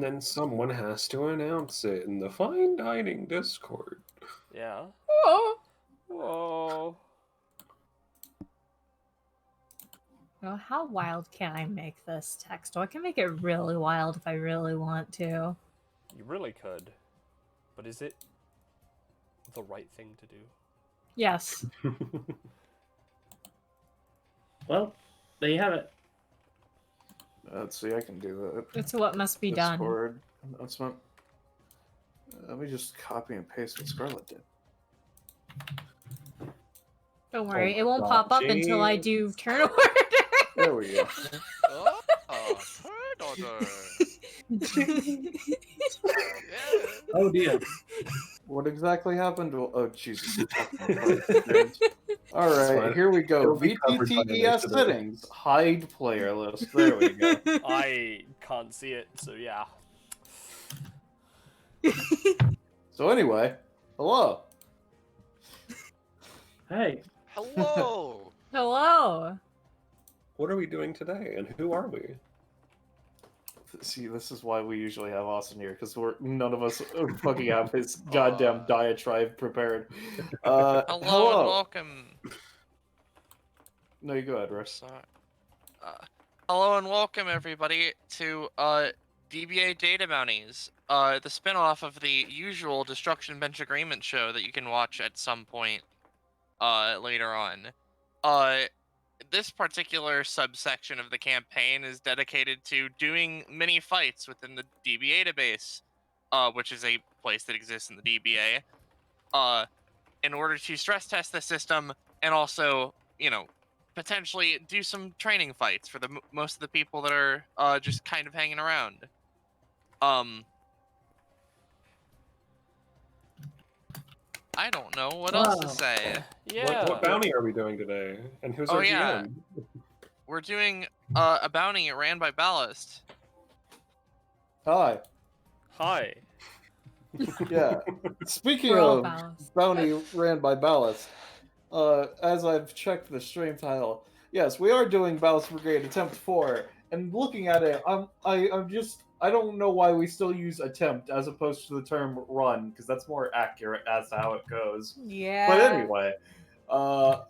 And then someone has to announce it in the Fine Dining Discord. Yeah. Oh. Whoa. Well, how wild can I make this text? Oh, I can make it really wild if I really want to. You really could. But is it the right thing to do? Yes. Well, there you have it. Let's see, I can do that. It's what must be done. Discord announcement. Let me just copy and paste what Scarlett did. Don't worry, my it won't God, pop up until I do turn order. There we go. Oh, turn order. Yeah. Oh dear. What exactly happened? Oh, Jesus. All right, fine. here we go. It'll be covered by the VTTES next video. settings. Hide player list. There we go. I can't see it, so yeah. So anyway, hello. Hey. Hello. Hello. What are we doing today, and who are we? See, this is why we usually have Austin here, because none of us fucking have his goddamn diatribe prepared. Hello and welcome. No, you go ahead, Russ. Sorry. Hello and welcome everybody to DBA Data Bounties, the spin-off of the usual Destruction Bench Agreement show that you can watch at some point later on. This particular subsection of the campaign is dedicated to doing mini fights within the DBA database, which is a place that exists in the DBA, in order to stress test the system and also, you know, potentially do some training fights for the most of the people that are just kind of hanging around. I don't know what else to say. Yeah. What bounty are we doing today? And who's our yeah. GM? We're doing a bounty ran by Ballast. Hi. Hi. Yeah. Speaking We're all of Ballast. bounty ran by Ballast, as I've checked the stream title, yes, we are doing Ballast Brigade Attempt 4, and looking at it, I don't know why we still use attempt as opposed to the term run, because that's more accurate as to how it goes. Yeah. But anyway,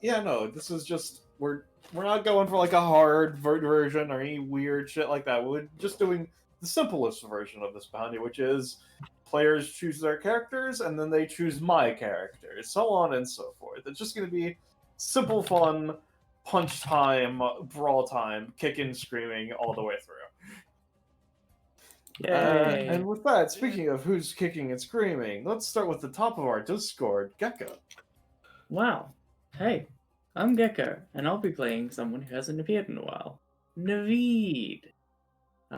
yeah, no, this is just, we're not going for like a hard version or any weird shit like that. We're just doing the simplest version of this bounty, which is players choose their characters and then they choose my characters, so on and so forth. It's just going to be simple fun, punch time, brawl time, kicking, screaming all the way through. Yay. And with that, speaking of who's kicking and screaming, let's start with the top of our Discord, Gecko. Wow. Hey, I'm Gecko, and I'll be playing someone who hasn't appeared in a while. Naveed.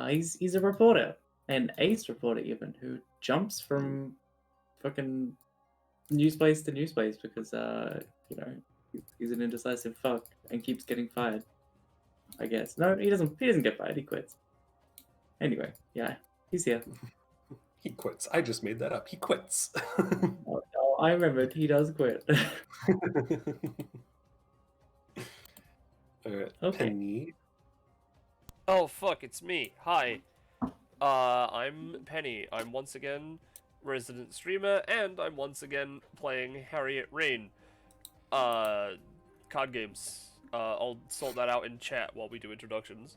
He's a reporter, an ace reporter even, who jumps from fucking news place to news place because, you know, he's an indecisive fuck and keeps getting fired. I guess. No, he doesn't get fired, he quits. Anyway, yeah, he's here. He quits. I just made that up. He quits. Oh, I remembered, he does quit. Alright, Okay. Penny. Oh fuck, it's me. Hi. I'm Penny. I'm once again resident streamer, and I'm once again playing Harriet Rain. Card games. I'll sort that out in chat while we do introductions.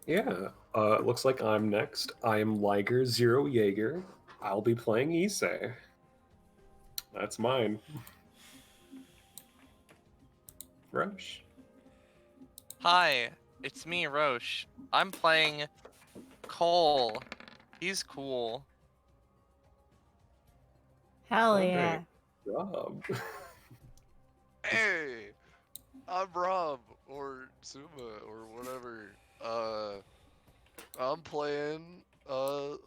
Yeah, looks like I'm next. I am Liger Zero Jaeger. I'll be playing Issei. That's mine. Rush. Hi, it's me, Roche. I'm playing Cole. He's cool. Hell Okay. yeah. Rob. Hey, I'm Rob, or Suma, or whatever. I'm playing,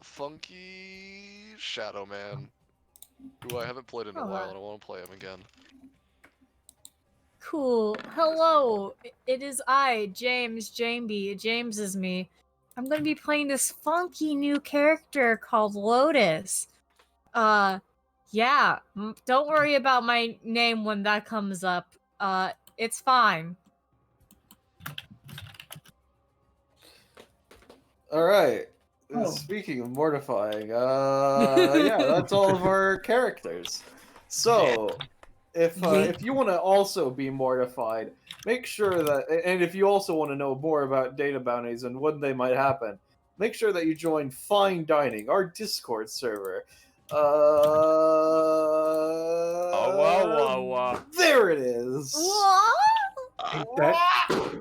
Funky Shadow Man, who I haven't played in a while, and I want to play him again. Cool. Hello. It is I, James Jameby. James is me. I'm going to be playing this funky new character called Lotus. Yeah. Don't worry about my name when that comes up. It's fine. All right. Oh. speaking of mortifying, yeah, that's all of our characters. So, if you want to also be mortified, make sure that, and if you also want to know more about data bounties and when they might happen, make sure that you join Fine Dining, our Discord server. There it is. What? Hey, that-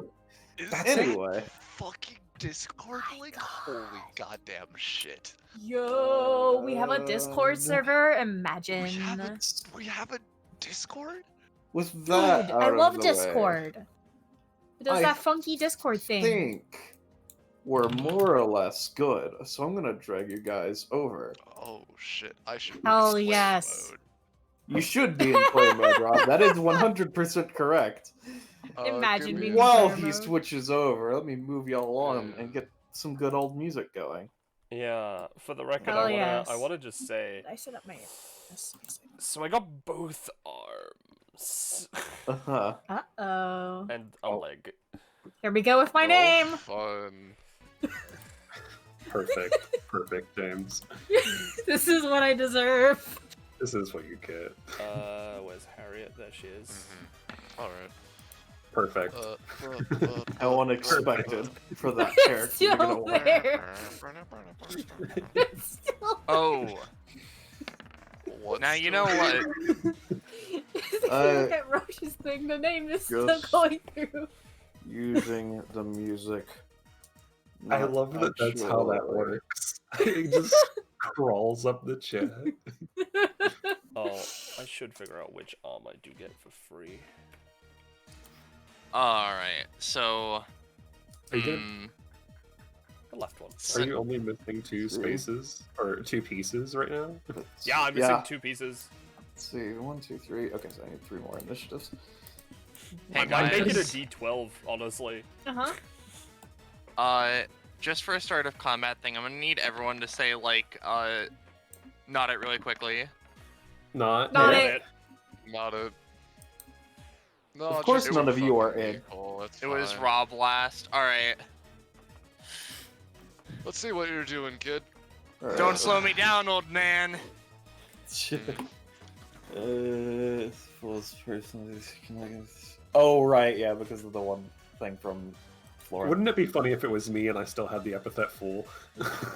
Is That's that Anyway. fucking Discord link? Holy goddamn shit. Yo, we have a Discord server. Imagine. We have a Discord? With that Dude, out I of love the Discord. It does I that funky Discord way, thing. think we're more or less good, so I'm gonna drag you guys over. Oh shit, I should be Hell in play yes. mode. You should be in play mode, Rob. That is 100% correct. Imagine give me being a- While player he mode. switches over, let me move y'all on and get some good old music going. Yeah, for the record, Hell I yes. wanna just say. I set up my. So I got both arms Uh-huh. Uh-oh. and a Oh. leg. Here we go with my Oh, name. Fun. Perfect, James. This is what I deserve. This is what you get. Where's Harriet? There she is. Alright. Perfect. How unexpected for that It's character. You're gonna still want. there. It's still Oh, What's now you know what? If you look at Roche's thing, the name is still Just- going through. Using the music. I not love that that's how that actually- works. It just crawls up the chat. Oh, I should figure out which arm I do get for free. Alright, so. Are you gonna- mm, The left one. Are you only missing two spaces or two pieces right now? Yeah, I'm missing 2 pieces. Let's see, 1, 2, 3. Okay, so I need 3 more initiatives. Hey I might make it a guys. D12, honestly. Uh-huh. Just for a start of combat thing, I'm gonna need everyone to say like, not it really quickly. Not. Not yeah. it. Not a. No, Of course just none of you are fucking in. people, it's It was fine. Rob last. Alright. Let's see what you're doing, kid. Don't slow me down, old man. Fullest personalities. Oh, right, yeah, because of the one thing from Flora. Wouldn't it be funny if it was me and I still had the epithet fool?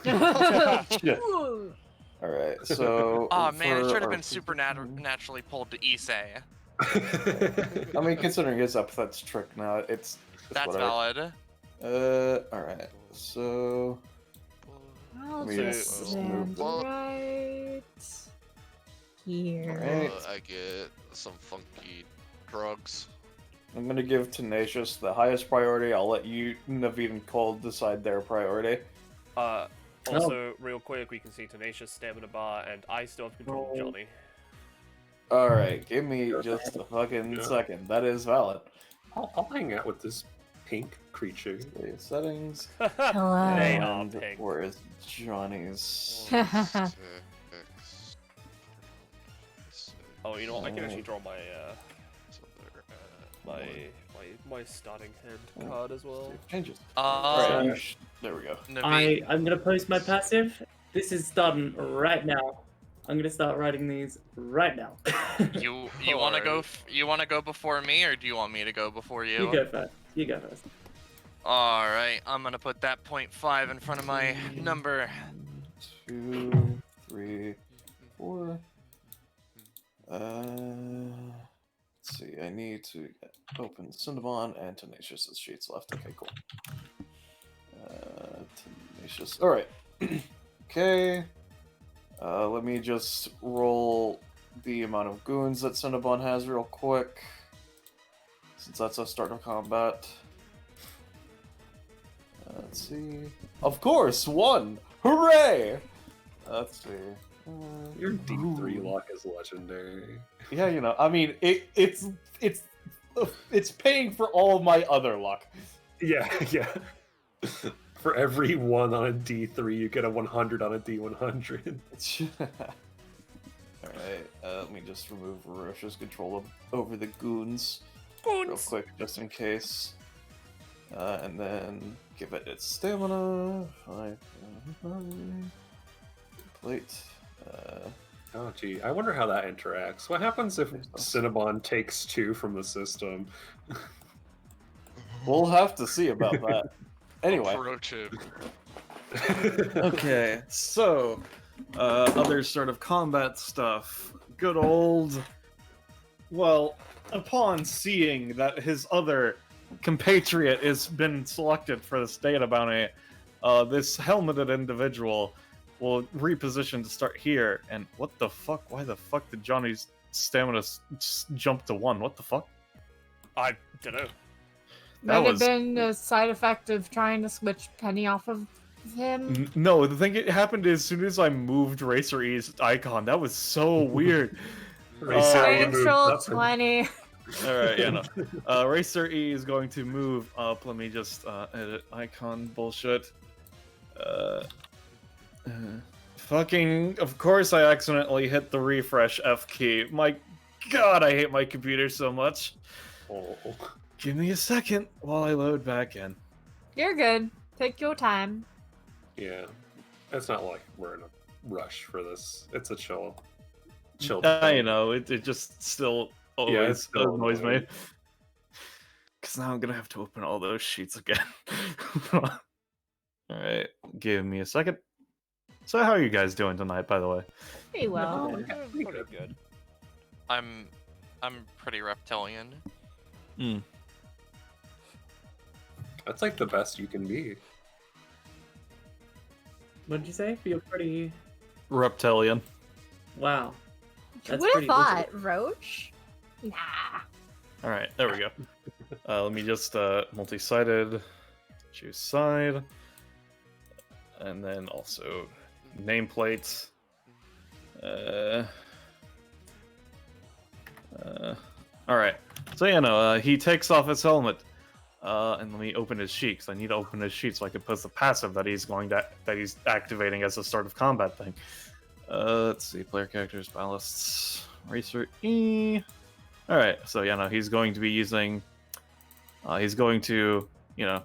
Ooh. Alright, so. Oh man, it for should have our been supernaturally pulled to Issei. I mean, considering his epithet's trick now, it's That's whatever. valid. Alright, so. I'll Me just as stand well. right here. Alright. I get some funky drugs. I'm gonna give Tenacious the highest priority. I'll let you, Naveed and Cole, decide their priority. Also, real quick, we can see Tenacious stamina bar, and I still have control of Johnny. Alright, give me just a fucking Yeah. second. That is valid. I'll hang out with this pink creature. Okay, settings. Hello. They are And pink. where is Johnny's? Oh, you know what? I can actually draw my my my starting hand card as well. Changes. Uh, Alright, there we go. Naveed. I'm gonna post my passive. This is starting right now. I'm gonna start writing these right now. You want to go? You want to go before me, or do you want me to go before you? You go first. You go first. All right, I'm gonna put that 0.5 in front of my number. 2, 3, 4. Let's see. I need to open Cinnabon and Tenacious' sheets left. Okay, cool. Tenacious. All right. Okay. Let me just roll the amount of goons that Cinnabon has real quick, since that's a start of combat. Let's see. Of course, 1! Hooray! Let's see. Your D3 lock is legendary. Yeah, you know, I mean, it's paying for all of my other luck. Yeah, yeah. For every 1 on a D3, you get a 100 on a D100. Alright, let me just remove Roche's control over the goons real quick, just in case. And then give it its stamina. 5. Plate. Oh, gee. I wonder how that interacts. What happens if Cinnabon takes 2 from the system? We'll have to see about that. Anyway. Approach him. Okay, so other sort of combat stuff. Good old. Well, upon seeing that his other compatriot has been selected for this data bounty, this helmeted individual will reposition to start here. And what the fuck? Why the fuck did Johnny's stamina jump to 1? What the fuck? I don't know. Might have been a side effect of trying to switch Penny off of him. No, the thing that happened as soon as I moved Racer E's icon. That was so weird. Neutral 20. Alright, yeah, no. Racer E is going to move up. Let me just edit icon bullshit. Fucking, of course I accidentally hit the refresh F key. My god, I hate my computer so much. Oh. Give me a second while I load back in. You're good. Take your time. Yeah. It's not like we're in a rush for this. It's a chill. You know, it just still always still annoys me. Because now I'm going to have to open all those sheets again. Alright, give me a second. So how are you guys doing tonight, by the way? Pretty well. We're doing pretty good. I'm pretty reptilian. That's like the best you can be. What did you say? Feel pretty. Reptilian. Wow. Who That's would have pretty thought? Roach? Nah. Alright, there we go. Let me just multi-sided, choose side, and then also nameplates. Alright, so you know, he takes off his helmet, and let me open his sheet, because I need to open his sheet so I can post the passive that he's he's activating as a start of combat thing. Let's see, player characters, ballasts, Racer E. Alright, so you know, he's going to be using, he's going to, you know,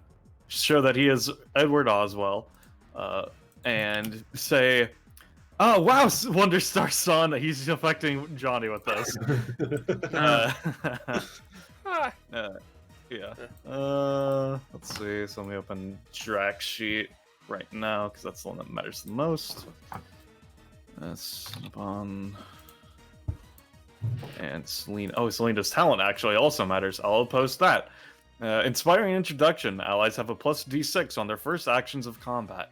show that he is Edward Oswell, and say, oh wow, Wonderstar Son, he's affecting Johnny with this. Yeah. Let's see, so let me open Drax sheet right now, because that's the one that matters the most. Cinnabon. And Selena. Oh, Selena's talent actually also matters. I'll post that. Inspiring introduction. Allies have a plus D6 on their first actions of combat.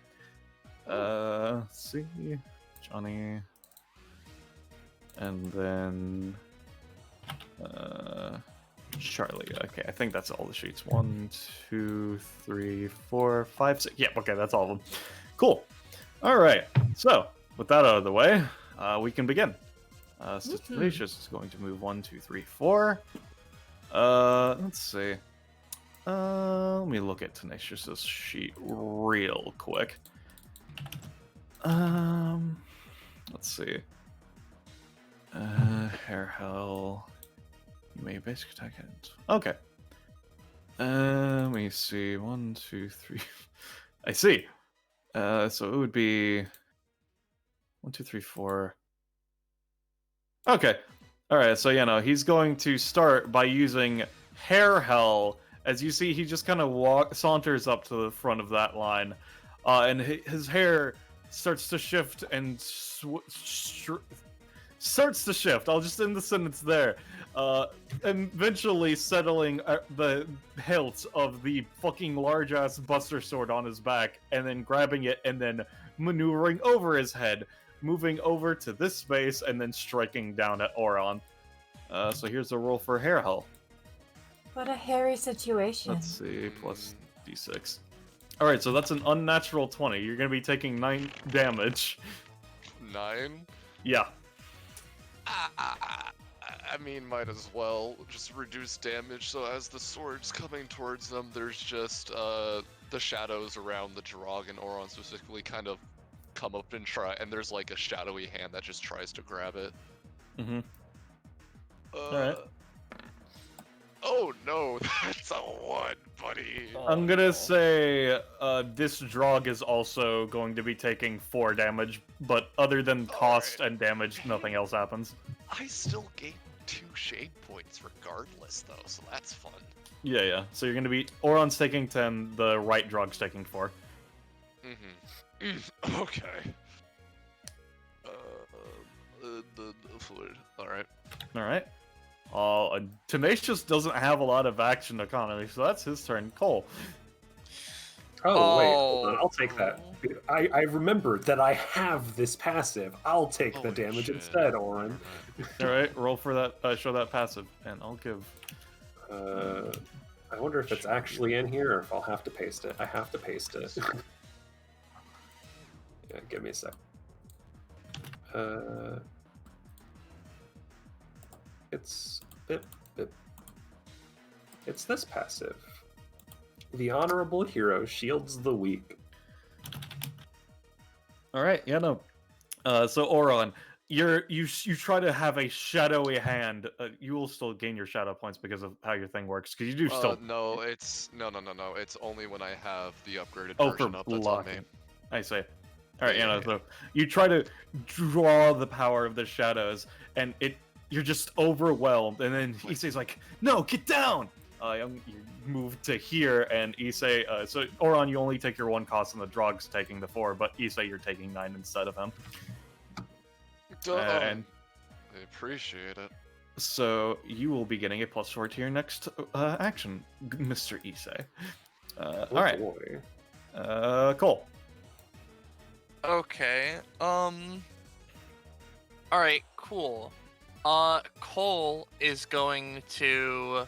Let's see. Johnny. And then... Charlie. Okay, I think that's all the sheets. 1, 2, 3, 4, 5, 6. Yeah, okay, that's all of them. Cool. Alright, so, with that out of the way, we can begin. Tenacious is going to move 1, 2, 3, 4. Let's see. Let me look at Tenacious's sheet real quick. Let's see. Hair hell. You may basic attack it. Okay. Let me see. 1, 2, 3. I see. So it would be 1, 2, 3, 4. Okay. Alright, so you know, he's going to start by using Hair Hell. As you see, he just kind of saunters up to the front of that line. And his hair starts to shift and starts to shift. I'll just end the sentence there. Eventually settling the hilt of the fucking large-ass Buster Sword on his back, and then grabbing it and then maneuvering over his head, moving over to this space, and then striking down at Oron. So here's a roll for Hair Hell. What a hairy situation. Let's see, plus d6. Alright, so that's an unnatural 20. You're gonna be taking 9 damage. 9? Yeah. I mean, might as well just reduce damage, so as the sword's coming towards them, there's just the shadows around the Jirog and Oron specifically kind of come up and try, and there's like a shadowy hand that just tries to grab it. Mm-hmm. Alright. Oh no, that It's a 1, buddy. I'm gonna no. say this drug is also going to be taking 4 damage, but other than cost and damage, nothing else happens. I still gain 2 shade points regardless, though, so that's fun. Yeah. So you're gonna be Oron's taking 10, the right drug's taking 4. Okay. The fluid. Alright. Alright. Tenacious doesn't have a lot of action economy, so that's his turn. Cole. Oh, wait, hold on. Oh. I'll take that. I remember that I have this passive. I'll take the Holy damage shit. instead, Oren. Alright, roll for that, show that passive, and I'll give... I wonder if it's actually in here or if I'll have to paste it. I have to paste it. Yeah, give me a sec. It's it's this passive. The honorable hero shields the weak. Alright, yeah, no. So Oron, you try to have a shadowy hand. You will still gain your shadow points because of how your thing works. Because you do still. No, it's no. It's only when I have the upgraded Oh, version for up that's on me. blocking. I see. All right, Yeah. So you try to draw the power of the shadows, and you're just overwhelmed. And then Issei's like, "No, get down!" You move to here, and Issei. So Oron, you only take your 1 cost, and the drog's taking the 4, but Issei, you're taking 9 instead of him. And I appreciate it. so you will be getting a +4 to your next action, Mr. Issei. Oh, all right, boy. Cole. Okay. Alright, cool. Cole is going to...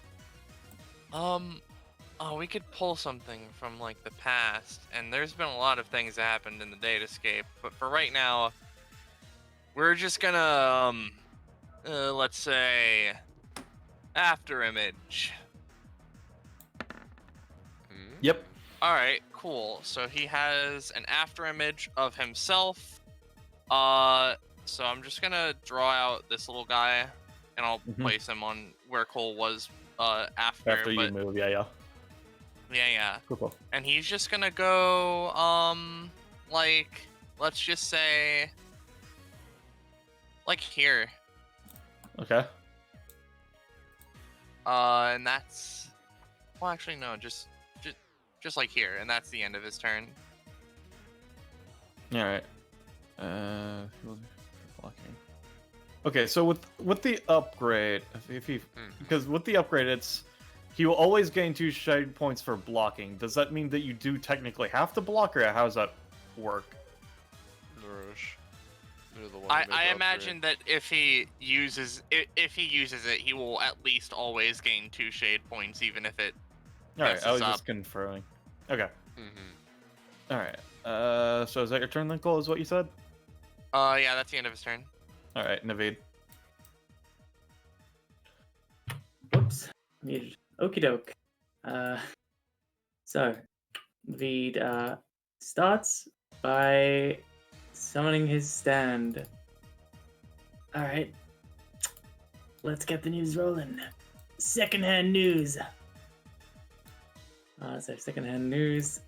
Oh, we could pull something from, like, the past, and there's been a lot of things that happened in the Datascape, but for right now, we're just gonna, let's say, after image. Yep. Alright, cool. So he has an after image of himself. So I'm just gonna draw out this little guy, and I'll place him on where Cole was, after. After you move, yeah. Yeah. Cool. And he's just gonna go, like, let's just say, like here. Okay. And that's, well, actually, no, just like here, and that's the end of his turn. All right. Blocking. Okay, so with the upgrade, because with the upgrade, he will always gain 2 shade points for blocking. Does that mean that you do technically have to block, or how does that work? Nourish. You're the one I who made the imagine that if he uses it, he will at least always gain 2 shade points, even if it All right, messes I was up. just confirming. Okay. upgrade. All right. So is that your turn then, Cole? Is what you said? Yeah, that's the end of his turn. All right, Naveed. Whoops. Muted. Okie doke. So, Naveed starts by summoning his stand. Alright. Let's get the news rolling. Secondhand news. So secondhand news.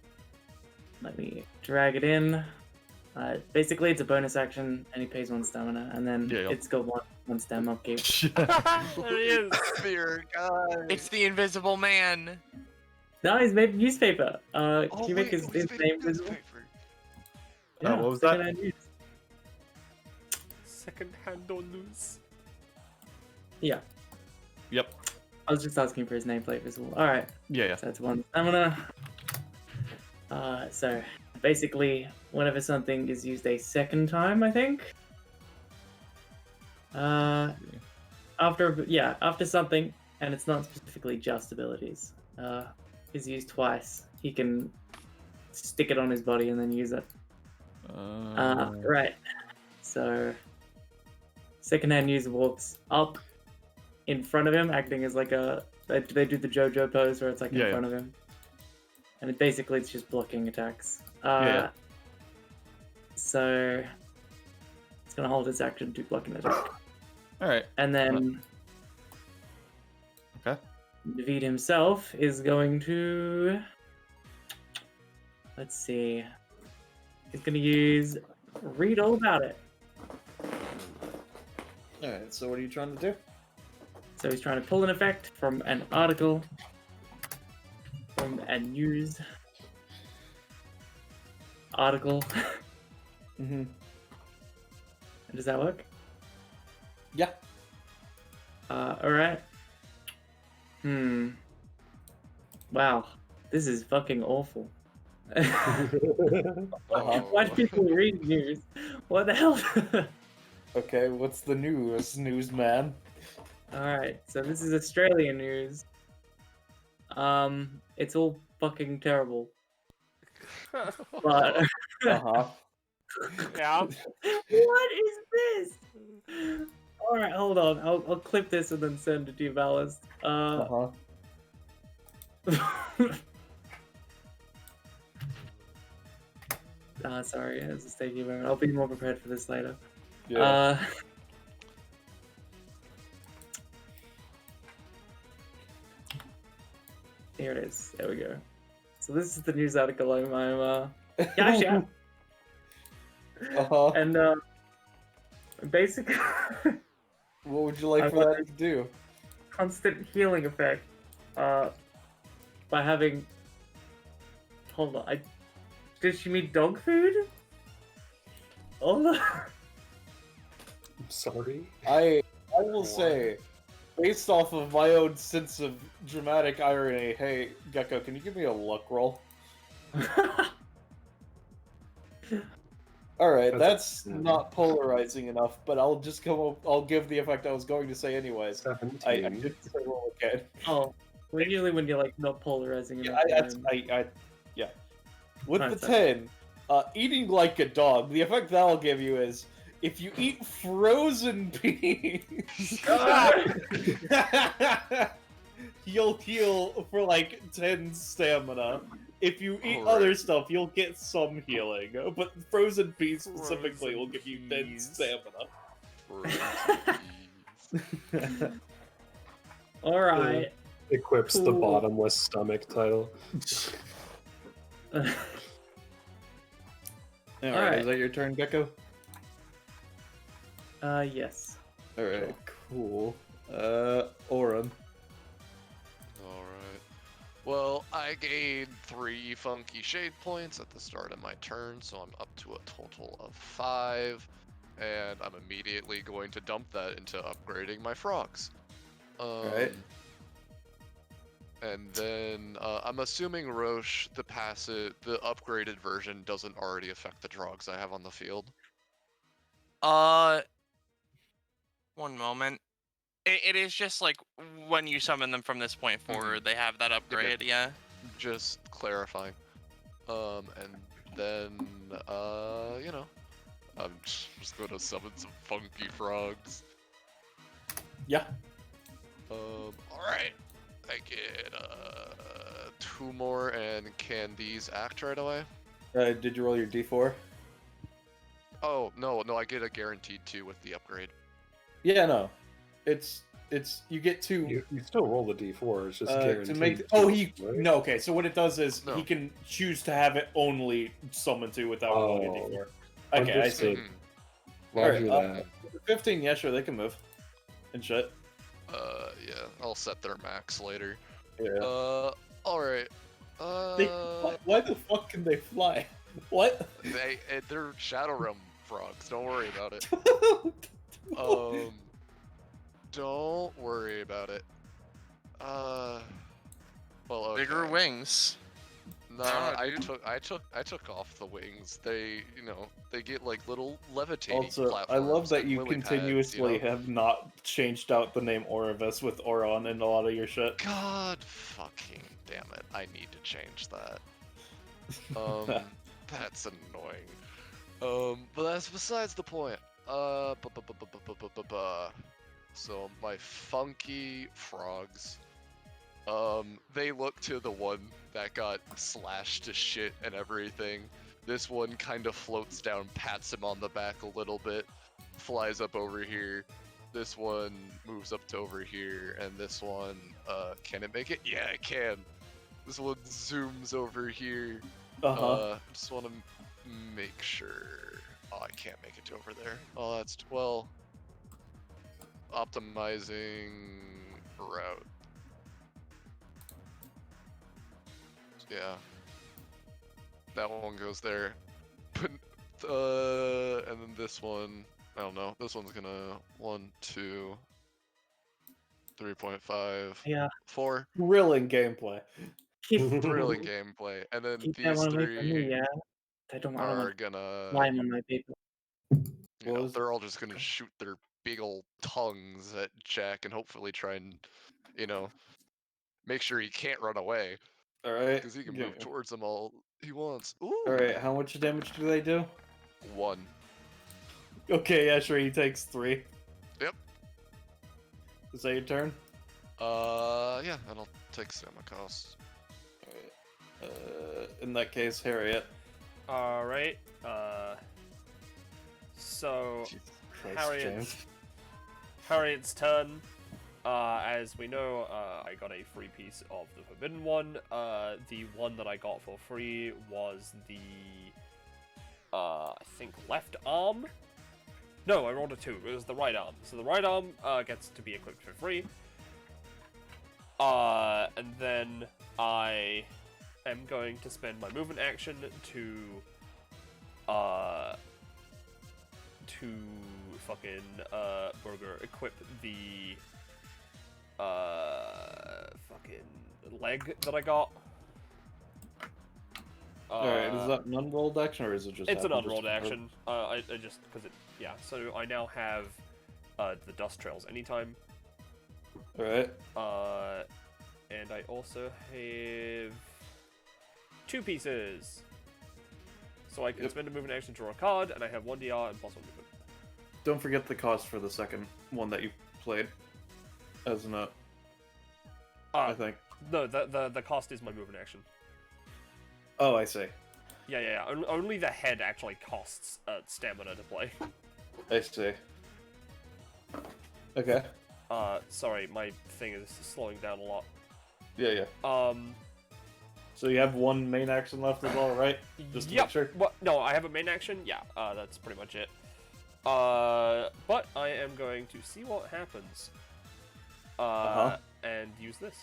Let me drag it in. Basically, it's a bonus action, and he pays 1 stamina, and then Yeah. it's got one stam upkeep. There he is. Fear, guys. It's the Invisible Man. No, he's made newspaper. Can Oh, you make wait, his he's name making visible? newspaper. What was that? secondhand news. Second-hand on news. Yeah, Yep. I was just asking for his nameplate visible. Alright, Yeah. so that's 1 stamina. So basically, whenever something is used a second time, I think. After something, and it's not specifically just abilities, is used twice, he can stick it on his body and then use it. Right. So, secondhand news walks up in front of him, acting as like they do the JoJo pose where it's like in Yeah. front of him. And it's just blocking attacks. Yeah. So, it's going to hold its action to block an attack. All right. And then Okay. Naveed himself is going to... Let's see. He's going to use Read All About It. Alright, so what are you trying to do? So he's trying to pull an effect from an article, from a news article. Mm-hmm. Does that work? Yeah. Alright. Wow. This is fucking awful. Why do people read news? What the hell? Okay, what's the news, newsman? Alright, so this is Australian news. It's all fucking terrible. But Uh-huh. Yeah. what is this? Alright, hold on. I'll clip this and then send it to you, Ballast. Uh-huh. Sorry, it's just taking a moment. I'll be more prepared for this later. Yeah. Here it is. There we go. So this is the news article I'm yeah. Uh-huh. And basically What would you like for that to do? constant healing effect by having hold on. Did she mean dog food? Hold on. I'm sorry. I will say, based off of my own sense of dramatic irony, hey, Gecko, can you give me a luck roll? Alright, that's not polarizing enough, but I'll just I'll give the effect I was going to say anyways. 17. I didn't say roll again. Oh, well, usually when you're like not polarizing Yeah, enough. yeah. With Alright, the sorry. 10, eating like a dog, the effect that'll give you is, if you eat frozen peas, you'll heal for like 10 stamina. If you eat other stuff, you'll get some healing. But frozen peas specifically will give you 10 stamina. Alright. Equips the Cool. bottomless stomach title. Alright, is that your turn, Gecko? Yes. Alright, cool. Oren. Alright. Well, I gained 3 funky shade points at the start of my turn, so I'm up to a total of 5. And I'm immediately going to dump that into upgrading my frogs. Alright. And then I'm assuming Roche, the upgraded version doesn't already affect the drogs I have on the field. One moment. It is just like when you summon them from this point forward, they have that upgrade, yeah. Just clarifying. And then, you know, I'm just gonna summon some funky frogs. Yeah. Alright. I get 2 more, and can these act right away? Did you roll your d4? Oh, no, I get a guaranteed 2 with the upgrade. Yeah, no. It's you get 2 You still roll the d4, it's just guaranteed. to make. No. Okay, so what it does is he can choose to have it only summon to without rolling a d4. Okay, I see. Roger Alright, that. 15. Yeah, sure, they can move and shit. Yeah, I'll set their max later. Yeah. Alright. Why the fuck can they fly? What? They're Shadow Realm frogs. Don't worry about it. Don't worry about it. Well, okay. Bigger wings. No, I took off the wings. They, they get like little levitating Also, platforms. I love that like you lily continuously pads, you know? have not changed out the name Oravis with Oron in a lot of your shit. God fucking damn it! I need to change that. That's annoying. But that's besides the point. So my funky frogs. They look to the one that got slashed to shit and everything. This one kind of floats down, pats him on the back a little bit, flies up over here. this one moves up to over here, and this one, can it make it? Yeah, it can. This one zooms over here. Just want to make sure. Oh, I can't make it to over there. Oh, that's optimizing route. Yeah. That one goes there. But, and then this one, I don't know. This one's gonna 1, 2, 3.5, Yeah. 4. Thrilling gameplay. Thrilling gameplay. And then Keep that these one away from me, three yeah. I don't are want gonna, slime on my paper. you know, they're all just gonna shoot their big old tongues at Jack and hopefully try and, you know, make sure he can't run away. All right. Because he can move towards them all he wants. Ooh. All right. How much damage do they do? 1. Okay, yeah, sure. He takes 3. Yep. Is that your turn? Yeah, and I'll take some cost. In that case, Harriet. Alright, so Harriet's turn. As we know, I got a free piece of the Forbidden One. The one that I got for free was the, I think, left arm? No, I rolled a 2. It was the right arm. So the right arm gets to be equipped for free. And then I am going to spend my movement action to fucking Burger equip the fucking leg that I got. Alright, is that an unrolled action or is it just? It's an unrolled action. I just because it So I now have the dust trails anytime. Alright. And I also have 2 pieces. So I can spend a movement action to draw a card, and I have 1 DR and +1 movement. Don't forget the cost for the second one that you played. As an I think. No, the cost is my movement action. Oh, I see. Yeah. Only the head actually costs stamina to play. I see. Okay. Sorry, my thing is slowing down a lot. Yeah. So you have 1 main action left as well, right? Just to make sure. Well, no, I have a main action. Yeah, that's pretty much it. But I am going to see what happens. And use this.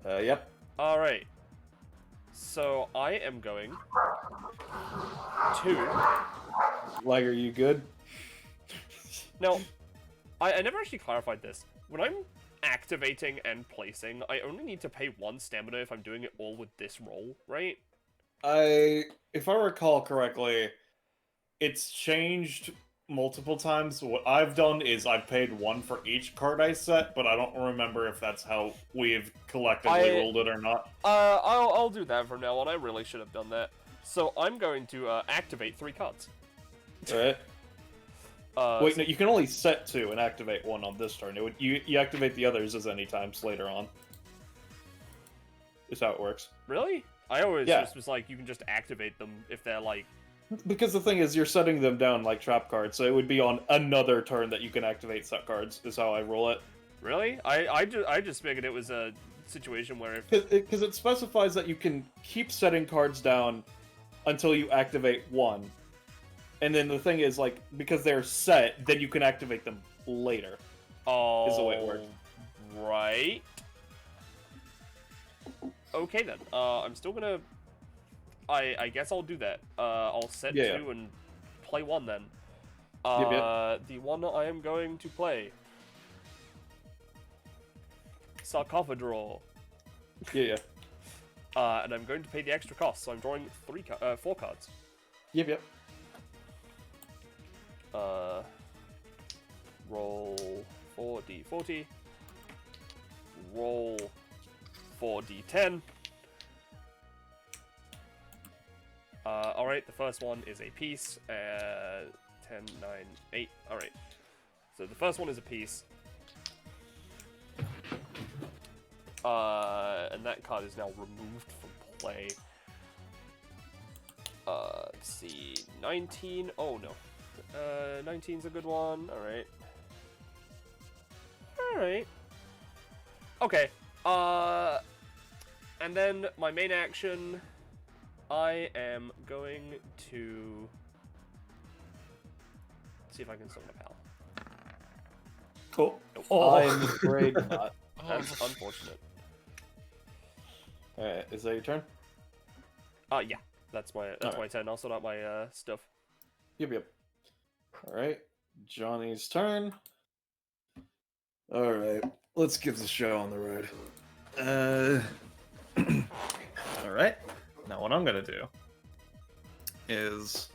Yep. All right. So I am going to. Liger, you good? Now, I never actually clarified this. When I'm activating and placing, I only need to pay 1 stamina if I'm doing it all with this roll, right? If I recall correctly, it's changed multiple times. What I've done is I've paid 1 for each card I set, but I don't remember if that's how we've collectively rolled it or not. I'll do that from now on. I really should have done that. So I'm going to activate 3 cards. Alright. Wait, no, you can only set 2 and activate 1 on this turn. You activate the others as any times later on. Is how it works. Really? I always just was like, you can just activate them if they're like... Because the thing is, you're setting them down like trap cards, so it would be on another turn that you can activate set cards, is how I roll it. Really? I just figured it was a situation where if... Because it specifies that you can keep setting cards down until you activate 1. And then the thing is, like, because they're set, then you can activate them later. Oh, is the way it works. Right. Okay then. I'm still gonna. I guess I'll do that. I'll set 2 and play 1 then. The one I am going to play. Sarcophadraw. Yeah. And I'm going to pay the extra cost, so I'm drawing 4 cards. Yep. Roll 4d40. Roll 4d10. Alright, the first one is a piece. 10, 9, 8. Alright. So the first one is a piece. And that card is now removed from play. Let's see. 19. Oh no. 19's a good one. Alright. Alright. Okay. And then my main action, I am going to see if I can summon a pal. Cool. I'm afraid not. That's unfortunate. Alright, is that your turn? Yeah. That's my turn. I'll sort out my stuff. Yep. Alright, Johnny's turn. Alright, let's get the show on the road. Alright. Now what I'm gonna do is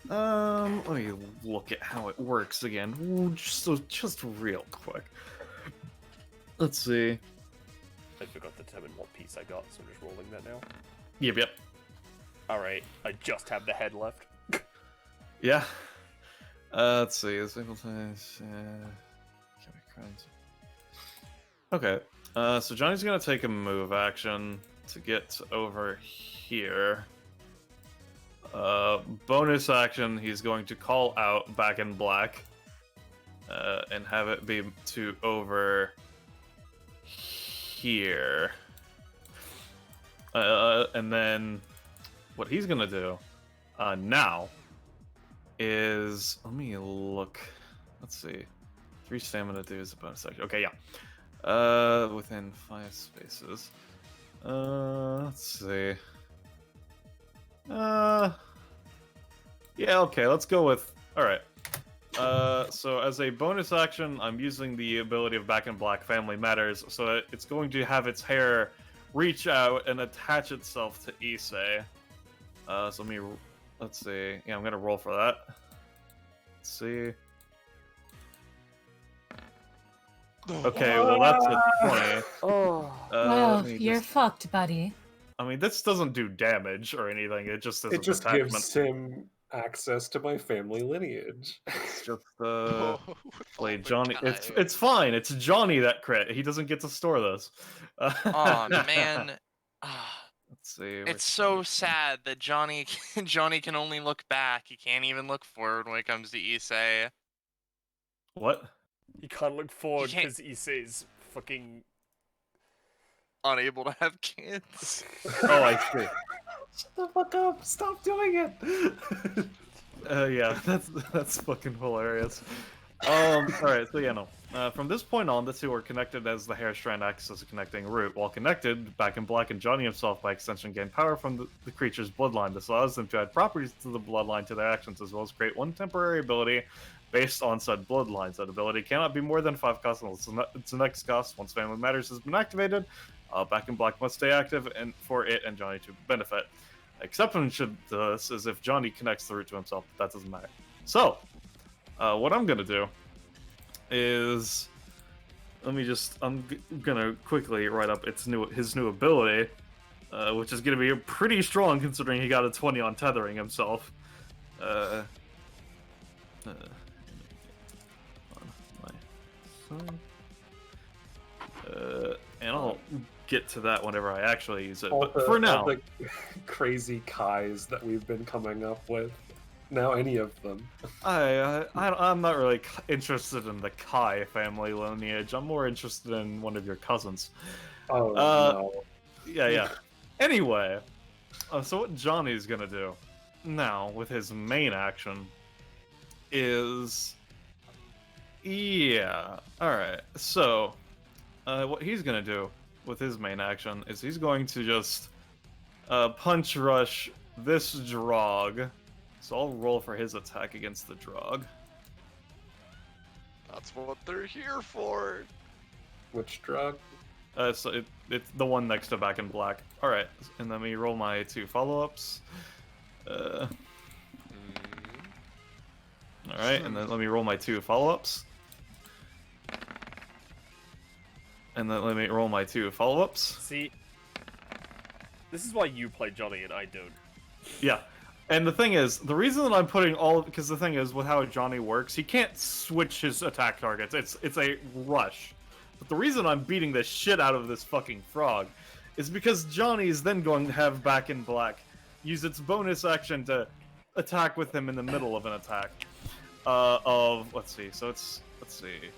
let me look at how it works again. Ooh, just real quick. Let's see. I forgot to determine what piece I got, so I'm just rolling that now. Yep. Alright, I just have the head left. Yeah. Let's see. Okay. So Johnny's gonna take a move action to get over here. Bonus action, he's going to call out Back in Black, and have it be to over here. And then what he's gonna do now is, let me look. Let's see. 3 stamina do is a bonus action. Okay, yeah. Within 5 spaces. Let's see. Yeah, okay, let's go with... Alright. So as a bonus action, I'm using the ability of Back in Black Family Matters, so that it's going to have its hair reach out and attach itself to Issei. So let's see. Yeah, I'm gonna roll for that. Let's see. Okay, well that's a 20. Oh. Well, you're fucked, buddy. I mean, this doesn't do damage or anything. It just is It an just attachment. gives him access to my family lineage. It's just Play Johnny. It's fine. It's Johnny that crit. He doesn't get to store this. Oh man. Let's see. It's so sad that Johnny can only look back. He can't even look forward when it comes to Issei. What? You can't look forward You can't- because Issei's fucking... Unable to have kids. Oh, I see. Shut the fuck up! Stop doing it! Yeah, that's fucking hilarious. Alright, so yeah, no. From this point on, the two are connected as the hair strand acts as a connecting root. While connected, Back in Black and Johnny himself, by extension, gain power from the creature's bloodline. This allows them to add properties to the bloodline to their actions, as well as create one temporary ability based on said bloodlines. That ability cannot be more than 5 costs unless it's the next cost. Once Family Matters has been activated, Back in Black must stay active and for it and Johnny to benefit. Exception to this is if Johnny connects the root to himself, but that doesn't matter. So, what I'm gonna do is, I'm gonna quickly write up his new ability, which is gonna be pretty strong considering he got a 20 on tethering himself. And I'll get to that whenever I actually use it. But for now, all the crazy Kais that we've been coming up with. Now, any of them. I'm not really interested in the Kai family lineage. I'm more interested in one of your cousins. Oh no. Yeah. Anyway, so what Johnny's gonna do now with his main action is, yeah. All right. So, what he's gonna do with his main action is he's going to just punch rush this Drog. So I'll roll for his attack against the Drog. That's what they're here for. Which drug? So it's the one next to Back in Black. All right, and let me roll my 2 follow-ups. All right, and then let me roll my 2 follow-ups. And then let me roll my 2 follow-ups. See, this is why you play Johnny and I don't. Yeah. And the thing is, the reason that I'm putting because the thing is, with how Johnny works, he can't switch his attack targets. It's a rush. But the reason I'm beating the shit out of this fucking frog is because Johnny is then going to have Back in Black use its bonus action to attack with him in the middle of an attack. Let's see. So let's see.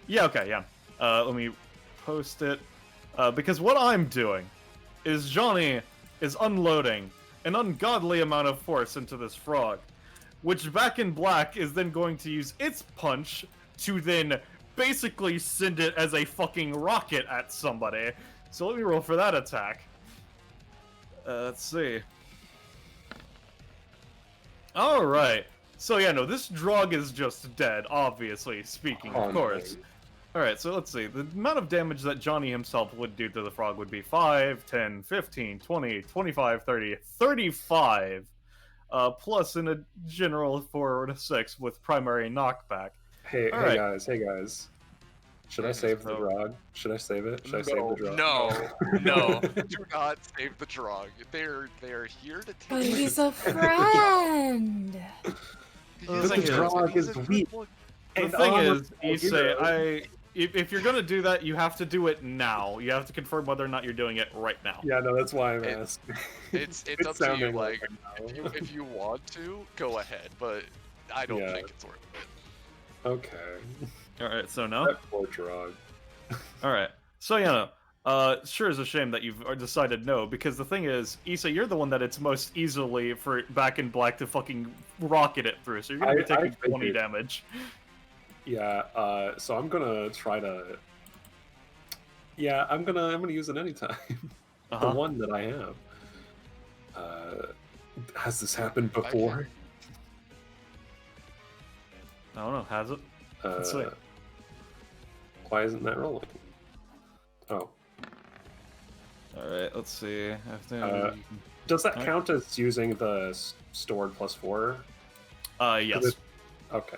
Yeah. Okay. Yeah. Let me post it. Because what I'm doing is Johnny is unloading an ungodly amount of force into this frog, which Back in Black is then going to use its punch to then basically send it as a fucking rocket at somebody. So let me roll for that attack. Let's see. Alright. So yeah, no, this drug is just dead, obviously speaking, of course. Alright, so let's see. The amount of damage that Johnny himself would do to the frog would be 5, 10, 15, 20, 25, 30, 35. Plus in a general 4-6 with primary knockback. Hey guys. Should I save the drug? Should I save it? Should I save the drug? No. Do not save the drug. They're here to take. But he's a friend. The drug is weak. The thing is, Issei, if you're gonna do that, you have to do it now. You have to confirm whether or not you're doing it right now. Yeah, no, that's why I'm asking. It's up to you. Like, if you want to, go ahead, but I don't think it's worth it. Okay. All right, so no. That poor drug. All right, so yeah, no. Sure is a shame that you've decided no, because the thing is, Issei, you're the one that it's most easily for Back in Black to fucking rocket it through, so you're gonna be taking 20 damage. Yeah, so I'm gonna try to. Yeah, I'm gonna use it anytime. The one that I have. Has this happened before? I don't know. Has it? Let's see. Why isn't that rolling? Oh. Alright, let's see. Does that count as using the stored +4? Yes. Okay.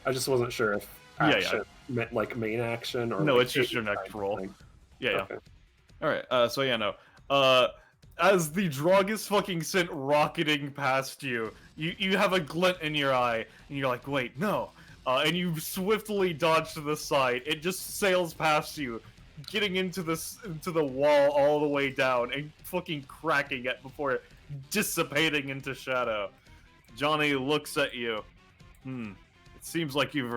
I just wasn't sure if action meant like main action or. No, like it's just your next roll. thing. Yeah, Okay. Alright, so yeah, no. As the drug is fucking sent rocketing past you, you have a glint in your eye, and you're like, wait, no. And you swiftly dodge to the side. It just sails past you, getting into the wall all the way down and fucking cracking it before dissipating into shadow. Johnny looks at you. It seems like you've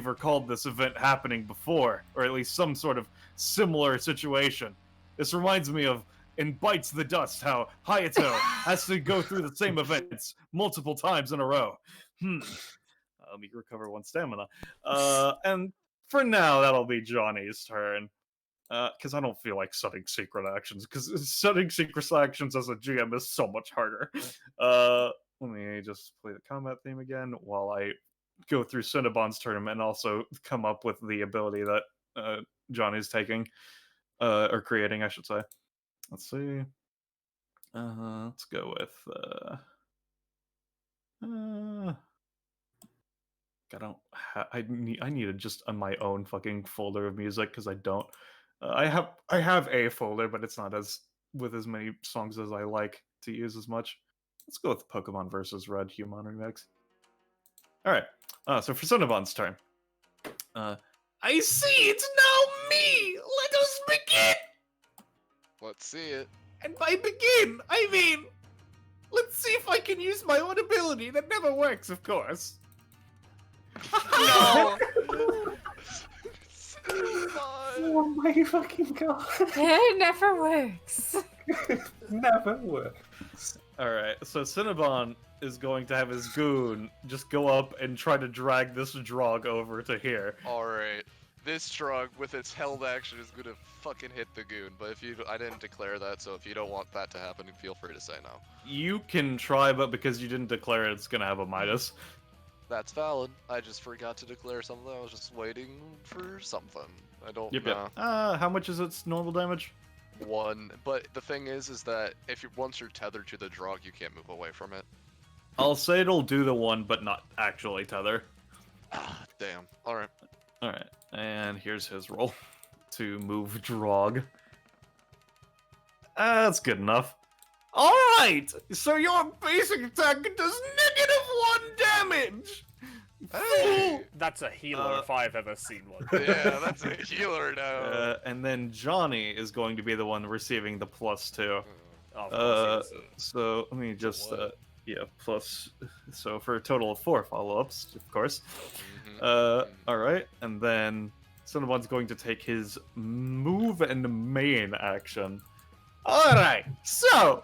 recalled this event happening before, or at least some sort of similar situation. This reminds me of in Bites the Dust, how Hayato has to go through the same events multiple times in a row. Let me recover 1 stamina. And for now, that'll be Johnny's turn. Because I don't feel like setting secret actions, because setting secret actions as a GM is so much harder. Let me just play the combat theme again while I go through Cinnabon's tournament and also come up with the ability that Johnny's taking, or creating, I should say. Let's see. Let's go with... I needed just on my own fucking folder of music because I don't. I have a folder, but it's not as with as many songs as I like to use as much. Let's go with Pokemon vs. Red Human Remix. All right. So for Cinnabon's turn, I see it's now me. Let us begin. Let's see it. And by begin, I mean, let's see if I can use my own ability. That never works, of course. No. Oh my fucking god! It never works. Never works. Alright, so Cinnabon is going to have his goon just go up and try to drag this drug over to here. Alright. This drug with its held action is gonna fucking hit the goon, but I didn't declare that, so if you don't want that to happen, feel free to say no. You can try, but because you didn't declare it, it's gonna have a Midas. That's valid. I just forgot to declare something. I was just waiting for something. I don't know. How much is its normal damage? 1. But the thing is that once you're tethered to the drug, you can't move away from it. I'll say it'll do the 1, but not actually tether. Ah, damn. Alright. Alright, and here's his roll to move drog. That's good enough. Alright! So your basic attack does -1 damage! Hey! That's a healer if I've ever seen one. Yeah, that's a healer now. And then Johnny is going to be the one receiving the +2. Oh, So let me just Yeah, plus, so for a total of 4 follow-ups, of course. All right, and then Cinnabon's going to take his move and main action. All right, so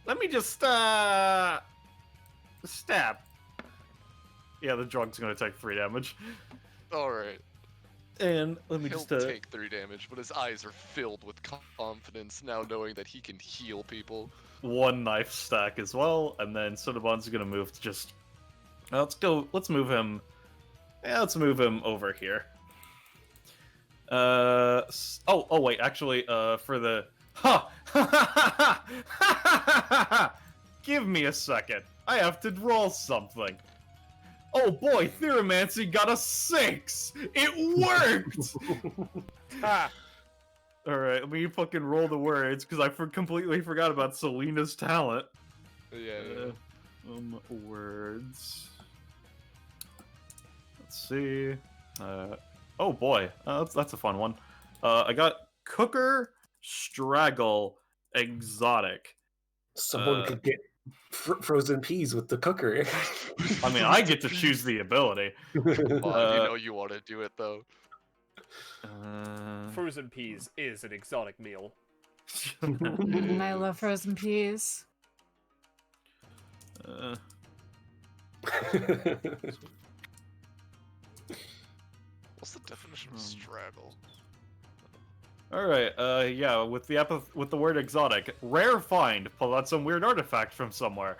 let me just stab. Yeah, the drug's going to take 3 damage. All right. And let me He'll just take 3 damage, but his eyes are filled with confidence now, knowing that he can heal people. 1 knife stack as well, and then Cinnabon's going to move to just. Let's move him. Yeah, let's move him over here. Oh wait, actually, for the give me a second. I have to roll something. Oh boy, Theromancy got a 6. It worked. Ah, All right, let me fucking roll the words because I completely forgot about Selena's talent. Yeah. Words. Let's see. Oh boy, that's a fun one. I got Cooker, Straggle, Exotic. Someone could get frozen peas with the cooker. I mean, I get to choose the ability. Come on, you know you want to do it though. frozen peas is an exotic meal. I love frozen peas. What's the definition of straggle? All right. Yeah. With the word exotic, rare find. Pull out some weird artifact from somewhere.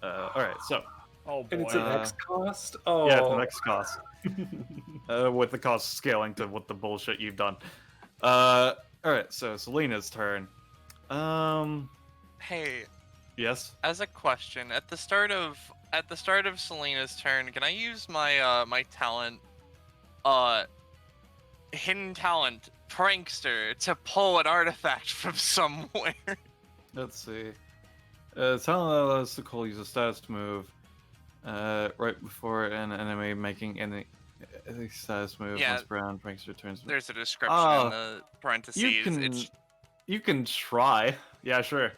All right. So. Oh boy. And it's an X cost? Oh. Yeah, it's an X cost. With the cost scaling to what the bullshit you've done. All right. So Selena's turn. Hey, Yes. as a question, at the start of Selena's turn, can I use my my talent, hidden talent, prankster, to pull an artifact from somewhere? Let's see. Talent allows the call use a status move. Right before an enemy making any status move. Yeah. Once Brown prankster turns. There's a description in the parentheses. You can try. Yeah, sure.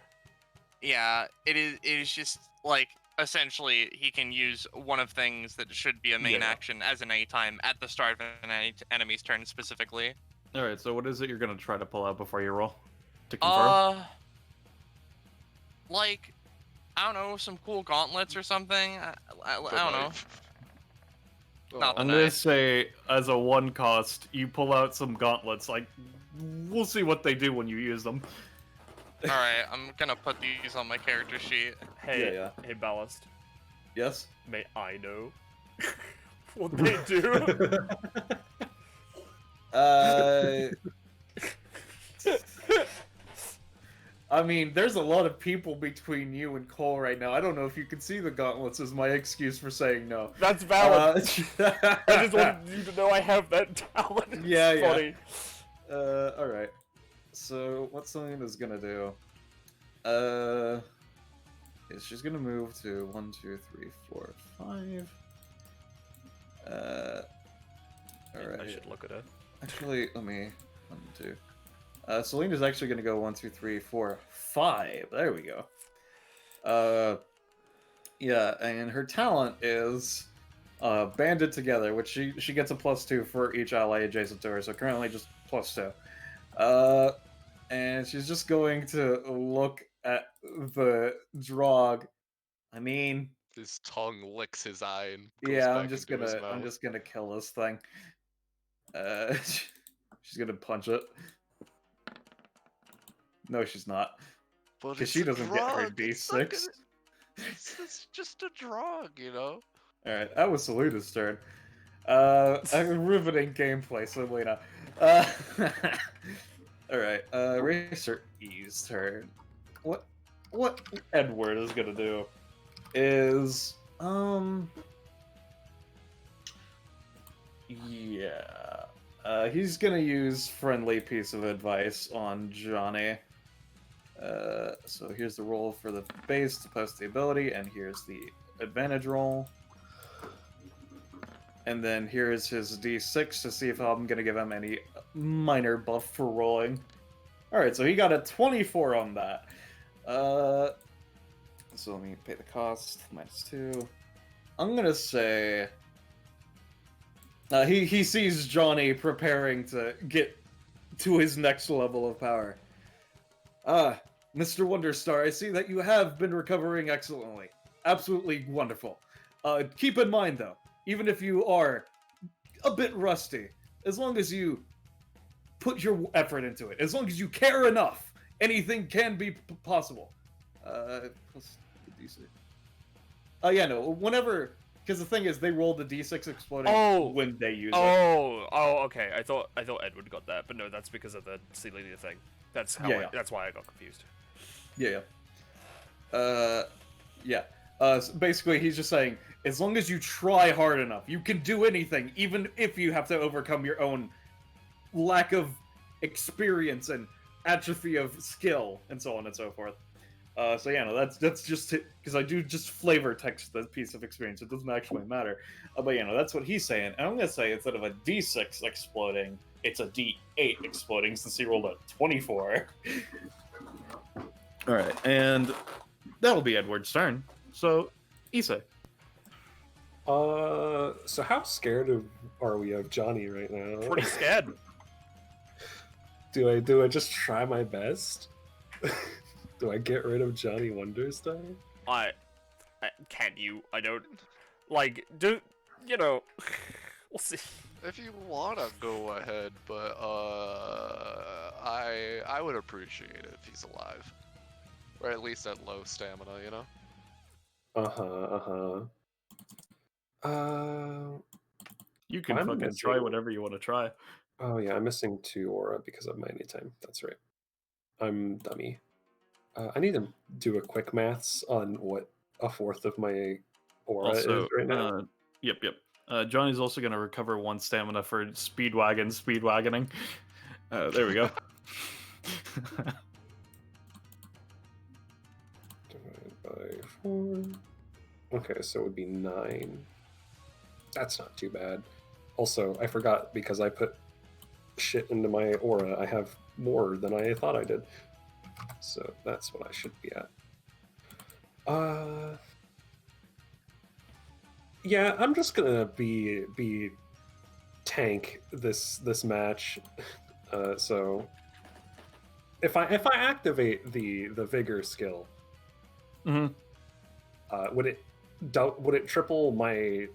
Yeah, it is just like essentially he can use one of things that should be a main Yeah. action as an anytime at the start of an enemy's turn specifically. All right. So what is it you're gonna try to pull out before you roll? To confirm. Like, I don't know, some cool gauntlets or something. I don't know. Not the I'm gonna knife. say as a 1 cost, you pull out some gauntlets. Like, we'll see what they do when you use them. All right, I'm gonna put these on my character sheet. Hey, Yeah. hey, Ballast. Yes. May I know what they do? I mean, there's a lot of people between you and Cole right now. I don't know if you can see the gauntlets as my excuse for saying no. That's valid. I I just wanted you to know I have that talent. It's Yeah, yeah. funny. Alright. So, what Selena's gonna do? Is she's gonna move to 1, 2, 3, 4, 5. Alright. I should look at it. Actually, let me. 1, 2. Selena's actually gonna go 1, 2, 3, 4, 5. There we go. Yeah, and her talent is banded together, which she gets a +2 for each ally adjacent to her. So currently just +2. And she's just going to look at the Drog. I mean, His tongue licks his eye and goes yeah, back into his mouth. I'm just gonna kill this thing. She's gonna punch it. No, she's not. But Because it's she a doesn't get her drug, it's not D6. It's just a drug, you know? Alright, that was Selena's turn. A riveting gameplay, Selena. Alright, Racer E's turn. What Edward is gonna do is, yeah. He's gonna use friendly piece of advice on Johnny. So here's the roll for the base to post the ability, and here's the advantage roll. And then here's his d6 to see if I'm gonna give him any minor buff for rolling. Alright, so he got a 24 on that. So let me pay the cost, -2. I'm gonna say... he sees Johnny preparing to get to his next level of power. Mr. Wonderstar, I see that you have been recovering excellently. Absolutely wonderful. Keep in mind, though, even if you are a bit rusty, as long as you put your effort into it, as long as you care enough, anything can be possible. Plus the D6. Yeah, no, whenever... Because the thing is, they roll the D6 exploding when they use it. Oh, okay. I thought Edward got that, but no, that's because of the Celidia thing. That's how. That's why I got confused. Yeah. So basically, he's just saying, as long as you try hard enough, you can do anything, even if you have to overcome your own lack of experience and atrophy of skill, and so on and so forth. So yeah, no, that's just because I do just flavor text the piece of experience. It doesn't actually matter. But yeah, no, that's what he's saying. And I'm gonna say instead of a D6 exploding, it's a D8 exploding since he rolled a 24. All right, and that'll be Edward's turn. So, Issei. So how scared are we of Johnny right now? Pretty scared. Do I just try my best? Do I get rid of Johnny Wonderstar? Can you? I don't... Like, we'll see. If you wanna go ahead, but I would appreciate it if he's alive. Or at least at low stamina, you know? You can fucking try whatever you want to try. Oh yeah, I'm missing 2 aura because of my anytime. That's right. I'm dummy. I need to do a quick maths on what a fourth of my aura is right now. Yep. Johnny's also going to recover 1 stamina for speedwagoning. There we go. Divided by 4. Okay, so it would be 9. That's not too bad. Also, I forgot because I put shit into my aura. I have more than I thought I did. So that's what I should be at. Yeah, I'm just gonna be tank this match. So if I activate the vigor skill, would it triple my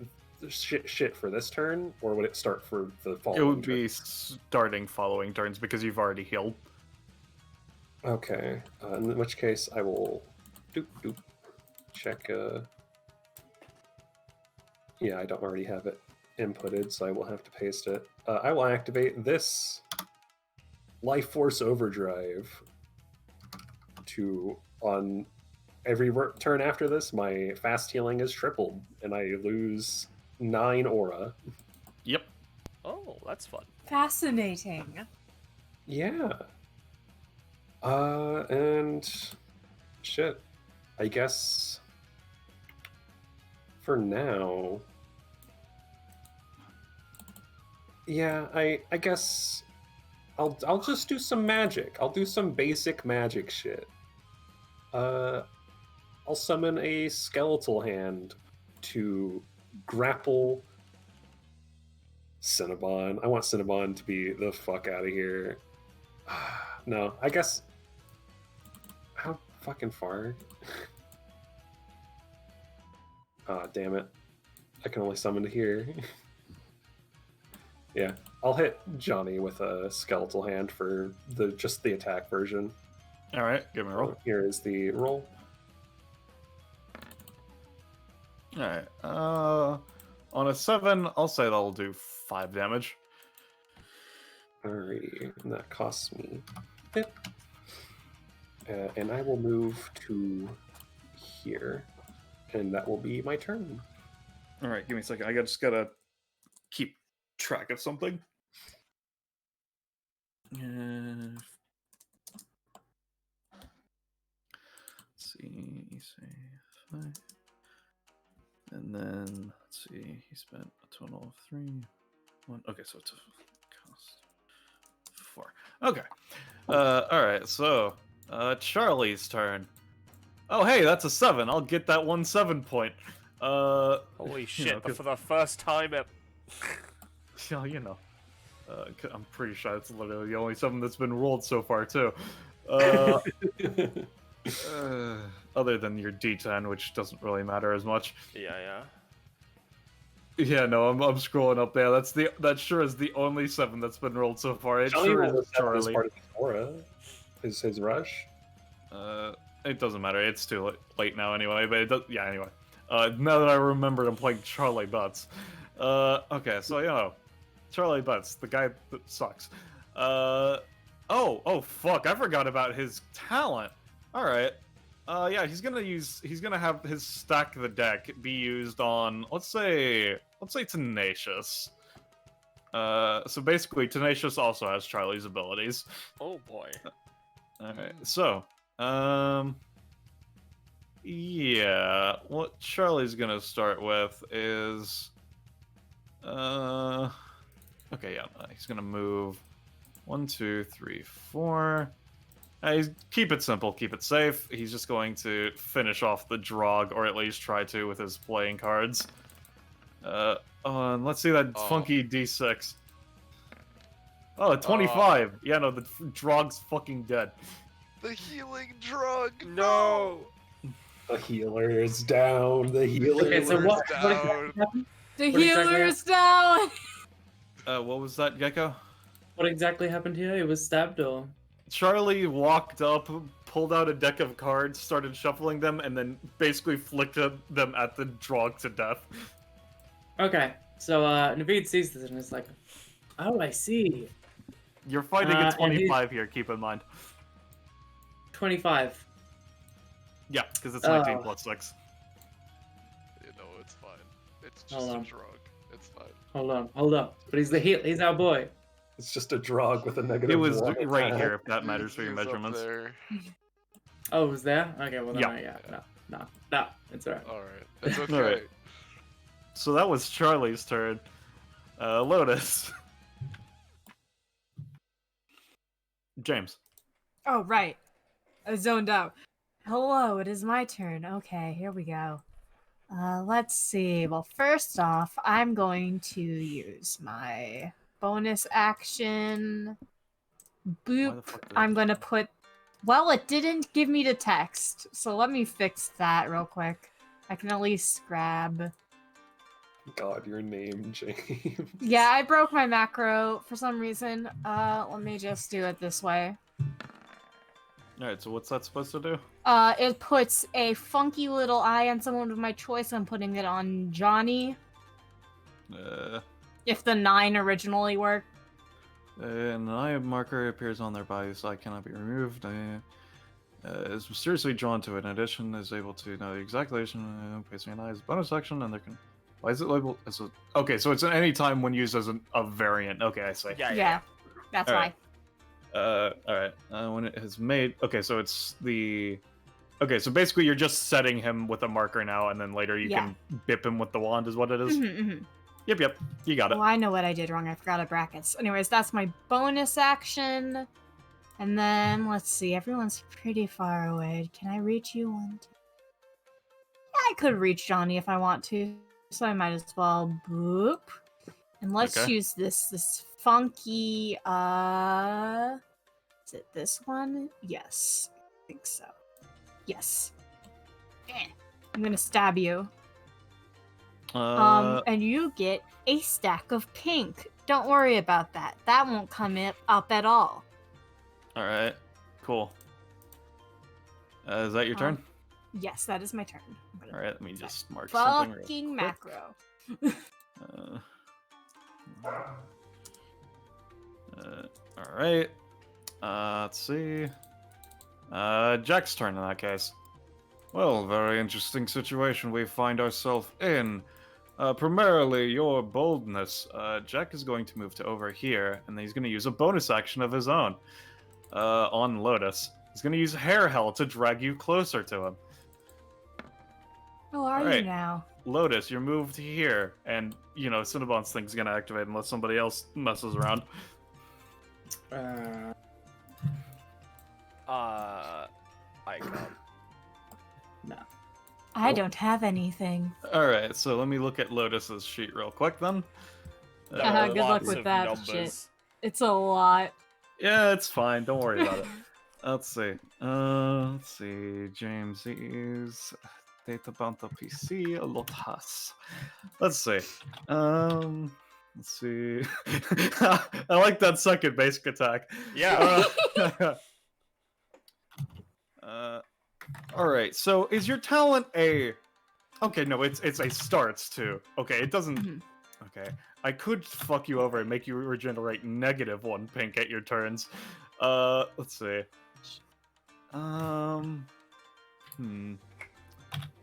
shit for this turn, or would it start for the following? It would be starting following turns because you've already healed. Okay, in which case I will check. Yeah, I don't already have it inputted, so I will have to paste it. I will activate this Life Force Overdrive on every turn after this, my fast healing is tripled, and I lose 9 aura. Yep. Oh, that's fun. Fascinating. Yeah. And shit. I guess for now. Yeah, I guess I'll just do some magic. I'll do some basic magic shit. I'll summon a skeletal hand to grapple Cinnabon. I want Cinnabon to be the fuck out of here. No, I guess... How fucking far? Ah, damn it. I can only summon to here. Yeah, I'll hit Johnny with a skeletal hand for just the attack version. Alright, give me a roll. So here is the roll. Alright, on a 7, I'll say that'll do 5 damage. Alrighty, and that costs me pip. And I will move to here, and that will be my turn. Alright, give me a second. I just gotta keep track of something. Let's see, save 5. And then, let's see, he spent a total of 3. 1. Okay, so it's a cost 4. Okay. Alright, so, Charlie's turn. Oh, hey, that's a 7. I'll get that 1 point. Holy shit! you know, 'cause- For the first time at yeah, you know. I'm pretty sure it's literally the only 7 that's been rolled so far, too. Other than your D10, which doesn't really matter as much. yeah. Yeah, no, I'm scrolling up there. That sure is the only 7 that's been rolled so far. It Johnny sure rolled a is 7 as Charlie. part of his aura. His rush. It doesn't matter. It's too late now anyway. But it does. Yeah. Anyway. Now that I remembered, I'm playing Charlie Butts. Okay. So you know, Charlie Butts, the guy that sucks. Oh, fuck! I forgot about his talent. All right. Yeah, he's gonna have his stack the deck be used on let's say Tenacious. So basically, Tenacious also has Charlie's abilities. Oh boy. Alright, so, yeah, what Charlie's gonna start with is, okay, yeah, he's gonna move 1, 2, 3, 4. Keep it simple, keep it safe. He's just going to finish off the Drog, or at least try to with his playing cards. And let's see that funky D6. Oh, 25! Yeah, no, the Drog's fucking dead. The healing drug. No. The healer is down. The healer Okay, so is what down. exactly happened? The What exactly healer's down. What was that, Gecko? What exactly happened here? He was stabbed, or? Charlie walked up, pulled out a deck of cards, started shuffling them, and then basically flicked them at the Drog to death. Okay, so Naveed sees this and is like, "Oh, I see. You're fighting a And 25 here, keep in mind. 25. Yeah, because it's 19 Oh. plus 6. You know, it's fine. It's just Hold a on. drug. It's fine. Hold on. But he's he's our boy. It's just a Drog with a negative. It was 1 right attack. here, if that matters for your He's up measurements. there. Oh, it was there? Okay, well then, Yeah. no, it's alright. All right. It's okay. Alright. So that was Charlie's turn. Lotus. James. Oh, right. I zoned out. Hello, it is my turn. Okay, here we go. Let's see. Well, first off, I'm going to use my bonus action. Why Boop. the fuck did I'm going to put... Well, it didn't give me the text, so let me fix that real quick. I can at least grab... God, your name, James. Yeah, I broke my macro for some reason. Let me just do it this way. Alright, so what's that supposed to do? It puts a funky little eye on someone of my choice. I'm putting it on Johnny. If the 9 originally worked. An eye marker appears on their body, so I cannot be removed. Is mysteriously drawn to it. In addition, is able to know the exact location, placing an eye as a bonus action, and there can... Why is it labeled as a... Okay, so it's at any time when used as a variant. Okay, I see. Yeah, that's Alright. why. Alright. When it has made... Okay, so it's the... Okay, so basically you're just setting him with a marker now, and then later you can bip him with the wand, is what it is? Yep. You got it. Oh, I know what I did wrong. I forgot of brackets. Anyways, that's my bonus action. And then, let's see. Everyone's pretty far away. Can I reach you one? I could reach Johnny if I want to. So I might as well boop. And let's Okay. use this funky, is it this one? Yes. I think so. Yes. I'm gonna stab you. And you get a stack of pink. Don't worry about that. That won't come up at all. Alright. Cool. Is that your turn? Yes, that is my turn. I'm gonna Alright, let me just mark something real fucking quick. macro. Alright. Let's see. Jack's turn in that case. Well, very interesting situation we find ourselves in. Primarily your boldness. Jack is going to move to over here, and then he's going to use a bonus action of his own on Lotus. He's going to use Hair Hell to drag you closer to him. Who are you Alright. now? Lotus, you're moved here, and, you know, Cinnabon's thing's going to activate unless somebody else messes around. I can't. I don't have anything. All right, so let me look at Lotus's sheet real quick then. There are Good luck lots with of that numbers. shit. It's a lot. Yeah, it's fine. Don't worry about it. Let's see. Let's see. James's data bounty PC Lotus. Let's see. Let's see. I like that second basic attack. Yeah. All right. So is your talent a? Okay, no, it's a starts too. Okay, it doesn't. Mhm. Okay, I could fuck you over and make you regenerate -1 pink at your turns. Let's see.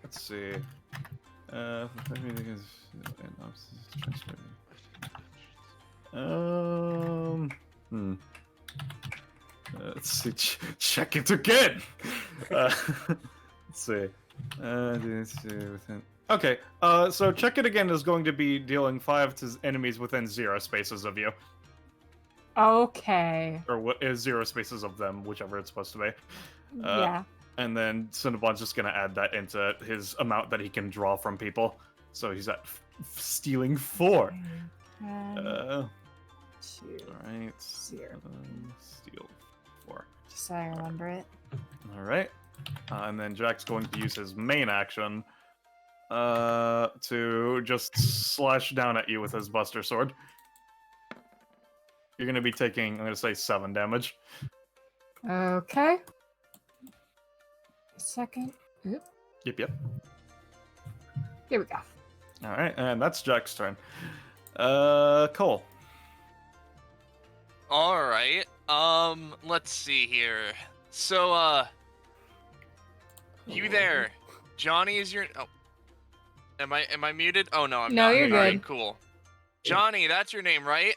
Let's see. Let's see. Check it again. Let's see. Okay. So check it again is going to be dealing 5 to enemies within 0 spaces of you, Okay. or what is 0 spaces of them, whichever it's supposed to be. Yeah. And then Cinnabon's just gonna add that into his amount that he can draw from people. So he's at stealing 4. All right. 0. Steal 4. Just so I remember it. All right. And then Jack's going to use his main action to just slash down at you with his Buster Sword. You're going to be taking, I'm going to say 7 damage. Okay. Second. Oop. Yep. Here we go. All right, and that's Jack's turn. Cole. All right. Let's see here. So, you there? Johnny is your. Oh, am I muted? Oh no, I'm No, not. you're All right, good. cool. Johnny, that's your name, right?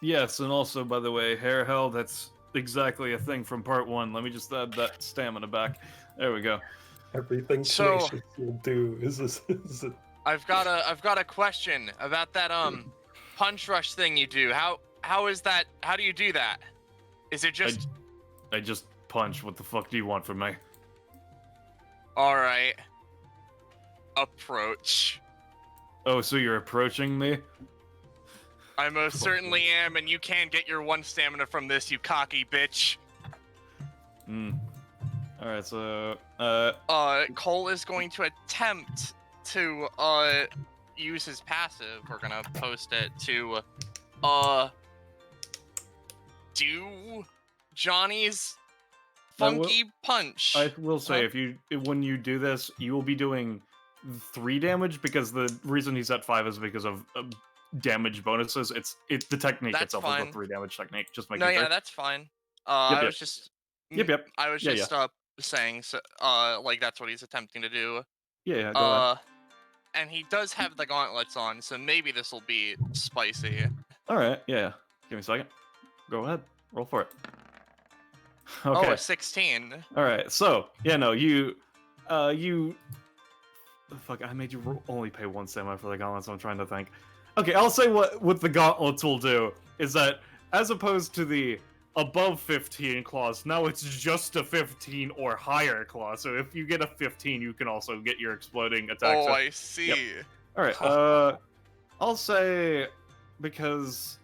Yes, and also, by the way, hair hell, that's exactly a thing from part 1. Let me just add that stamina back. There we go. Everything So- tenacious will do is a I've got a question about that punch rush thing you do. How is that? How do you do that? Is it just I just punch. What the fuck do you want from me? all right? Approach. Oh, so you're approaching me? I most certainly am, and you can get your 1 stamina from this, you cocky bitch. Alright, so, Cole is going to attempt to, use his passive. We're gonna post it to, do Johnny's I will- funky punch. I will say, Huh? when you do this, you will be doing 3 damage, because the reason he's at 5 is because of damage bonuses. It's the technique That's itself is fine. a 3 damage technique. Just make No, it yeah, clear. that's fine. Yep, I yep. was just. Yep. I was Yeah, just saying, so, like that's what he's attempting to do. Yeah, go ahead. And he does have the gauntlets on, so maybe this will be spicy. Alright, yeah. Give me a second. Go ahead. Roll for it. Oh, Okay. a 16. Alright, so, yeah, no, you... Fuck, I made you only pay 1 stamina for the gauntlets, I'm trying to think. Okay, I'll say what the gauntlets will do is that, as opposed to the above 15 clause, now it's just a 15 or higher clause, so if you get a 15, you can also get your exploding attack. Oh, So- I see. Alright, I'll say, because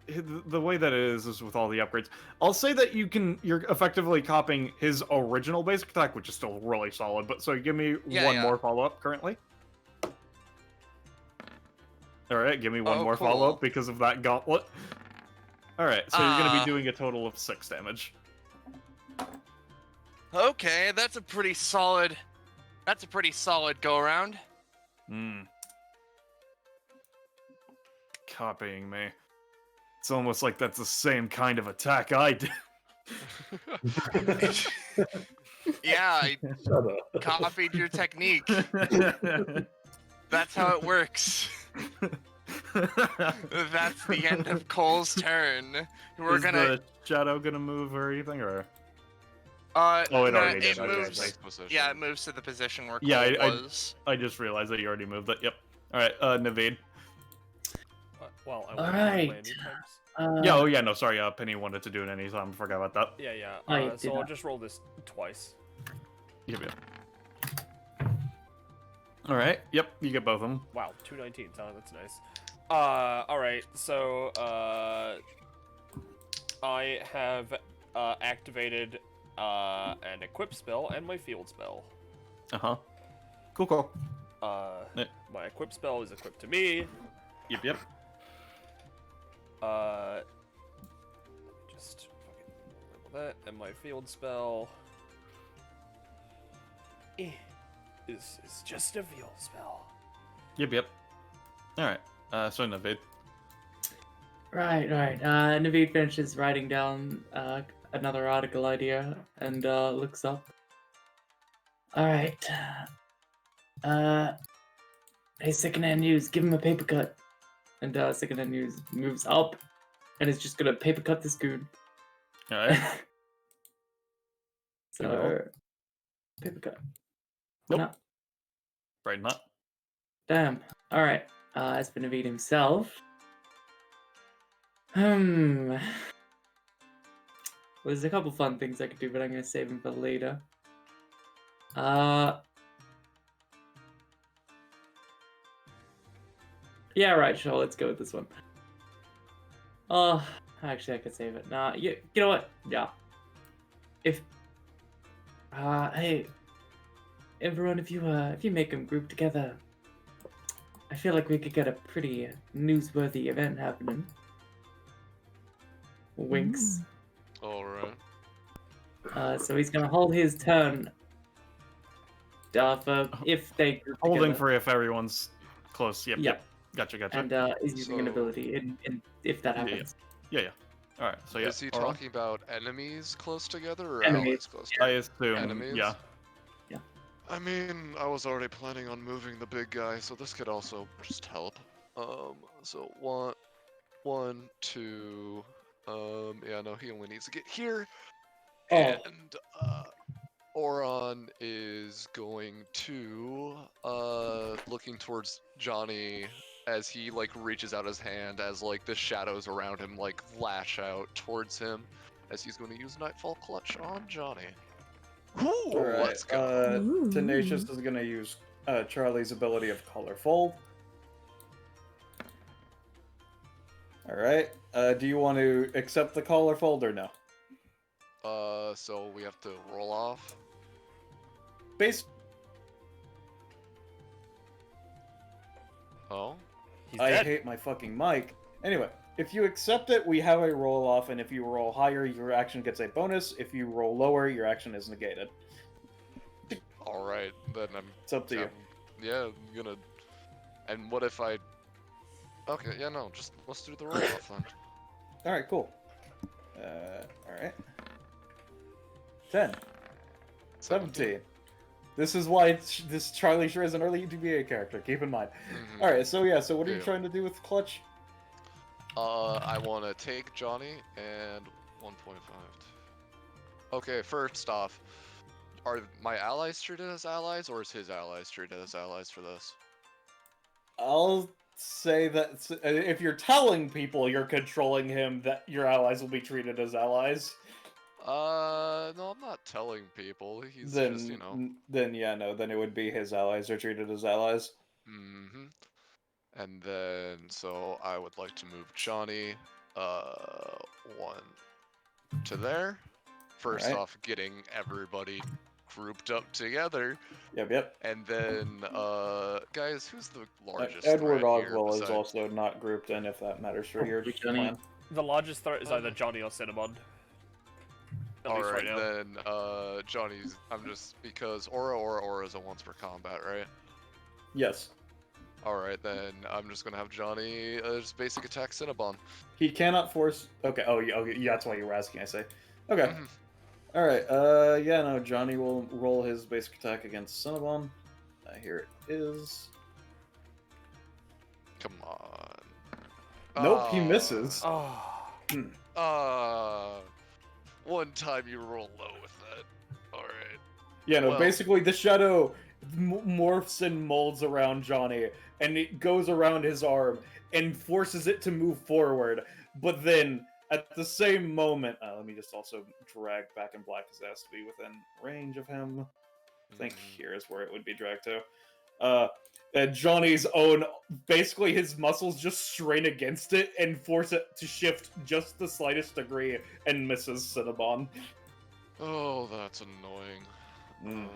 the way that it is with all the upgrades, I'll say that you're effectively copying his original basic attack, which is still really solid, but so give me one more follow-up currently. Alright, give me one more cool. follow-up because of that gauntlet. Alright, so you're gonna be Ah. doing a total of 6 damage. Okay, that's a pretty solid. That's a pretty solid go around. Copying me. It's almost like that's the same kind of attack I did. Yeah, I shut up. copied your technique. That's how it works. That's the end of Cole's turn. We're Is gonna. the shadow gonna move or anything, or? Oh, Oh, it no, already did. it Okay, moves. okay. Yeah, it moves to the position where Cole Yeah, I- was. I just realized that you already moved it. Yep. Alright, Naveed. Well, I All won't right. play any times. Yeah, oh yeah, no, sorry, Penny wanted to do it anytime. I forgot about that. Yeah. I So did I'll not. just roll this twice. Yep. All right. Yep. You get both of them. Wow, 219s, huh? That's nice. Alright, so, I have, activated, an equip spell and my field spell. Uh-huh. Cool. Yeah. My equip spell is equipped to me. Yep. Just fucking label that, and my field spell is just a field spell. Yep. All right. So Navid. Right. Naveed finishes writing down another article idea and looks up. Alright. Hey, secondhand news, give him a paper cut. And secondhand news moves up and is just gonna paper cut this goon. All right. So, paper cut. Nope. No. Right. Not. Damn. Alright. As for Naveed himself. Well, there's a couple fun things I could do, but I'm gonna save them for later. Yeah, right, sure, let's go with this one. Actually, I could save it. Nah, you know what? Yeah. Hey, everyone, if you make them group together, I feel like we could get a pretty newsworthy event happening. Winks. Alright. So he's gonna hold his turn. For if they group Holding together. for if everyone's close. Yep. Yep. Gotcha. And is using an So- ability in if that Yeah, happens. Yeah. All right. So yeah. Is he Oral? talking about enemies close together or Enemies. allies close I together? assume. Enemies? Yeah. I mean, I was already planning on moving the big guy, so this could also just help. So one, two. Yeah, no, he only needs to get here. Oh. And Oron is going to looking towards Johnny as he like reaches out his hand as like the shadows around him like lash out towards him as he's going to use Nightfall Clutch on Johnny. Ooh, let's go. Tenacious is going to use Charlie's ability of Color Fold. Alright. Do you want to accept the Color Fold or no? So we have to roll off. Base. Oh, He's I dead. hate my fucking mic. Anyway, if you accept it, we have a roll off, and if you roll higher, your action gets a bonus. If you roll lower, your action is negated. all right. Then I'm. It's up to you. Yeah, I'm gonna. And what if I? Okay, yeah, no, just let's do the roll off then. Alright, cool. Alright. 10. 17. This is why this Charlie sure is an early DBA character, keep in mind. Mhm. Alright, so yeah, so what are you Yeah. trying to do with Clutch? I want to take Johnny and 1.5. Okay, first off, are my allies treated as allies, or is his allies treated as allies for this? I'll say that if you're telling people you're controlling him, that your allies will be treated as allies. No, I'm not telling people. He's Then, just, you know. then yeah, no, then it would be his allies are treated as allies. Mm-hmm. And then, so I would like to move Johnny, one to there. First Alright. off, getting everybody grouped up together. Yep. And then, guys, who's the largest Edward threat here Ogwell is besides- also not grouped in, if that matters for your Probably Johnny. plan. The largest threat is either Johnny or Cinnamon. At least right Alright, now. then, Johnny's, I'm just, because Aura is a once per combat, right? Yes. Alright, then I'm just gonna have Johnny just basic attack Cinnabon. He cannot force. Okay. Oh, yeah. That's why you were asking. I say. Okay. Mhm. All right. Yeah. No. Johnny will roll his basic attack against Cinnabon. Here it is. Come on. Nope. He misses. Oh. One time you roll low with that. Alright. Yeah. No. well- Basically, the shadow morphs and molds around Johnny, and it goes around his arm and forces it to move forward. But then, at the same moment, let me just also drag back in black because it has to be within range of him. I think Mhm. here is where it would be dragged to. And Johnny's own, basically his muscles just strain against it and force it to shift just the slightest degree and misses Cinnabon. Oh, that's annoying. Mm.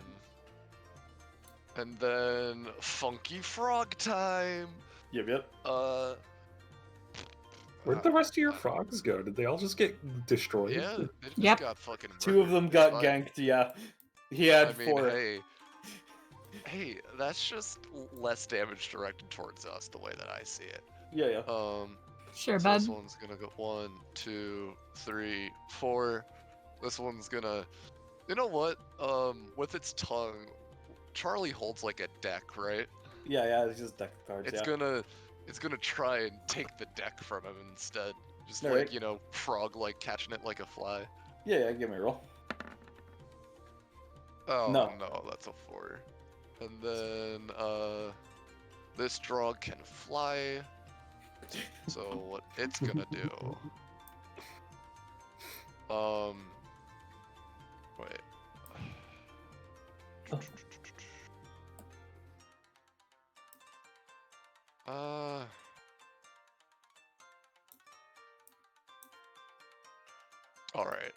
And then funky frog time. Yep. Where'd the rest of your frogs go? Did they all just get destroyed? Yeah, they just Yep. got fucking. Two of them murdered. got Fine. ganked, yeah. He had I mean, 4. hey, that's just less damage directed towards us, the way that I see it. Yeah. Sure, So bud. this one's gonna go 1, 2, 3, 4. This one's gonna. You know what? With its tongue, Charlie holds like a deck, right? Yeah, it's just deck cards, It's gonna try and take the deck from him instead. Just like, Alright. you know, frog like catching it like a fly. Yeah, give me a roll. Oh No. no, that's a 4. And then this drug can fly. So what it's gonna do? Wait. Alright.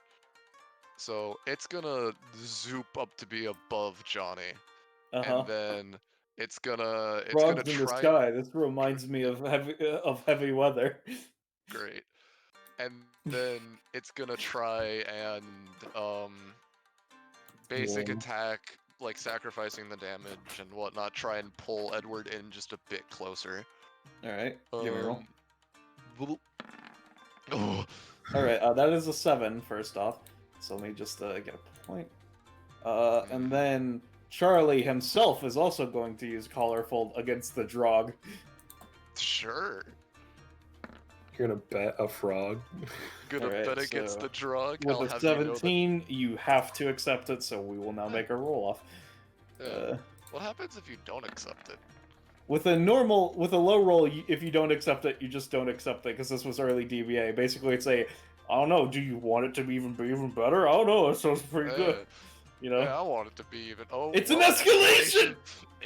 So it's gonna zoop up to be above Johnny. Uh-huh. And then it's gonna Frogs in the try. sky. This reminds me of heavy weather. Great. And then it's gonna try and basic Warm. attack, like sacrificing the damage and whatnot, try and pull Edward in just a bit closer. Alright, give me a roll. Boop. Oh, Alright, that is a 7, first off. So let me just get a point. And then Charlie himself is also going to use Collarfold against the Drog. sure. You're gonna bet a frog? Gonna Alright, bet against so the drug. With I'll a have you know that- 17, you have to accept it, so we will now make a roll off. What happens if you don't accept it? With a low roll, if you don't accept it, you just don't accept it, because this was early DBA. Basically, it's I don't know, do you want it to be even better? I don't know, it sounds pretty good. You know? Yeah, I want it to be even. Oh, It's an well, escalation!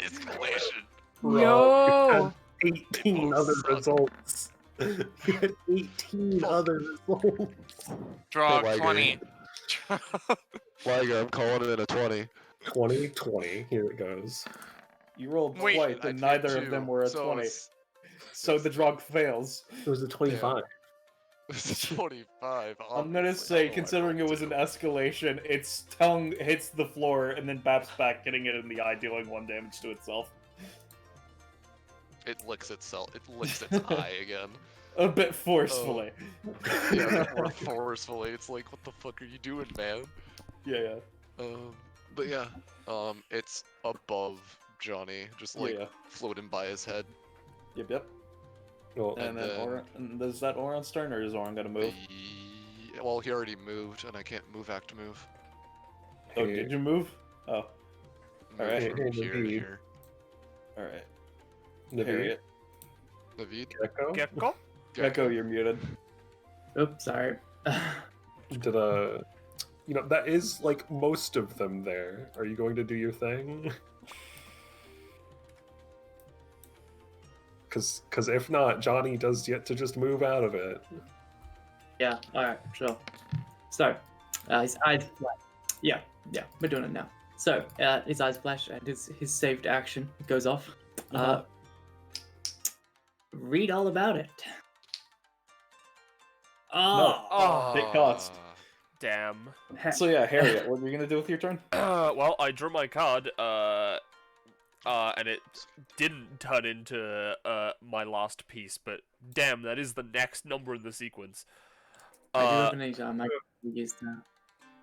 Escalation! Yo! 18 Oh, other son. results. You had 18 other results. Draw Liger. 20. Liger, I'm calling it a 20. 20. Here it goes. You rolled Wait, twice, I and did neither of too, them were a so 20. it's- So the drug fails. It was a 25. It's 25. I'm gonna obviously. say, Oh, I considering it rolled was an two. escalation, its tongue hits the floor and then baps back, hitting it in the eye, dealing 1 damage to itself. It licks itself. It licks its eye again. A bit forcefully. Yeah, more forcefully. It's like, what the fuck are you doing, man? Yeah. But yeah, it's above Johnny, just like Yeah. floating by his head. Yep. Well, And then then- and is that Oron's turn, or is Oron gonna move? Well, he already moved, and I can't move back to move. Oh, hey, did you move? Oh, Move Alright. from Hey, here to Naveed. here. alright. Naveed, Harriet. Naveed? Gecko? Gecko? Gecko, you're muted. Oops, sorry. Did you know, that is like most of them there. Are you going to do your thing? Because if not, Johnny does yet to just move out of it. Yeah, alright, sure. So, his eyes flash. Yeah, we're doing it now. So, his eyes flash and his saved action goes off. Uh-huh. Read all about it. No. Oh, It cost. damn. So yeah, Harriet, what are you gonna do with your turn? Well, I drew my card, and it didn't turn into my last piece, but damn, that is the next number in the sequence. I do have an anytime. I can use that.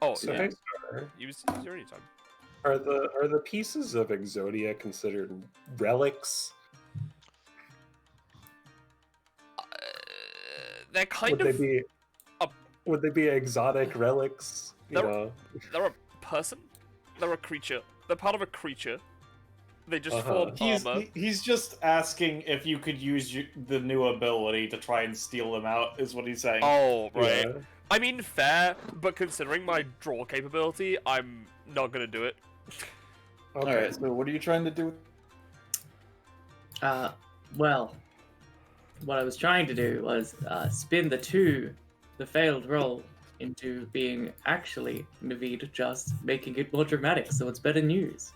Oh, So yeah. hey, Star, Use your anytime. are the pieces of Exodia considered relics? They're kind Would of. they be a- would they be exotic relics? You They're- know, They're a person. They're a creature. They're part of a creature. They just Uh-huh. form armor. He's just asking if you could use the new ability to try and steal them out, is what he's saying. Oh, right. yeah. I mean, fair, but considering my draw capability, I'm not gonna do it. Okay. Alright, so what are you trying to do? Well, what I was trying to do was spin the failed roll into being actually Naveed, just making it more dramatic, so it's better news.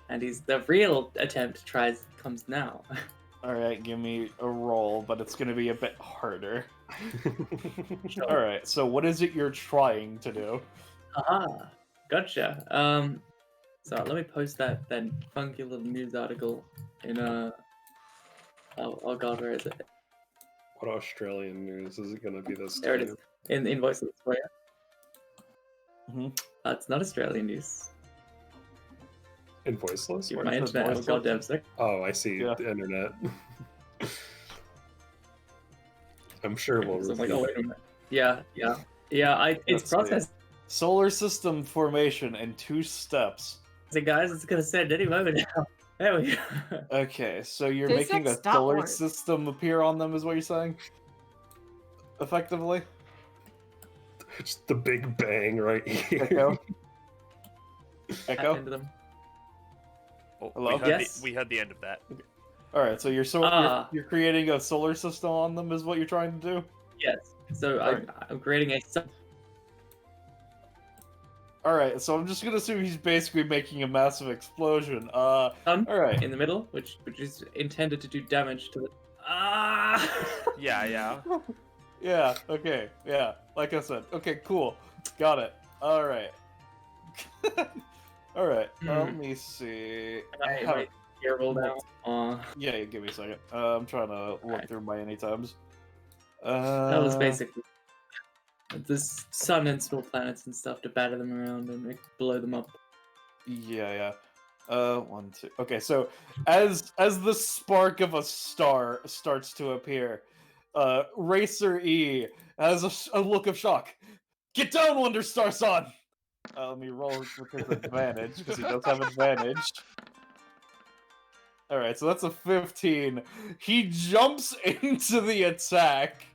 And the real attempt comes now. All right, give me a roll, but it's gonna be a bit harder. All right, so what is it you're trying to do? Aha, gotcha. So let me post that funky little news article in oh god, where is it? What Australian news is it gonna be this There it time? is. In voice for you. Mhm. It's not Australian news. In voiceless? Keep What my is this? internet have a voiceless? goddamn sec. Oh, I see. Yeah. The internet. I'm sure we'll So I was like, review oh, it. wait a minute. Yeah. It's Let's see. processing, Solar system formation in 2 steps. guys. It's gonna send any moment now. There we go. Okay, so you're making a solar Physics.org. system appear on them, is what you're saying? Effectively? It's the Big Bang right here. Echo? Tap Echo? into them. Oh, Hello? Yes. we heard the end of that. Alright, so Ah. you're creating a solar system on them, is what you're trying to do? Yes. So Alright. I'm creating a. Alright, so I'm just gonna assume he's basically making a massive explosion. Sun Alright. in the middle, which is intended to do damage to the. Ah! Yeah. Yeah, okay, yeah, like I said. Okay, cool. Got it. Alright. Alright, let me see. I have- Right, terrible now. Yeah, give me a second. I'm trying to look Alright. through my anytimes. That was basically the sun and small planets and stuff to batter them around and blow them up. Yeah. 1, 2. Okay, so as the spark of a star starts to appear, Racer E has a look of shock. Get down, Wonder Star Son! Let me roll with his advantage, because he does have advantage. Alright, so that's a 15. He jumps into the attack,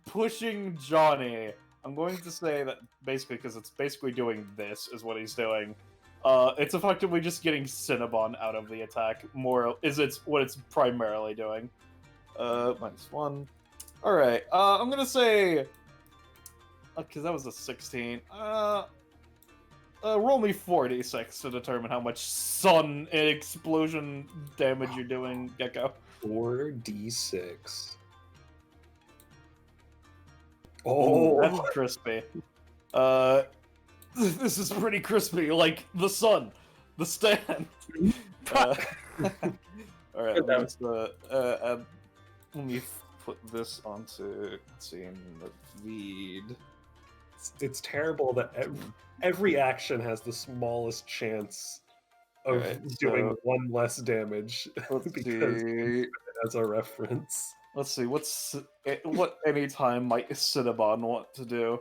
pushing Johnny. I'm going to say that basically, because it's basically doing this, is what he's doing. It's effectively just getting Cinnabon out of the attack. What it's primarily doing. -1. Alright, I'm gonna say... Because that was a 16. Roll me 4d6 to determine how much sun explosion damage you're doing, Gecko. 4d6. Oh, Oh, that's crispy. This is pretty crispy, like the sun, the stand. All right, let me put this onto. Let's see, in the feed. it's terrible that every action has the smallest chance of Alright, doing so- 1 less damage Let's because see. as a reference. Let's see. What any time might Cinnabon want to do?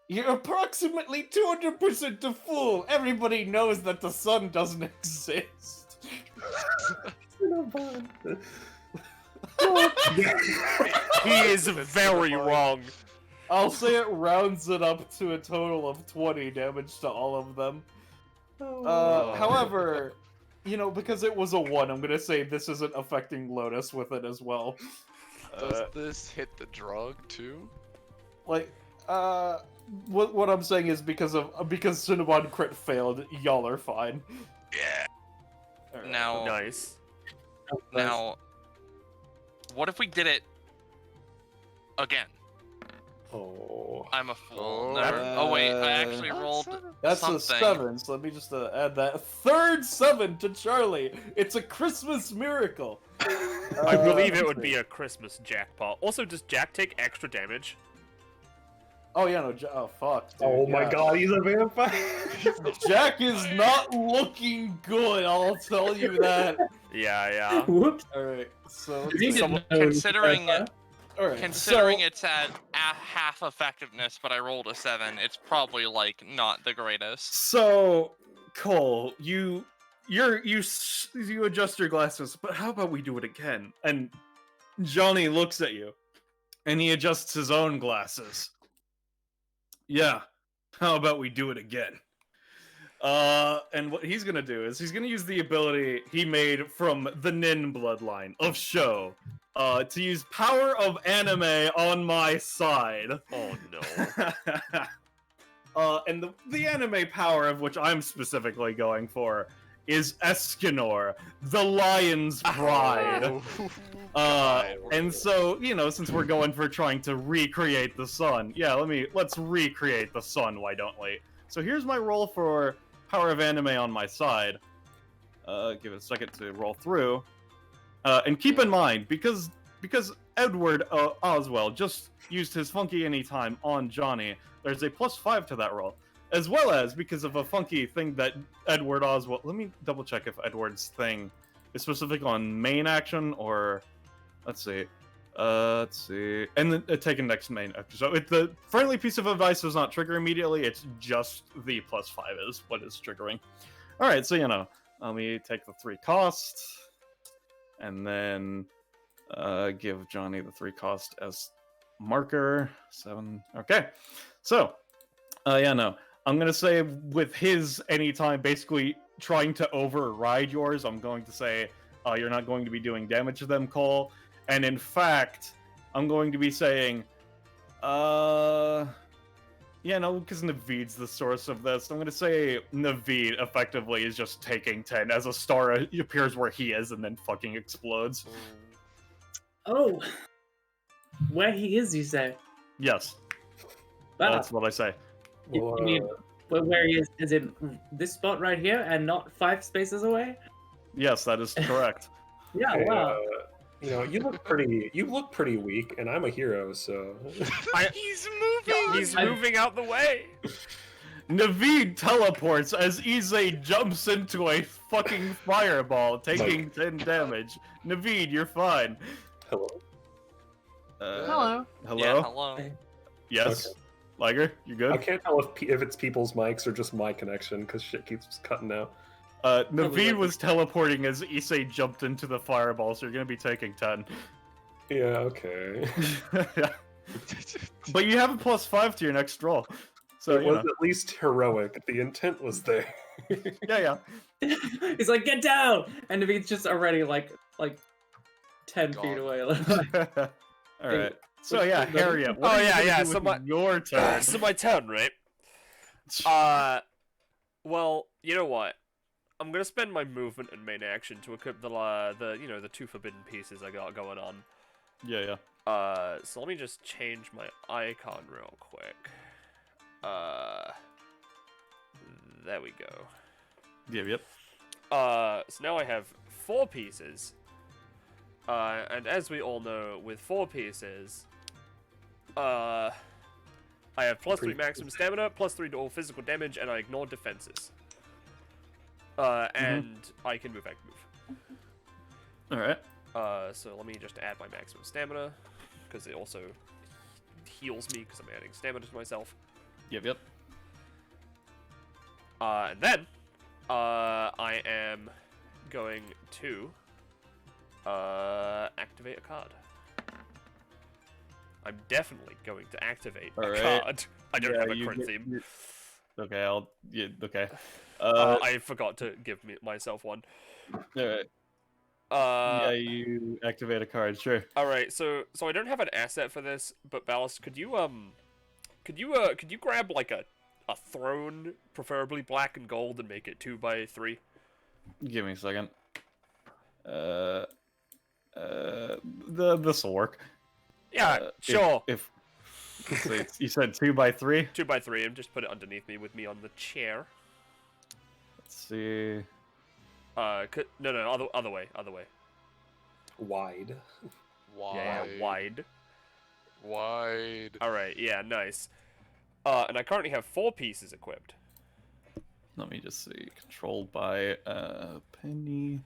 You're approximately 200% a fool. Everybody knows that the sun doesn't exist. He is very wrong. I'll say it rounds it up to a total of 20 damage to all of them. However, because it was a 1, I'm gonna say this isn't affecting Lotus with it as well. Does this hit the drug too? What I'm saying is because Cinnabon crit failed, y'all are fine. Yeah. Alright. Now, Nice. now, what if we did it again? Oh. I'm a fool. Oh, Never. Oh wait, I uh, actually rolled. That's something. a 7, so let me just add that. Third 7 to Charlie! It's a Christmas miracle! I believe it would be a Christmas jackpot. Also, does Jack take extra damage? Oh, yeah, no, oh, fuck, dude. Oh my yeah. god, he's a vampire! Jack is not looking good, I'll tell you that. Yeah. Whoops. Alright, so let's He see. didn't know Considering that. Alright, Considering so, it's at half effectiveness, but I rolled a 7, it's probably like not the greatest. So, Cole, you adjust your glasses, but how about we do it again? And Johnny looks at you, and he adjusts his own glasses. Yeah, how about we do it again? And what he's gonna do is he's gonna use the ability he made from the Nin bloodline of Sho, to use power of anime on my side. Oh no. And the anime power of which I'm specifically going for is Escanor, the Lion's Pride. And so, you know, since we're going for trying to recreate the sun, yeah, let's recreate the sun, why don't we? So here's my roll for power of anime on my side. Give it a second to roll through. And keep in mind, because Edward Oswell just used his funky anytime on Johnny, there's a +5 to that roll. As well as because of a funky thing that Edward Oswell... Let me double check if Edward's thing is specific on main action or... Let's see. And then taking next main action. So if the friendly piece of advice does not trigger immediately, it's just the +5 is what is triggering. Alright, so you know, let me take the 3 cost. And then give Johnny the 3 cost as marker. 7. Okay. So, yeah, no. I'm gonna say with his anytime basically trying to override yours, I'm going to say you're not going to be doing damage to them, Cole. And in fact, I'm going to be saying, yeah, no, because Naveed's the source of this. I'm gonna say Naveed effectively is just taking 10 as a star appears where he is and then fucking explodes. Oh, where he is, you say? Yes, Wow. that's what I say. You mean where he is in this spot right here and not 5 spaces away? Yes, that is correct. Yeah, Hey, wow. you know, you look pretty weak, and I'm a hero, so. He's moving. He's moving out the way. Naveed teleports as Ise jumps into a fucking fireball, taking 10 damage. Naveed, you're fine. Hello. Hello. Hello? Yeah, hello. Yes. Okay. Liger, you good? I can't tell if it's people's mics or just my connection because shit keeps cutting out. Naveed was teleporting as Issei jumped into the fireball, so you're gonna be taking 10. Yeah, okay. Yeah. But you have a +5 to your next roll. So it you was know. at least heroic. The intent was there. Yeah. He's like, get down! And Naveed's just already like 10 God. feet away. Alright. So yeah, Harriet, what Oh, are you yeah, gonna yeah, do so with your turn? So my turn, right? Well, you know what? I'm gonna spend my movement and main action to equip the 2 forbidden pieces I got going on. Yeah. So let me just change my icon real quick. There we go. Yep. So now I have 4 pieces. And as we all know, with 4 pieces, I have +3 maximum stamina, +3 to all physical damage, and I ignore defenses. And I can move, Alright. So let me just add my maximum stamina, because it also heals me, because I'm adding stamina to myself. Yep. And then, I am going to activate a card. I'm definitely going to activate a card. I don't have a current theme. Okay, okay. I forgot to give myself one. Alright. Yeah, you activate a card, sure. Alright, so I don't have an asset for this, but Ballast, could you grab like a throne, preferably black and gold, and make it 2x3? Give me a second. This'll work. Yeah, sure. If you said 2x3. 2x3, and just put it underneath me with me on the chair. Let's see. No, other way. Wide. Yeah, wide. Wide. Alright, yeah, nice. And I currently have 4 pieces equipped. Let me just see. Controlled by Penny.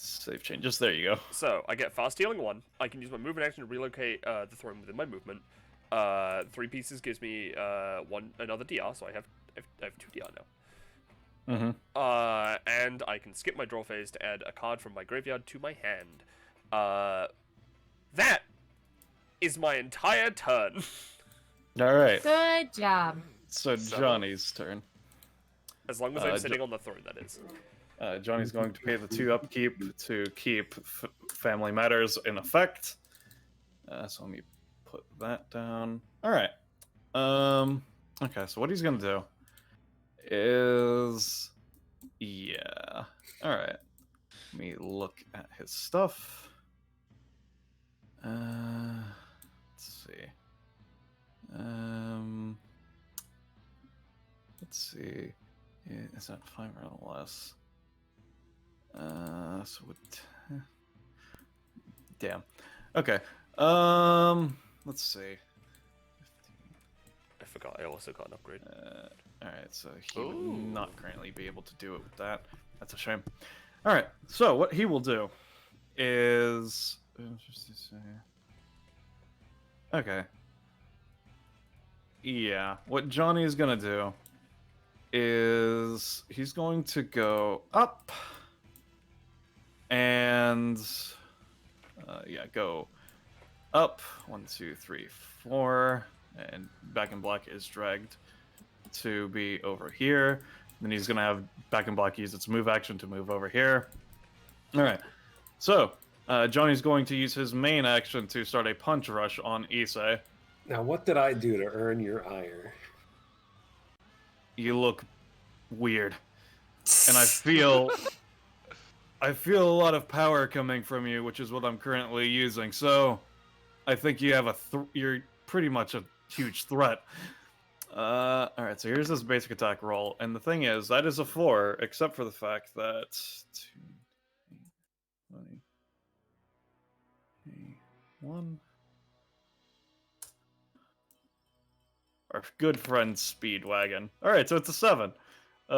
Save changes. There you go. So, I get fast healing 1. I can use my movement action to relocate the throne within my movement. 3 pieces gives me another DR, so I have 2 DR now. And I can skip my draw phase to add a card from my graveyard to my hand. That is my entire turn. All right. Good job. So Johnny's turn. As long as I'm Jo- sitting on the throne, that is. Johnny's going to pay the 2 upkeep to keep family matters in effect. So let me put that down. All right. Okay, so what he's gonna do is, yeah. All right. Let me look at his stuff. Let's see. Let's see. Is that 5 or less? So what? Damn. Okay. Let's see. 15. I forgot. I also got an upgrade. All right. So he would not currently be able to do it with that. That's a shame. All right. So what he will do is, okay. Yeah. What Johnny is gonna do is he's going to go up and yeah, go up 1, 2, 3, 4, and Back in Black is dragged to be over here. Then he's gonna have Back in Black use its move action to move over here. All right, so Johnny's going to use his main action to start a punch rush on Issei. Now, what did I do to earn your ire? You look weird, and I feel a lot of power coming from you, which is what I'm currently using. So I think you have you're pretty much a huge threat. All right, so here's this basic attack roll, and the thing is, that is a 4, except for the fact that 2, 20, 1. Our good friend Speedwagon. All right, so it's a 7.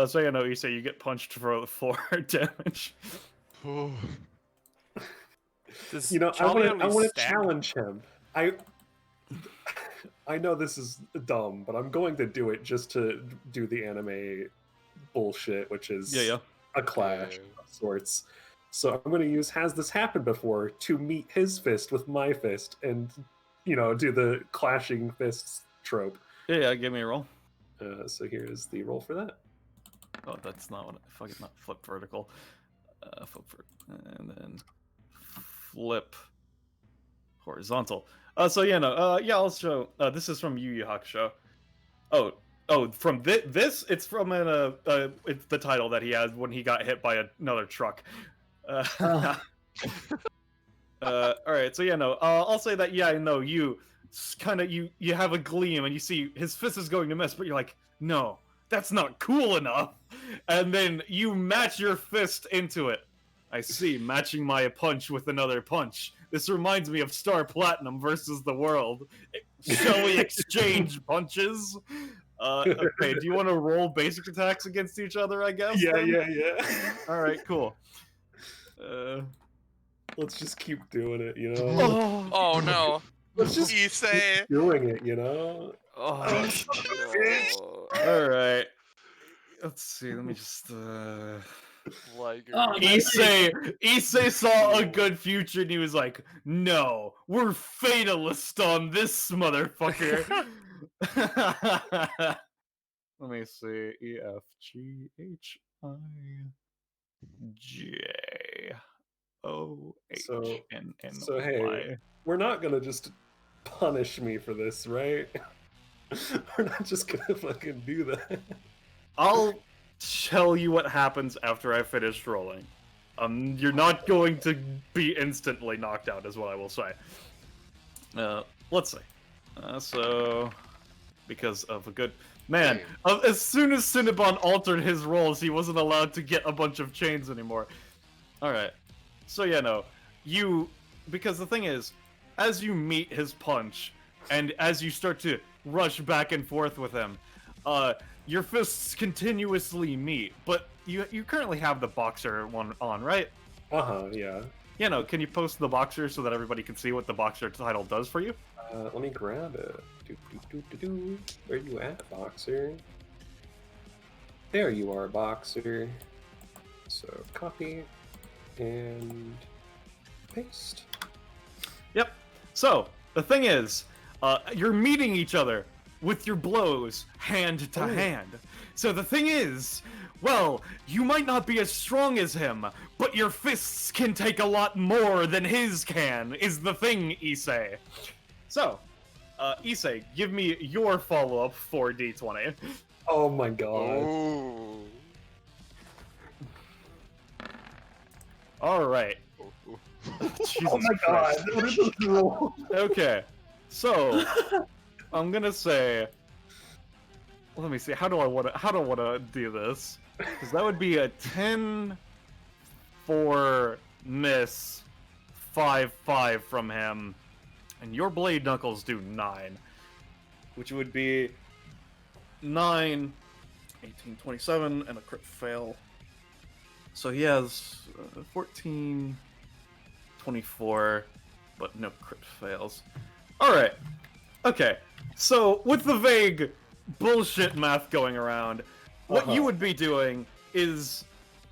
So you know, you say you get punched for 4 damage. Does You know, I Charlie want only to stand? challenge him. I know this is dumb, but I'm going to do it just to do the anime bullshit, which is a clash of sorts. So I'm going to use "Has this happened before?" to meet his fist with my fist, and do the clashing fists trope. Yeah, give me a roll. So here's the roll for that. Oh, that's not what fucking not flip vertical. And then flip horizontal. So yeah, no, yeah, I'll show. This is from Yu Yu Hakusho. Oh, from this, it's from it's the title that he has when he got hit by another truck. All right, so yeah, no, I'll say that. Yeah, no, you kind of you have a gleam and you see his fist is going to miss, but you're like, no, that's not cool enough. And then you match your fist into it. I see, matching my punch with another punch. This reminds me of Star Platinum versus the World. Shall we exchange punches? Okay, do you want to roll basic attacks against each other, I guess? Yeah, then? yeah. All right, cool. Let's just keep doing it, Oh no. Let's just Issei. keep doing it, Oh, no. All right. Let's see, let me just... Like, Issei saw a good future and he was like, no, we're fatalist on this motherfucker. Let me see. E, F, G, H, I, J, O, H, N, N, So Y. hey, we're not gonna just punish me for this, right? We're not just gonna fucking do that. I'll tell you what happens after I finish rolling. You're not going to be instantly knocked out, is what I will say. Let's see. So, because of a good... Man, as soon as Cinnabon altered his rolls, he wasn't allowed to get a bunch of chains anymore. Alright. So yeah, no. Because the thing is, as you meet his punch, and as you start to rush back and forth with him, your fists continuously meet, but you currently have the boxer one on, right? Yeah. Yeah, no, can you post the boxer so that everybody can see what the boxer title does for you? Let me grab it. Where you at, Boxer? There you are, Boxer. So copy and paste. Yep. So the thing is, you're meeting each other with your blows hand to hand. So the thing is, Well, you might not be as strong as him, but your fists can take a lot more than his can, is the thing, Issei. So, Issei, give me your follow-up for D20. Oh my god. Oh. Alright. Jesus Oh my god. Christ. What are those rolls? Okay, so, I'm gonna say... Let me see, how do I wanna do this? Because that would be a 10 for miss, 5-5 from him, and your blade knuckles do 9, which would be 9, 18, 27, and a crit fail. So he has 14, 24, but no crit fails. Alright, okay, so with the vague bullshit math going around, what you would be doing is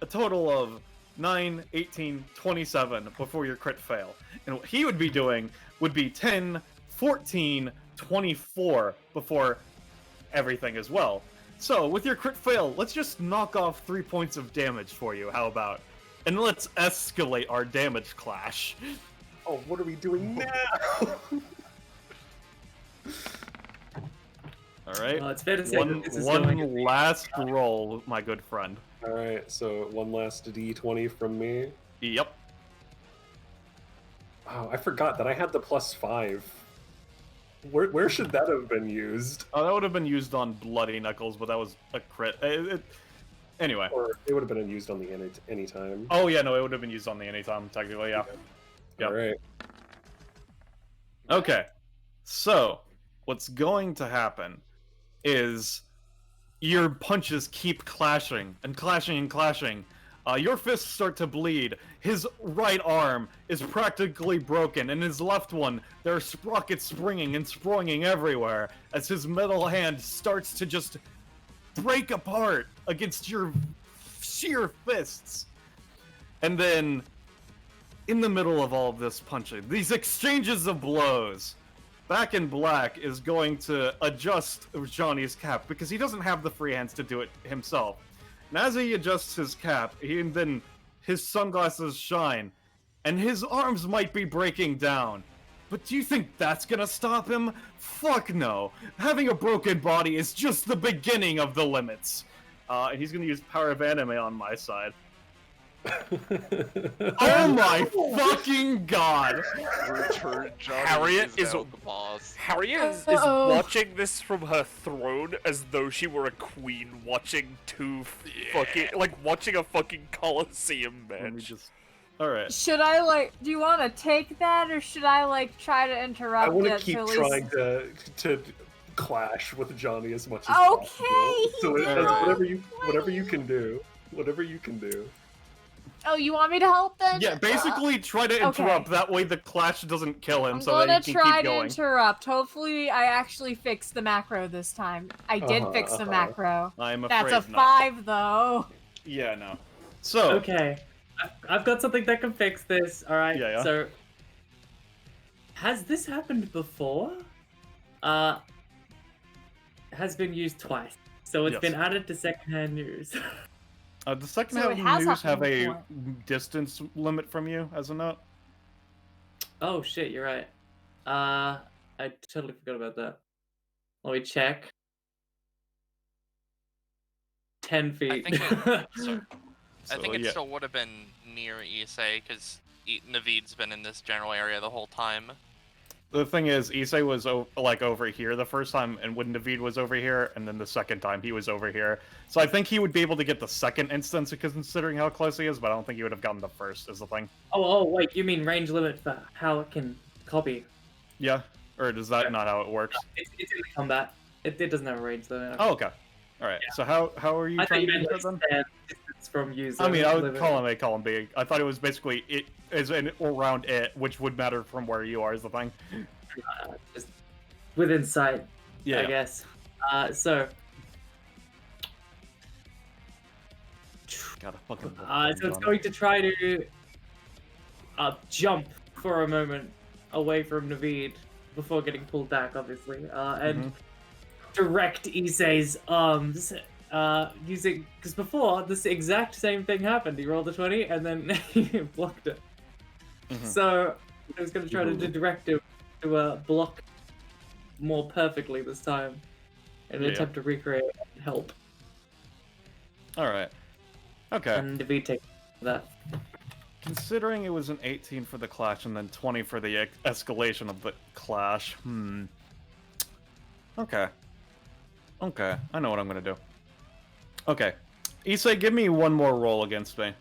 a total of 9, 18, 27 before your crit fail. And what he would be doing would be 10, 14, 24 before everything as well. So, with your crit fail, let's just knock off 3 points of damage for you, how about? And let's escalate our damage clash. Oh, what are we doing now? Alright, Well, it's fair to say that this is one going... last roll, my good friend. Alright, so one last D20 from me. Yep. Oh, I forgot that I had the +5. Where should that have been used? Oh, that would have been used on Bloody Knuckles, but that was a crit. Anyway. Or it would have been used on the anytime. Oh, yeah, no, it would have been used on the anytime, technically, yeah. Yep. Alright. Okay. So, what's going to happen is your punches keep clashing and clashing and clashing. Your fists start to bleed. His right arm is practically broken, and his left one, there are sprockets springing and springing everywhere as his metal hand starts to just break apart against your sheer fists. And then, in the middle of all of this punching, these exchanges of blows, Back in Black is going to adjust Johnny's cap because he doesn't have the free hands to do it himself. And as he adjusts his cap, then his sunglasses shine, and his arms might be breaking down. But do you think that's gonna stop him? Fuck no. Having a broken body is just the beginning of the limits. And he's gonna use Power of Anime on my side. Oh my fucking god! Return Johnny Harriet is is now the boss. Harriet is Uh-oh. watching this from her throne as though she were a queen watching watching a fucking Colosseum Let me match. just... Alright. Should I do you want to take that, or should I try to interrupt I want to it keep at least- trying to clash with Johnny as much as Okay, possible. So he it, did whatever you can do. Whatever you can do. Oh, you want me to help then? Yeah, basically try to interrupt, okay. that way the clash doesn't kill him, I'm so gonna that he can try keep to going. interrupt. Hopefully, I actually fixed the macro this time. I did fix the macro. I'm afraid That's a not. 5, though. Yeah, no. So, Okay, I've got something that can fix this. All right. Yeah, yeah. So, has this happened before? Has been used twice, so it's Yes. been added to secondhand news. the second So half it has news have happened a before. distance limit from you, as a note. Oh shit, you're right. I totally forgot about that. Let me check. 10 feet. I think I So, think it yeah. still would have been near Issei, because Naveed's been in this general area the whole time. The thing is, Issei was over here the first time, and when Naveed was over here, and then the second time he was over here. So I think he would be able to get the second instance, considering how close he is, but I don't think he would have gotten the first, is the thing. Oh, wait, you mean range limit for how it can copy? Yeah? Or is that not how it works? It's in the combat. It doesn't have a range limit. Oh, okay. Alright, so how are you I thought trying you to meant do like that then? stand distance from user. I mean, I would limit. call him A, call him B. I thought it was basically it is an all-round it, which would matter from where you are, is the thing. Just within sight, Yeah. I guess. So Gotta fucking. so it's going to try to jump for a moment away from Naveed before getting pulled back, obviously, and direct Issei's arms using, because before this exact same thing happened. He rolled a 20 and then he blocked it. So I was going to try to direct him to block more perfectly this time in an attempt to recreate and help. Alright. Okay. And if he takes that. Considering it was an 18 for the clash and then 20 for the escalation of the clash, Okay. Okay, I know what I'm gonna do. Okay. Issei, give me one more roll against me.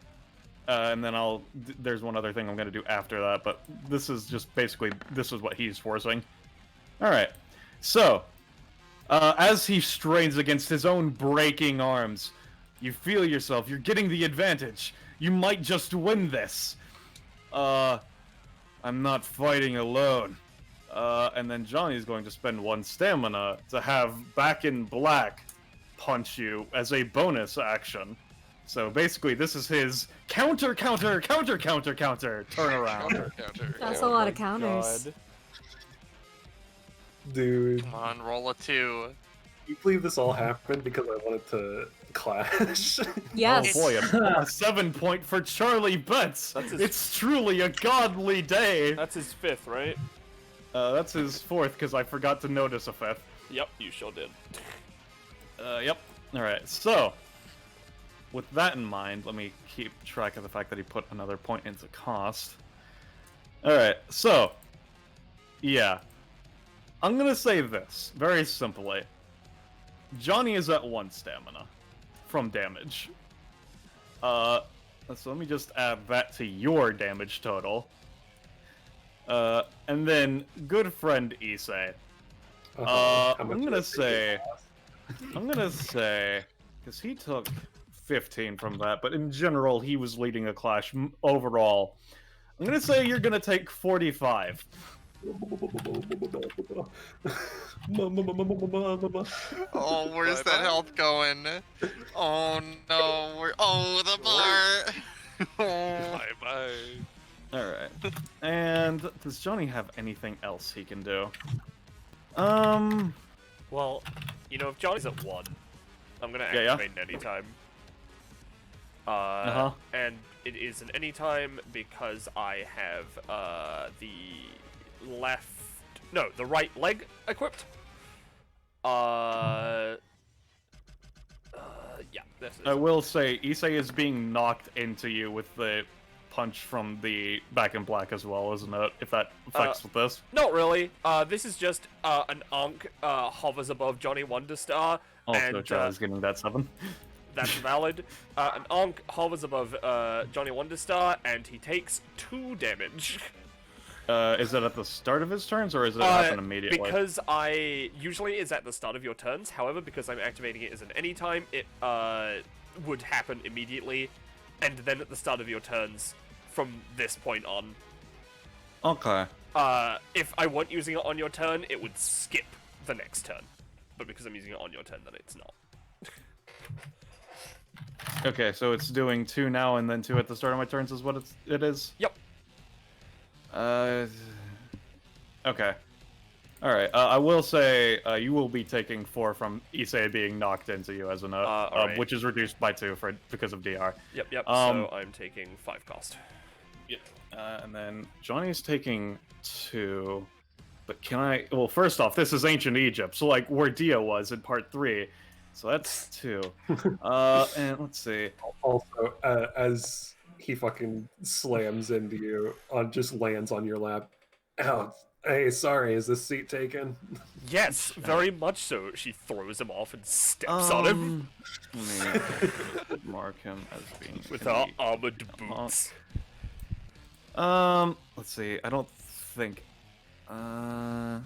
And then there's one other thing I'm gonna do after that, but this is just basically, this is what he's forcing. Alright. So, as he strains against his own breaking arms, you feel yourself, you're getting the advantage. You might just win this. I'm not fighting alone. And then Johnny's going to spend 1 stamina to have Back in Black punch you as a bonus action. So basically, this is his counter turnaround. Counter. That's Oh a lot my of counters. God. Dude, Come on, roll a 2. you believe this all happened because I wanted to clash? Yes. Oh boy, a 7 point for Charlie Betts. That's his- It's truly a godly day. That's his 5th, right? That's his 4th because I forgot to notice a 5th. Yep, you sure did. Yep. Alright, so, with that in mind, let me keep track of the fact that he put another point into cost. Alright, so, yeah. I'm gonna say this, very simply. Johnny is at 1 stamina from damage. So let me just add that to your damage total. And then, good friend Issei. I'm gonna say, because he took 15 from that, but in general, he was leading a clash overall. I'm gonna say you're gonna take 45. Oh, where's that health going? Oh no, the bar! Bye-bye. Alright. And does Johnny have anything else he can do? Well, you know, if Johnny's at 1, I'm gonna Yeah. activate an anytime. Uh-huh. And it is an anytime because I have the right leg equipped. Yeah, this is. I will say, Issei is being knocked into you with the punch from the Back in Black as well, isn't it? If that affects with this. Not really. This is just an Ankh hovers above Johnny Wonderstar. Also, and, Charlie's getting that 7. That's valid. An Ankh hovers above Johnny Wonderstar, and he takes 2 damage. Is it at the start of his turns, or is it happen immediately? Because usually it's at the start of your turns. However, because I'm activating it as an anytime, it would happen immediately, and then at the start of your turns from this point on. Okay. If I weren't using it on your turn, it would skip the next turn. But because I'm using it on your turn, then it's not. Okay, so it's doing 2 now and then 2 at the start of my turns is what it is? Yep. Okay. Alright, I will say you will be taking 4 from Issei being knocked into you as a note, alright. which is reduced by 2 because of DR. Yep. So I'm taking 5 cost. Yep. And then Johnny's taking 2, but can I... Well, first off, this is ancient Egypt, so like where Dia was in part 3, so that's 2. And let's see. Also, as he fucking slams into you, just lands on your lap. Ow. Hey, sorry, is this seat taken? Yes, very much so. She throws him off and steps on him Let me mark him as being with in her the- armored boots. Let's see. I don't think. Because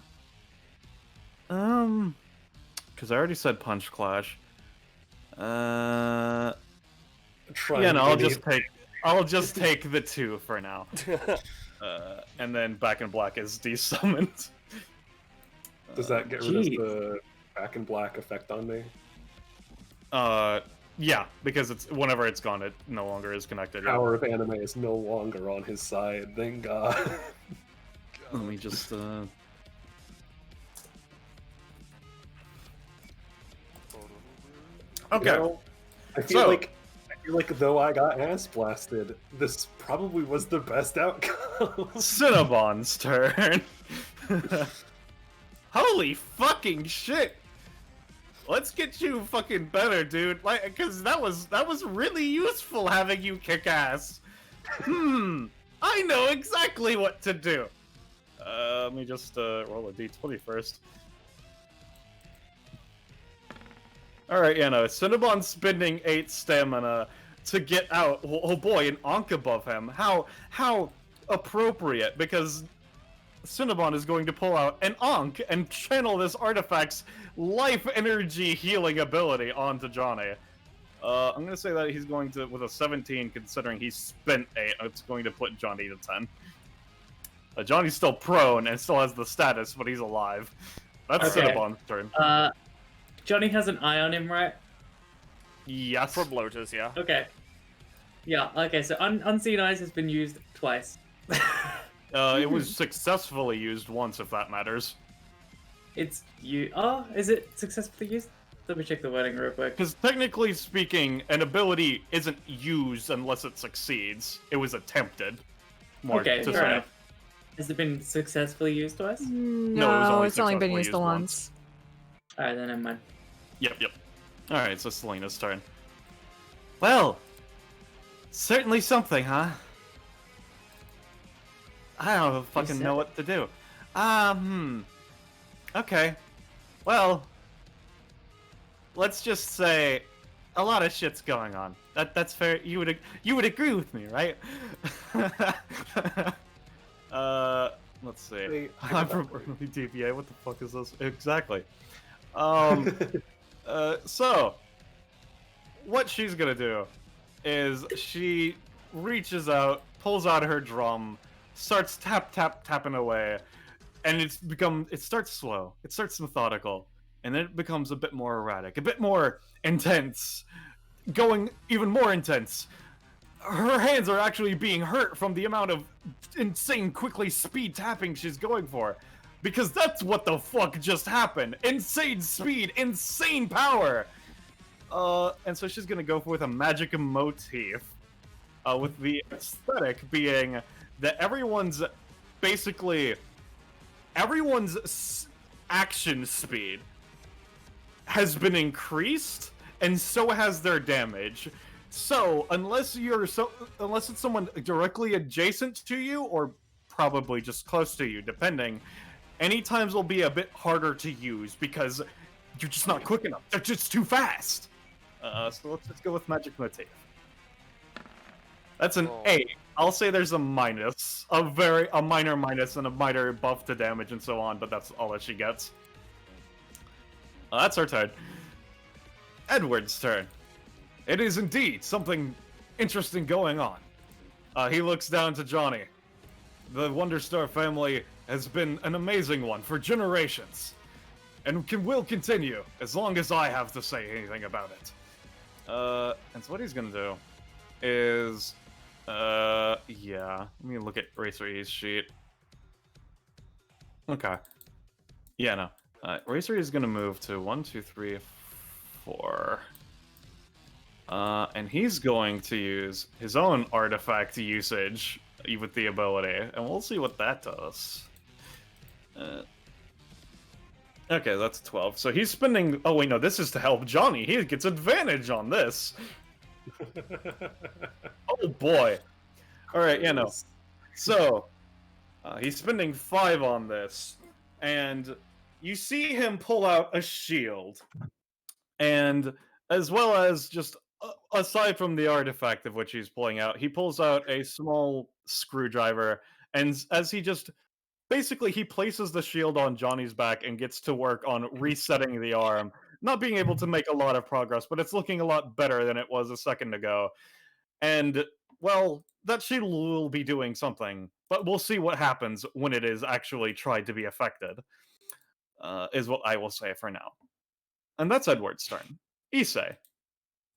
I already said punch clash. Try Yeah, no, any- I'll just take the 2 for now. And then Back in Black is desummoned. Does that get rid of the Back in Black effect on me? Yeah, because it's whenever it's gone, it no longer is connected. Power of anime is no longer on his side, thank God. Let me just Okay. You know, I feel So- like though I got ass blasted, this probably was the best outcome. Cinnabon's turn. Holy fucking shit! Let's get you fucking better, dude. Like, because that was really useful having you kick ass. I know exactly what to do. Let me just roll a d20 first. Alright, yeah, no, Cinnabon's spending 8 stamina to get out. Oh boy, an Ankh above him. How appropriate, because Cinnabon is going to pull out an Ankh and channel this artifact's life energy healing ability onto Johnny. I'm gonna say that he's going to, with a 17, considering he spent 8, it's going to put Johnny to 10. Johnny's still prone and still has the status, but he's alive. That's Okay. Cinnabon's turn. Johnny has an eye on him, right? Yes. From Lotus, yeah. Okay. Yeah, okay, so Unseen Eyes has been used twice. It was successfully used once, if that matters. It's you. Oh, is it successfully used? Let me check the wording real quick. Because technically speaking, an ability isn't used unless it succeeds. It was attempted. More Okay, to fair say. enough. Has it been successfully used twice? No, was it's only been successfully used the used once. Alright, then never mind. Yep. Alright, so Selena's turn. Well, certainly something, huh? I don't fucking know what to do. Okay. Well, let's just say a lot of shit's going on. That's fair. You would agree with me, right? Let's see. Wait, I'm from early DBA. What the fuck is this? Exactly. So what she's gonna do is she reaches out, pulls out her drum, starts tapping away, and it starts slow, it starts methodical, and then it becomes a bit more erratic, a bit more intense, going even more intense. Her hands are actually being hurt from the amount of insane quickly speed tapping she's going for. Because that's what the fuck just happened. Insane speed, insane power. And so she's gonna go with a magic motif. With the aesthetic being that everyone's action speed has been increased, and so has their damage. So unless it's someone directly adjacent to you, or probably just close to you, depending, any times will be a bit harder to use because you're just not quick enough. They're just too fast. So let's just go with magic motif. That's an Oh. 8. I'll say there's a minus, a minor minus, and a minor buff to damage and so on, but that's all that she gets. That's her turn. Edward's turn. It is indeed something interesting going on. He looks down to Johnny. The Wonderstar family has been an amazing one for generations, and will continue as long as I have to say anything about it. And so what he's gonna do is, yeah, let me look at Racer E's sheet. Okay. Yeah, no. Racer E is gonna move to 1, 2, 3, 4. And he's going to use his own artifact usage with the ability, and we'll see what that does. Okay, that's 12. So he's spending... Oh, wait, no, this is to help Johnny. He gets advantage on this. Oh, boy. Alright, yeah, no. So, he's spending 5 on this, and you see him pull out a shield. And as well as just... aside from the artifact of which he's pulling out, he pulls out a small screwdriver, and as he just... Basically, he places the shield on Johnny's back and gets to work on resetting the arm. Not being able to make a lot of progress, but it's looking a lot better than it was a second ago. And, well, that shield will be doing something, but we'll see what happens when it is actually tried to be affected, is what I will say for now. And that's Edward's turn. Issei.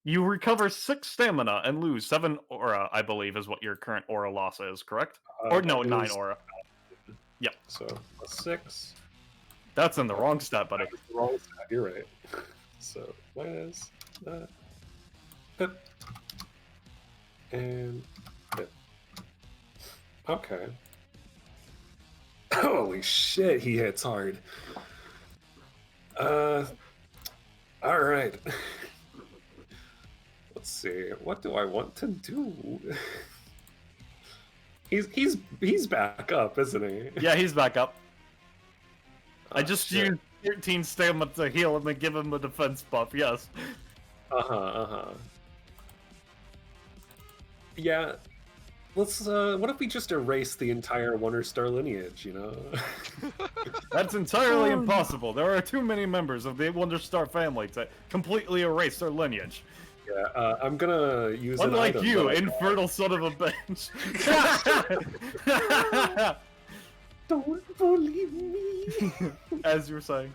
You recover 6 stamina and lose 7 aura, I believe, is what your current aura loss is, correct? Or no, it 9 is- aura. Yep. So a 6. That's in the wrong stat, buddy. Wrong stat. You're right. So minus Pip. And pip. Okay. Holy shit, he hits hard. Alright. Let's see. What do I want to do? He's back up, isn't he? Yeah, he's back up. I Oh, just shit. used 13 stamina to heal him and give him a defense buff, yes. Yeah. Let's what if we just erase the entire Wonder-Star lineage, you know? That's entirely impossible. There are too many members of the Wonder-Star family to completely erase their lineage. Yeah, I'm gonna use an Unlike item you, that I got. infertile son of a bitch. Don't believe me. As you were saying.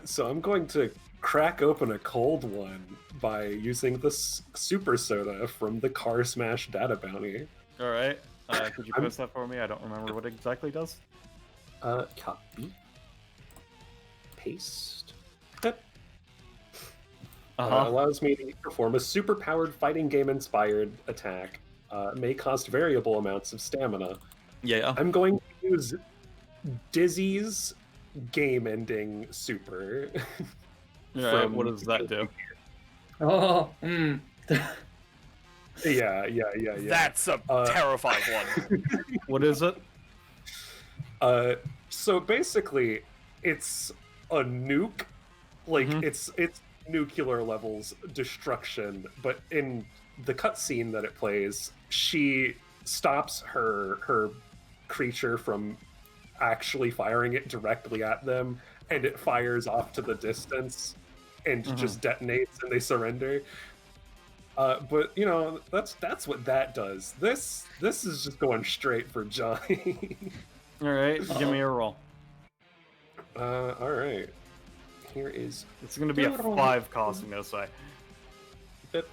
So I'm going to crack open a cold one by using the super soda from the Car Smash data bounty. Alright. Could you post that for me? I don't remember what it exactly does. Copy. Paste. Yep. Uh-huh. Allows me to perform a super-powered fighting game-inspired attack. May cost variable amounts of stamina. Yeah. I'm going to use Dizzy's game-ending super. Alright, what does that do? Oh, Yeah. That's a terrifying one. What is it? So basically, it's a nuke. Like, it's nuclear levels destruction, but in the cutscene that it plays, she stops her creature from actually firing it directly at them, and it fires off to the distance and just detonates, and they surrender. But you know, that's what that does. This is just going straight for Johnny. Alright, give me a roll. All right. Here is It's gonna be a 5 cost, I'm gonna say. Bip.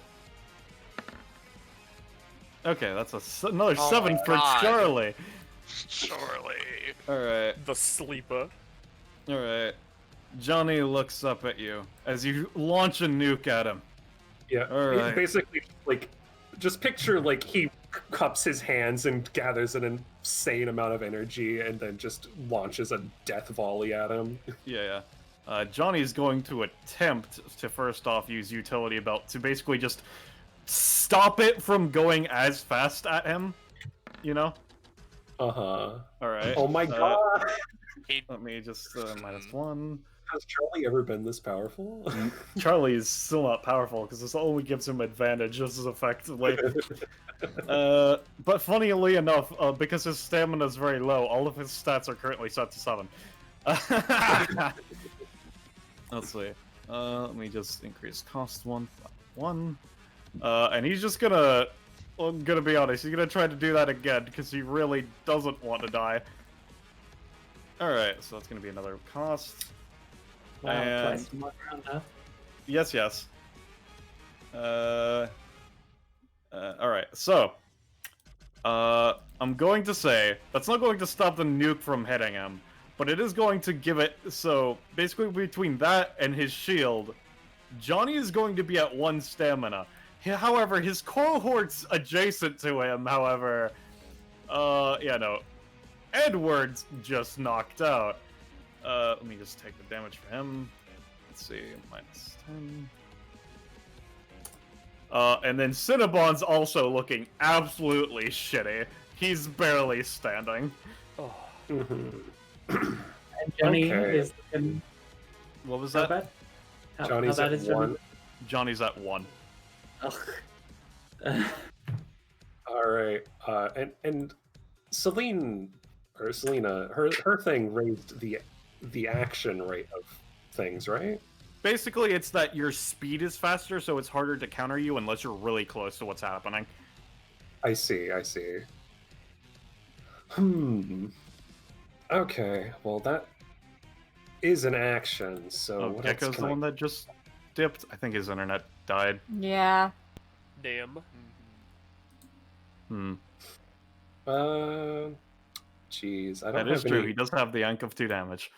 Okay, that's another 7 for God. Charlie. Surely. Alright, The sleeper. alright. Johnny looks up at you as you launch a nuke at him. Yeah, All right. It's basically like, just picture like he cups his hands and gathers an insane amount of energy and then just launches a death volley at him. Yeah. Johnny's going to attempt to first off use utility belt to basically just stop it from going as fast at him. You know? Alright. Oh my god! Let me just -1. Has Charlie ever been this powerful? Charlie is still not powerful because this only gives him advantage just as effectively. But funnily enough, because his stamina is very low, all of his stats are currently set to 7. Let's see. Let me just increase cost 1. And he's just gonna... Well, I'm gonna be honest, he's gonna try to do that again because he really doesn't want to die. Alright, so that's gonna be another cost. wow, And- twice more round, huh? Yes. Alright, so... I'm going to say, that's not going to stop the nuke from hitting him, but it is going to give it... So, basically between that and his shield, Johnny is going to be at 1 stamina. However, his cohorts adjacent to him, however... Edward's just knocked out. Let me just take the damage for him. Let's see, -10. And then Cinnabon's also looking absolutely shitty. He's barely standing. Oh. And Johnny Okay. is looking What was how that? bad? How Johnny's bad at is Johnny? 1. Johnny's at 1. Ugh. Alright, and Selena, her thing raised the action rate of things, right? Basically, it's that your speed is faster, so it's harder to counter you unless you're really close to what's happening. I see. Okay, well that is an action, so what else Gecko's can the I... one that just dipped. I think his internet died. Yeah. Damn. Jeez, I don't That have is true. any... He does have the Ank of 2 damage.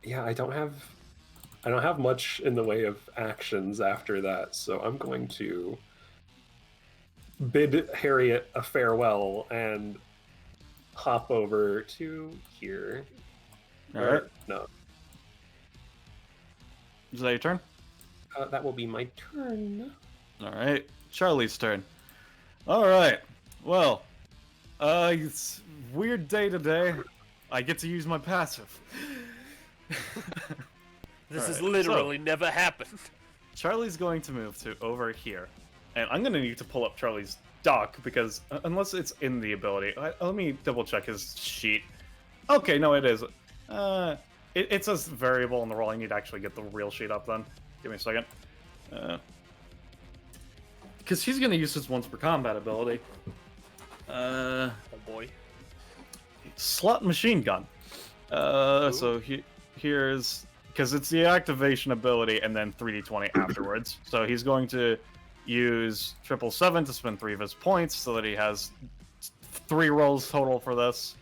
yeah, I don't have much in the way of actions after that, so I'm going to bid Harriet a farewell and hop over to here. All right. No, Is that your turn? that will be my turn. All right. Charlie's turn. All right. Well, it's weird day today. I get to use my passive. This has Alright, literally never happened. Charlie's going to move to over here, and I'm going to need to pull up Charlie's dock because unless it's in the ability, let me double check his sheet. Okay, no, it is. It says variable in the role. I need to actually get the real sheet up then. Give me a second. Because he's going to use his once per combat ability. Oh boy. Slot machine gun. So here's because it's the activation ability and then 3d20 afterwards. So he's going to use 777 to spend 3 of his points so that he has 3 rolls total for this.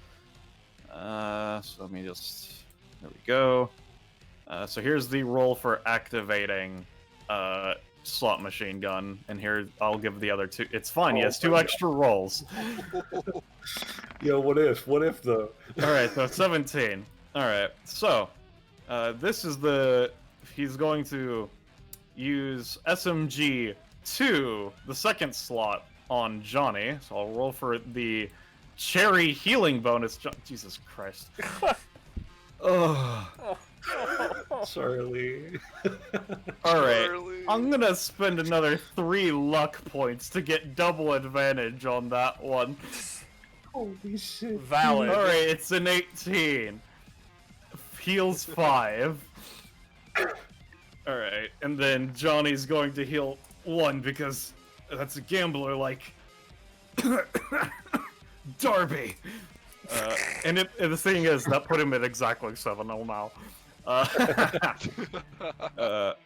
So let me just there we go. So here's the roll for activating slot machine gun, and here I'll give the other 2. It's fine. He has 2 extra rolls. Yo, what if though? All right, so 17. All right, so this is the he's going to use SMG 2, the second slot on Johnny. So I'll roll for the cherry healing bonus. Jesus Christ. Oh. Charlie. All right, Charlie. I'm gonna spend another 3 luck points to get double advantage on that one. Holy shit. Valid. All right, it's an 18. Heals 5. All right, and then Johnny's going to heal 1 because that's a gambler like Darby. And the thing is, that put him at exactly 7-0 now.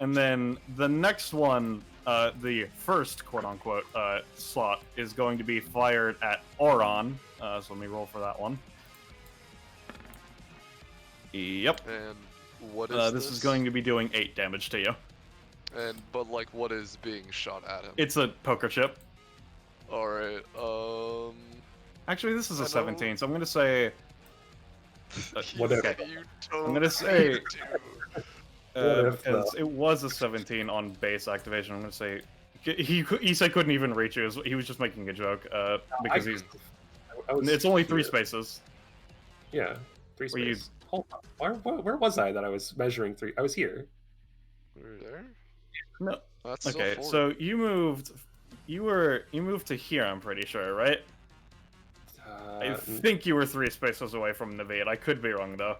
And then the next one, the first quote-unquote slot, is going to be fired at Auron. So let me roll for that one. Yep. And what is this is going to be doing 8 damage to you. But like, what is being shot at him? It's a poker chip. All right. Actually, this is a I 17, so I'm gonna say. Whatever. Okay. You I'm gonna say. What if, Because it was a 17 on base activation. I'm gonna say. Isai couldn't even reach you. He was just making a joke. Because it's only 3 spaces. Yeah, 3 Were you- spaces. Hold on. Where was I that I was measuring 3? I was here. We're there. No. That's Okay, still 4. so you moved. You moved to here. I'm pretty sure, right? I think you were 3 spaces away from Naveed. I could be wrong though.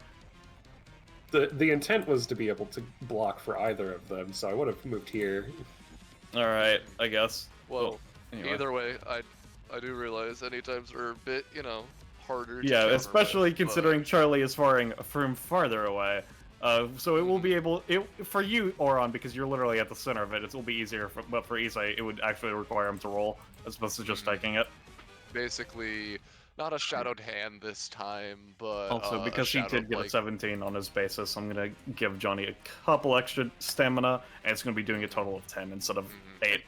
The intent was to be able to block for either of them, so I would have moved here. All right, I guess. Well, anyway. either way, I do realize any times are a bit, harder. To Yeah, counter especially with, considering Charlie is firing from farther away. So it will be able for you, Auron, because you're literally at the center of it. It will be easier, but for Isai, it would actually require him to roll as opposed to just taking it. Basically, not a shadowed hand this time, but Also, a because he did shadowed, get a like, 17 on his basis, I'm gonna give Johnny a couple extra stamina, and it's gonna be doing a total of 10 instead of 8.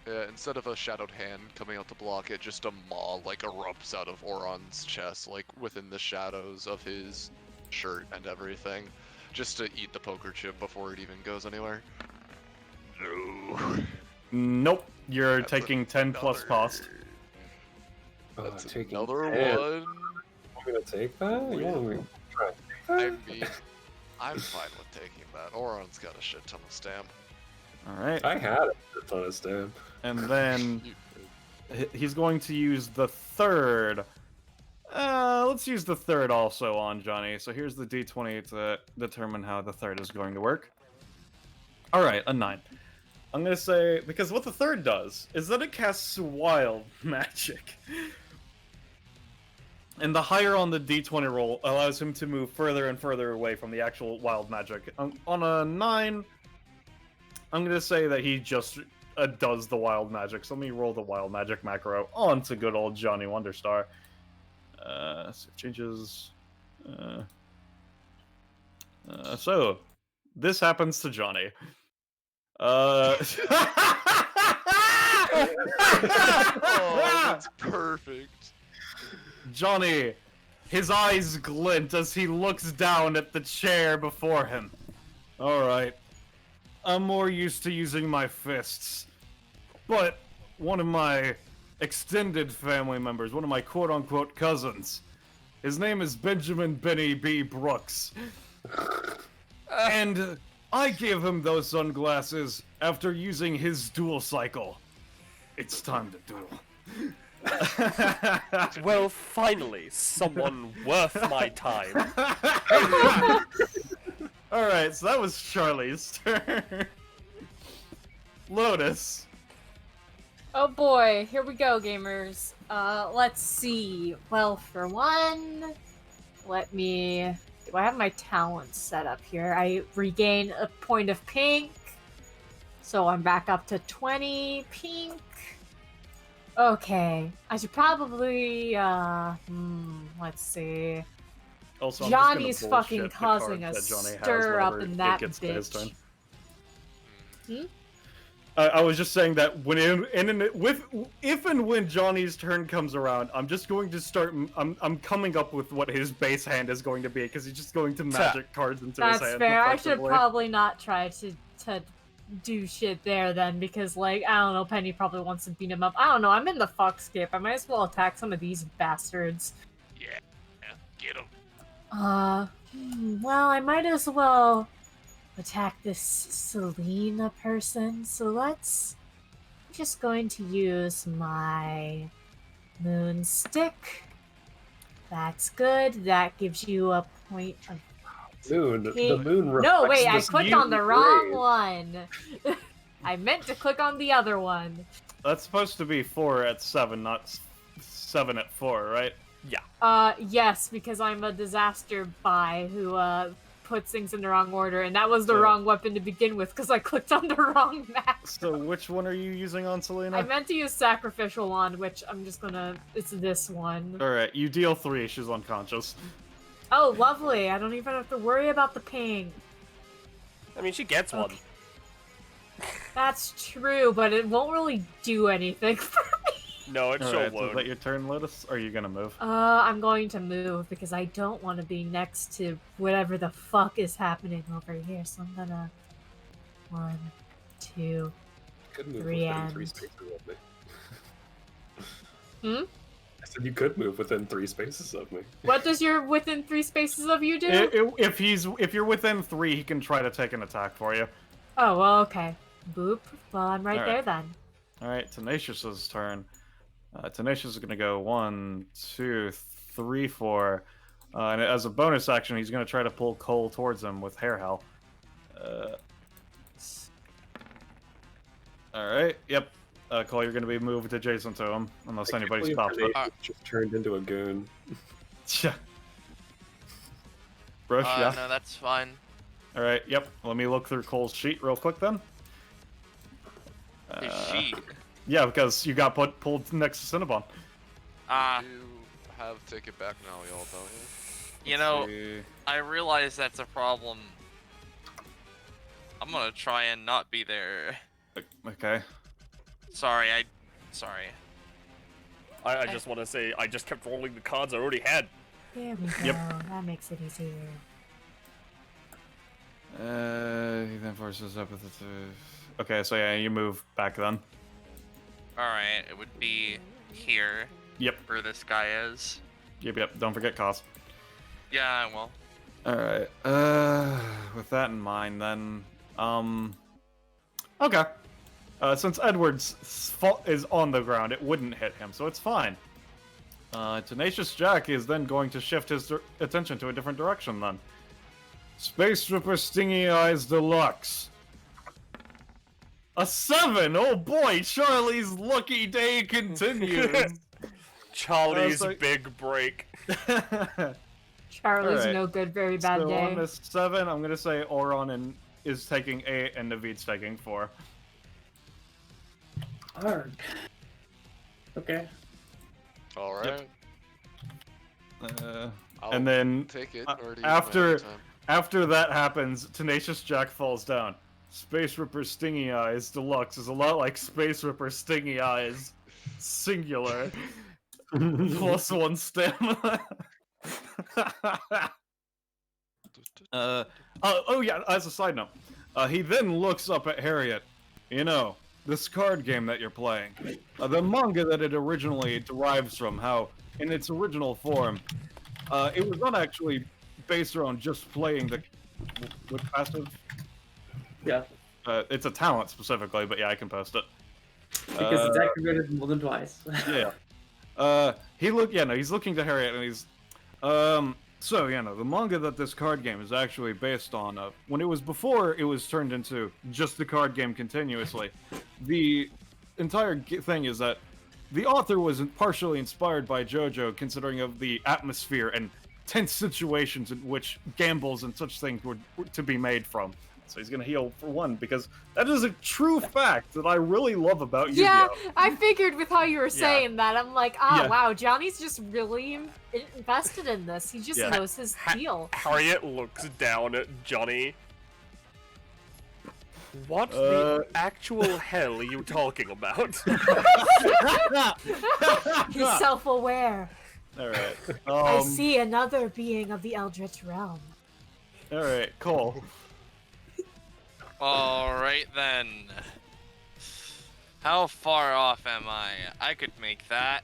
Yeah, instead of a shadowed hand coming out to block it, just a maw like erupts out of Auron's chest, like within the shadows of his shirt and everything, just to eat the poker chip before it even goes anywhere. No. Nope, you're That's taking 10 plus another- cost. That's Taking another 10. one. I'm gonna take that? You want me to try and take I that? mean, I'm fine with taking that. Auron's got a shit ton of stamp. Alright, I had a ton of stamp. and then You- he's going to use the third. Let's use the third also on Johnny. So here's the d20 to determine how the third is going to work. Alright, a 9. I'm gonna say, because what the third does is that it casts wild magic. And the higher on the d20 roll allows him to move further and further away from the actual wild magic. On a 9, I'm gonna say that he just does the wild magic. So let me roll the wild magic macro onto good old Johnny Wonderstar. So it changes. So, this happens to Johnny. Oh, that's perfect. Johnny, his eyes glint as he looks down at the chair before him. Alright, I'm more used to using my fists, but one of my extended family members, one of my quote-unquote cousins, his name is Benjamin Benny B. Brooks, and I gave him those sunglasses after using his dual cycle. It's time to duel. Well, finally, someone worth my time. Alright, so that was Charlie's turn. Lotus. Oh boy, here we go, gamers. Let's see. Well, for one, let me... Do I have my talents set up here? I regain a point of pink. So I'm back up to 20 pink. Okay. I should probably, let's see. Also, Johnny's I'm just gonna fucking bullshit the causing cards a that Johnny has stir up whenever in it that gets to his turn. bitch. I was just saying that if and when Johnny's turn comes around, I'm just going to start. I'm coming up with what his base hand is going to be because he's just going to magic cards into his That's hand. fair. I should effectively. probably not try to do shit there then, because, like, I don't know, Penny probably wants to beat him up. I don't know, I'm in the Foxscape. I might as well attack some of these bastards. Yeah, get him. Well, I might as well attack this Selena person, so I'm just going to use my moon stick. That's good. That gives you a point of Moon. The pink. moon reflects No, wait, I this clicked on the mutant wrong rays. one. I meant to click on the other one. That's supposed to be 4 at 7, not 7 at 4, right? Yes, because I'm a disaster buy who, puts things in the wrong order, and that was the So- wrong weapon to begin with, because I clicked on the wrong map. So which one are you using on Selena? I meant to use Sacrificial Wand, which I'm just gonna... It's this one. Alright, you deal 3, she's unconscious. Oh, lovely. I don't even have to worry about the ping. I mean, she gets one. Okay. That's true, but it won't really do anything for me. No, it sure Alright, so is won't. that your turn, Lotus? Or are you gonna move? I'm going to move because I don't want to be next to whatever the fuck is happening over here. So I'm gonna 1, 2. Could move 3 within and- 3 spaces of me. Hmm? I said you could move within 3 spaces of me. What does your within 3 spaces of you do? If you're within 3, he can try to take an attack for you. Oh, well, okay. Boop. Well, I'm right Alright. there then. Alright, Tenacious's turn. Tenacious is gonna go 1, 2, 3, 4. And as a bonus action, he's gonna try to pull Cole towards him with Hair Hell. Alright, yep. Cole, you're gonna be moved adjacent to him, unless anybody stops it. Just turned into a goon. Yeah. Brush, yeah. No, that's fine. Alright, yep. Let me look through Cole's sheet real quick then. His sheet. Yeah, because you got pulled next to Cinnabon. You have Take It Back now, y'all, don't you? You know, See. I realize that's a problem. I'm gonna try and not be there. Okay. Sorry. I just want to say, I just kept rolling the cards I already had. There we go. Yep. That makes it easier. He then forces up with the... Okay, so yeah, you move back then. Alright, it would be here. Yep. Where this guy is. Yep. Don't forget cost. Yeah, well. Alright, with that in mind then, okay. Since Edward's fault is on the ground, it wouldn't hit him, so it's fine. Tenacious Jack is then going to shift his attention to a different direction then. Space Ripper Stingy Eyes Deluxe. A 7! Oh boy, Charlie's lucky day continues. Charlie's like- big break. Charlie's Alright. no good, very bad so day. on this 7, I'm gonna say Oron is taking 8 and Naveed's taking 4. Arg. Okay. Alright. Uh, I'll and then take it. uh, or do you after- have any time? After that happens, Tenacious Jack falls down. Space Ripper Stingy Eyes Deluxe is a lot like Space Ripper Stingy Eyes singular. +1 stamina. Oh yeah, as a side note, he then looks up at Harriet. You know, this card game that you're playing, the manga that it originally derives from, how in its original form, it was not actually based around just playing the with passive. Yeah, It's a talent specifically, but yeah, I can post it. because it's activated more than twice. Yeah. He's looking to Harriet and he's, so, the manga that this card game is actually based on, when it was before it was turned into just the card game continuously, the entire thing is that the author was partially inspired by JoJo, considering of the atmosphere and tense situations in which gambles and such things were to be made from. So he's gonna heal for 1, because that is a true fact that I really love about Yu-Gi-Oh! Yeah, I figured with how you were saying that, I'm like, Yeah. wow, Johnny's just really invested in this. He just Yeah. knows his deal. Harriet looks down at Johnny. What Uh, the actual hell are you talking about? He's self-aware. Alright. I see another being of the Eldritch realm. Alright, Cole. Alright then. How far off am I? I could make that.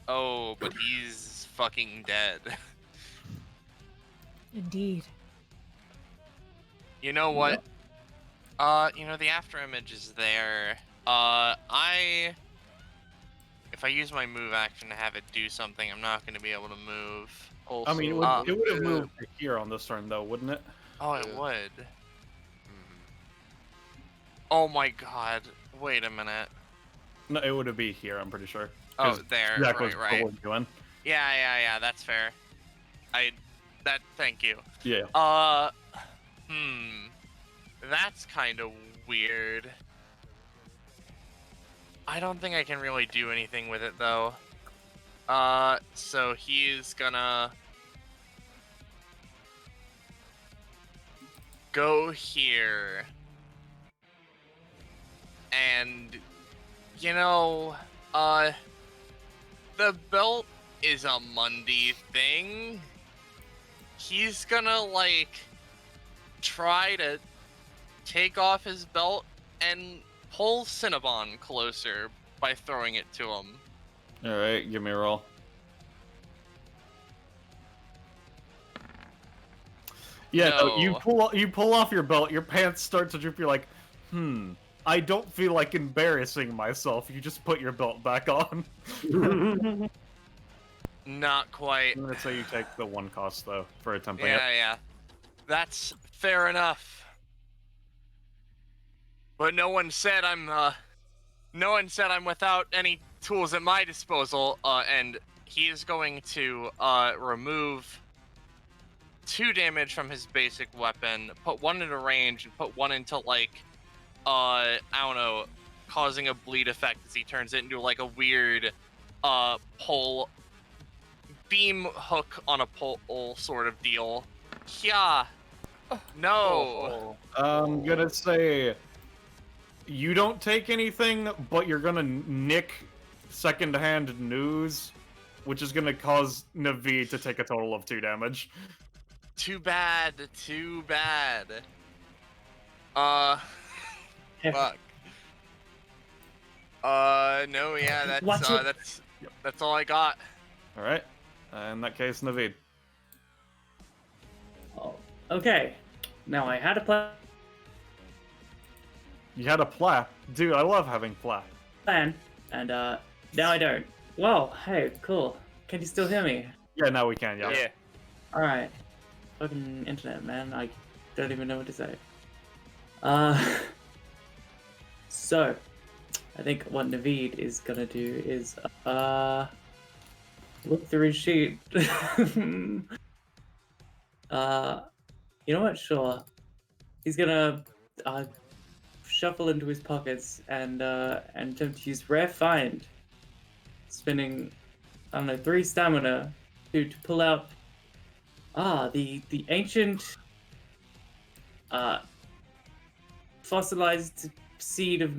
Oh, but he's fucking dead. Indeed. You know what? The after image is there. If I use my move action to have it do something, I'm not going to be able to move. Also, I mean, it would have moved to here on this turn, though, wouldn't it? Oh, it Yeah. would. Mhm. Oh my god. Wait a minute. No, it would be here, I'm pretty sure. Oh, 'Cause there. Jack was Right. pulling you in. Yeah, that's fair. Thank you. Yeah. That's kind of weird. I don't think I can really do anything with it, though. So he's gonna go here. And, the belt is a Mundy thing. He's gonna, try to take off his belt and pull Cinnabon closer by throwing it to him. Alright, give me a roll. Yeah, no, you pull off your belt, your pants start to drip, you're like, I don't feel like embarrassing myself. You just put your belt back on. Not quite. I'm gonna say you take the 1 cost, though, for attempting it. Yeah. That's fair enough. But no one said I'm without any tools at my disposal, and he is going to remove 2 damage from his basic weapon, put 1 into range, and put 1 into I don't know, causing a bleed effect as he turns it into a weird pole beam hook on a pole sort of deal. Yeah. No. I'm gonna say you don't take anything, but you're gonna nick second-hand news, which is gonna cause Navi to take a total of 2 damage. Too bad. Fuck. No, yeah, that's all I got. Alright. In that case, Navid. Oh, okay. Now I had a plan, You had a pla. Dude, I love having pla. and now I don't. Well, hey, cool. Can you still hear me? Yeah, now we can, yeah. Yeah. Alright. Fucking internet, man. I don't even know what to say. So, I think what Naveed is gonna do is, look through his sheet. You know what? Sure. He's gonna, shuffle into his pockets and attempt to use Rare Find. Spending, I don't know, 3 stamina to pull out, the ancient fossilized seed of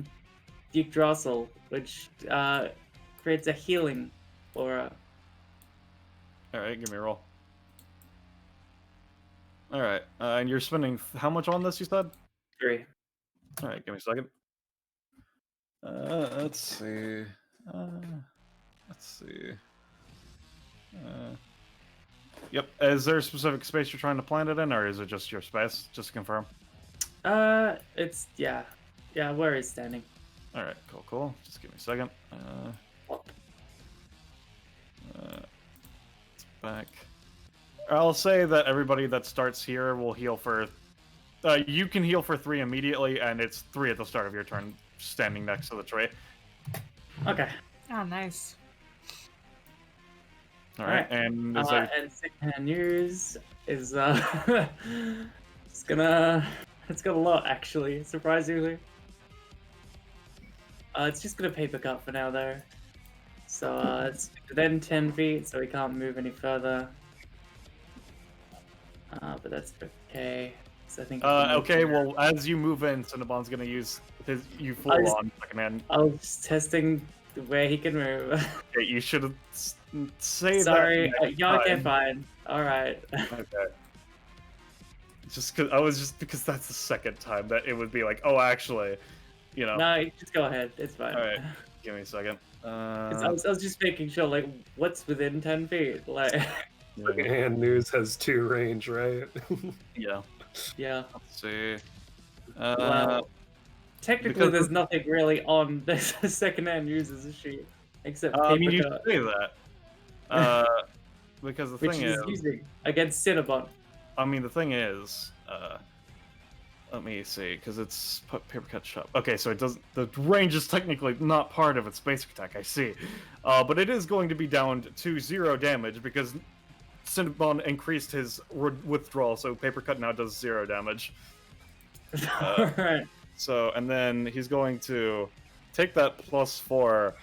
Yggdrasil, which creates a healing aura. Alright, give me a roll. Alright, and you're spending how much on this, you said? 3. Alright, give me a second. Let's see. Let's see. Yep. Is there a specific space you're trying to plant it in, or is it just your space? Just to confirm. It's yeah, where it's standing. All right. Cool. Just give me a second. It's back. I'll say that everybody that starts here will heal for. You can heal for 3 immediately, and it's 3 at the start of your turn, standing next to the tree. Okay. Oh, nice. All right. And is there... and secondhand news is it's got a lot actually, surprisingly. It's just gonna paper cut for now though. So it's then 10 feet, so we can't move any further. But that's okay. So I think. Okay. Well, as you move in, Cinnabon's gonna use his full on second hand. I was just testing where he can move. Okay, you should have say Sorry. that. Yeah. Okay. Fine. All right. Okay. Because that's the second time that it would be like, oh, actually, you know. No, just go ahead. It's fine. All right. Give me a second. 'Cause I was just making sure, like, what's within 10 feet? Like, Secondhand news has 2 range, right? Yeah. yeah. Let's see. Well, technically, because there's nothing really on this secondhand users sheet except paper I mean, you cut, should say that. Because the which thing he's is, using against Cinnabon. I mean, the thing is, let me see, because it's paper cut shop. Okay, so it does. The range is technically not part of its basic attack. I see, but it is going to be down to 0 damage because Cinnabon increased his withdrawal, so paper cut now does 0 damage. Alright. So, and then he's going to take that +4.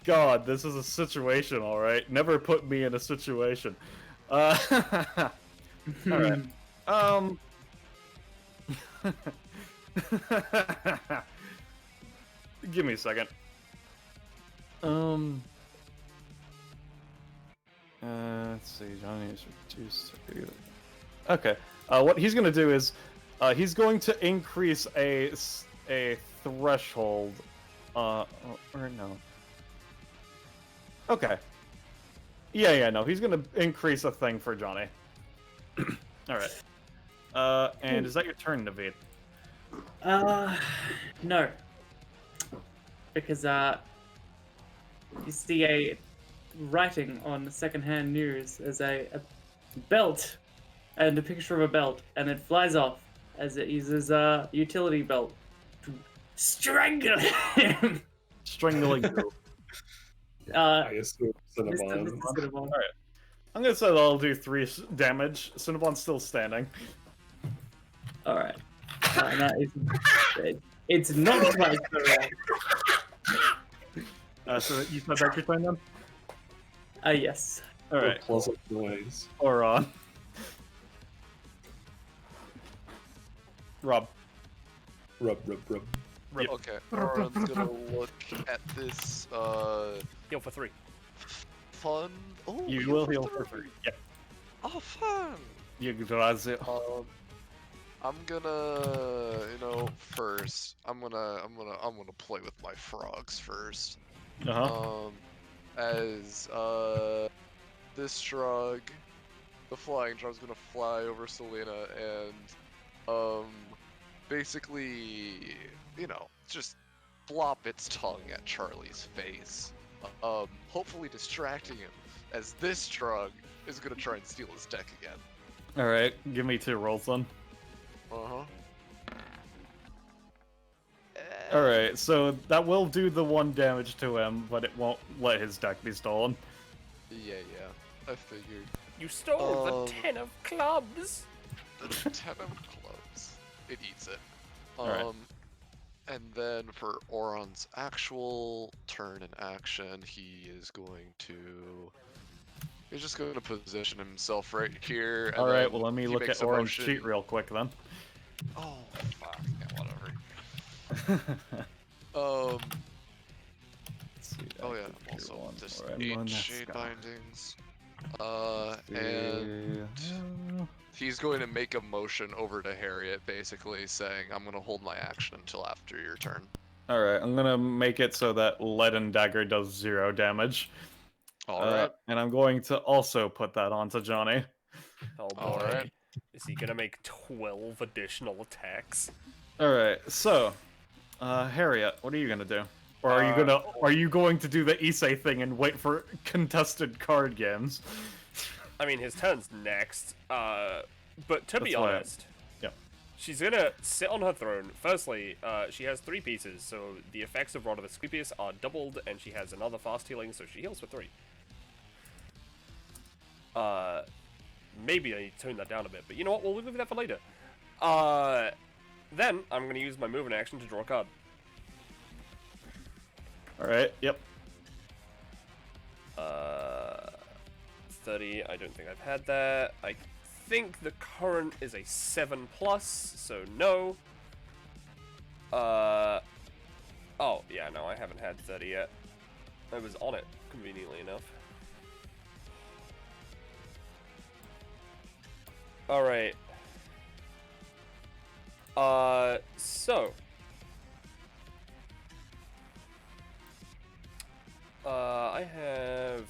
God, this is a situation, all right. Never put me in a situation. All right. Give me a second. Let's see. Johnny is reduced. Okay. What he's gonna do is, he's going to increase a threshold. Or no. Okay. Yeah, no. He's gonna increase a thing for Johnny. All right. And is that your turn, Naveed? No. Because, you see a writing on secondhand news as a belt and a picture of a belt, and it flies off as it uses a utility belt to strangle him. Strangling you. I assume Mr. Cinnabon. Cinnabon. All right. I'm gonna say that I'll do 3 damage. Cinnabon's still standing. All right. No, it's not quite correct. So you said that your turn then? Yes. All right. Pleasant noise. Or Rob. Rub. Yep. Okay, Oron's gonna look at this Heal for 3. fun. Oh, You heal will heal for 3. Yeah. Oh, fun. You realize it. I'm gonna, first. I'm gonna play with my frogs first. As this drug, the flying drug's gonna fly over Selena and basically, just flop its tongue at Charlie's face. Hopefully distracting him, as this drug is gonna try and steal his deck again. All right. Give me 2 rolls then. All right. So that will do the 1 damage to him, but it won't let his deck be stolen. Yeah, I figured. You stole the 10 of clubs. The 10 of clubs. It eats it. Alright. And then for Oron's actual turn and action, he is going to, He's just going to position himself right here. And All right, then well, let me he look makes at a Orange motion. sheet real quick then. Oh, fuck. Yeah, whatever. Let's see, Oh I yeah, could I'm also do one just for 8 Emma shade Nesca. bindings. And See, he's going to make a motion over to Harriet, basically saying, I'm going to hold my action until after your turn. all right, I'm gonna make it so that leaden dagger does 0 damage. Alright. And I'm going to also put that onto Johnny. Oh boy. Alright. Is he gonna make 12 additional attacks? All right, so Harriet, what are you gonna do? Or are you going to do the Issei thing and wait for contested card games? I mean, his turn's next. But to be That's why honest, Yep. she's gonna sit on her throne. Firstly, she has 3 pieces, so the effects of Rod of Asclepius are doubled, and she has another fast healing, so she heals for 3. Maybe I need to tone that down a bit, but you know what? We'll leave that for later. Then I'm gonna use my movement action to draw a card. All right, yep. 30. I don't think I've had that. I think the current is a 7+, so no. Oh, yeah, no, I haven't had 30 yet. I was on it, conveniently enough. Alright. So. I have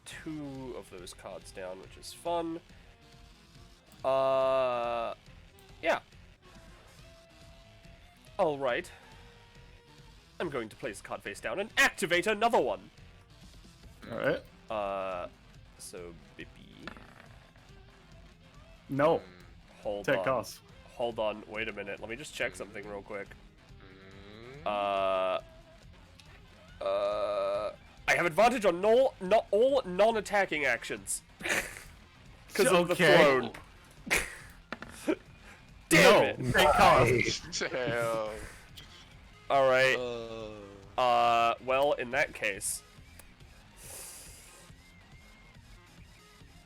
2 of those cards down, which is fun. Yeah. Alright. I'm going to place a card face down and activate another one. All right. So, Bippy. No, Hold take on. costs. Hold on, wait a minute. Let me just check something real quick. I have advantage on not all non-attacking actions. Because of the Okay. throne. Damn No, it! take costs. Damn. Alright. Well, in that case...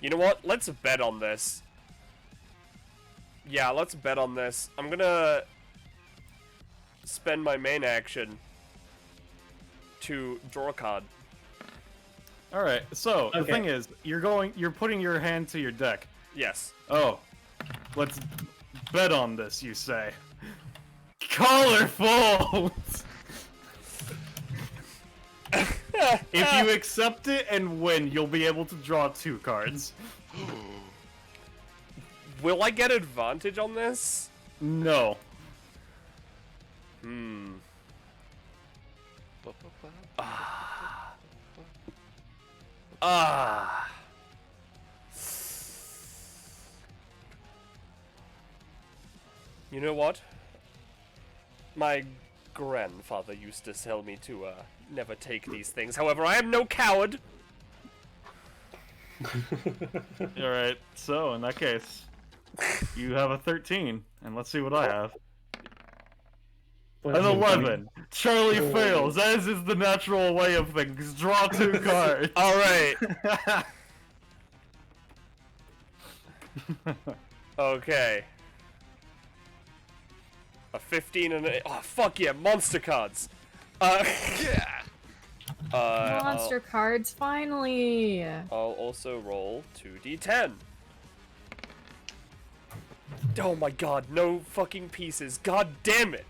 You know what? Let's bet on this. Yeah, let's bet on this. I'm gonna... spend my main action to draw a card. All right. So the Okay. thing is, you're putting your hand to your deck. Yes. Oh, let's bet on this. You say. Colorful. If you accept it and win, you'll be able to draw 2 cards. Will I get advantage on this? No. You know what? My grandfather used to tell me to, never take these things. However, I am no coward! All right. So in that case, you have a 13, and let's see what I have. An 11. Charlie fails, as is the natural way of things. Draw 2 cards. Alright! Okay. A 15 and a... Oh, fuck yeah, monster cards! Yeah. Monster cards, finally! I'll also roll 2d10. Oh my god, no fucking pieces. God damn it!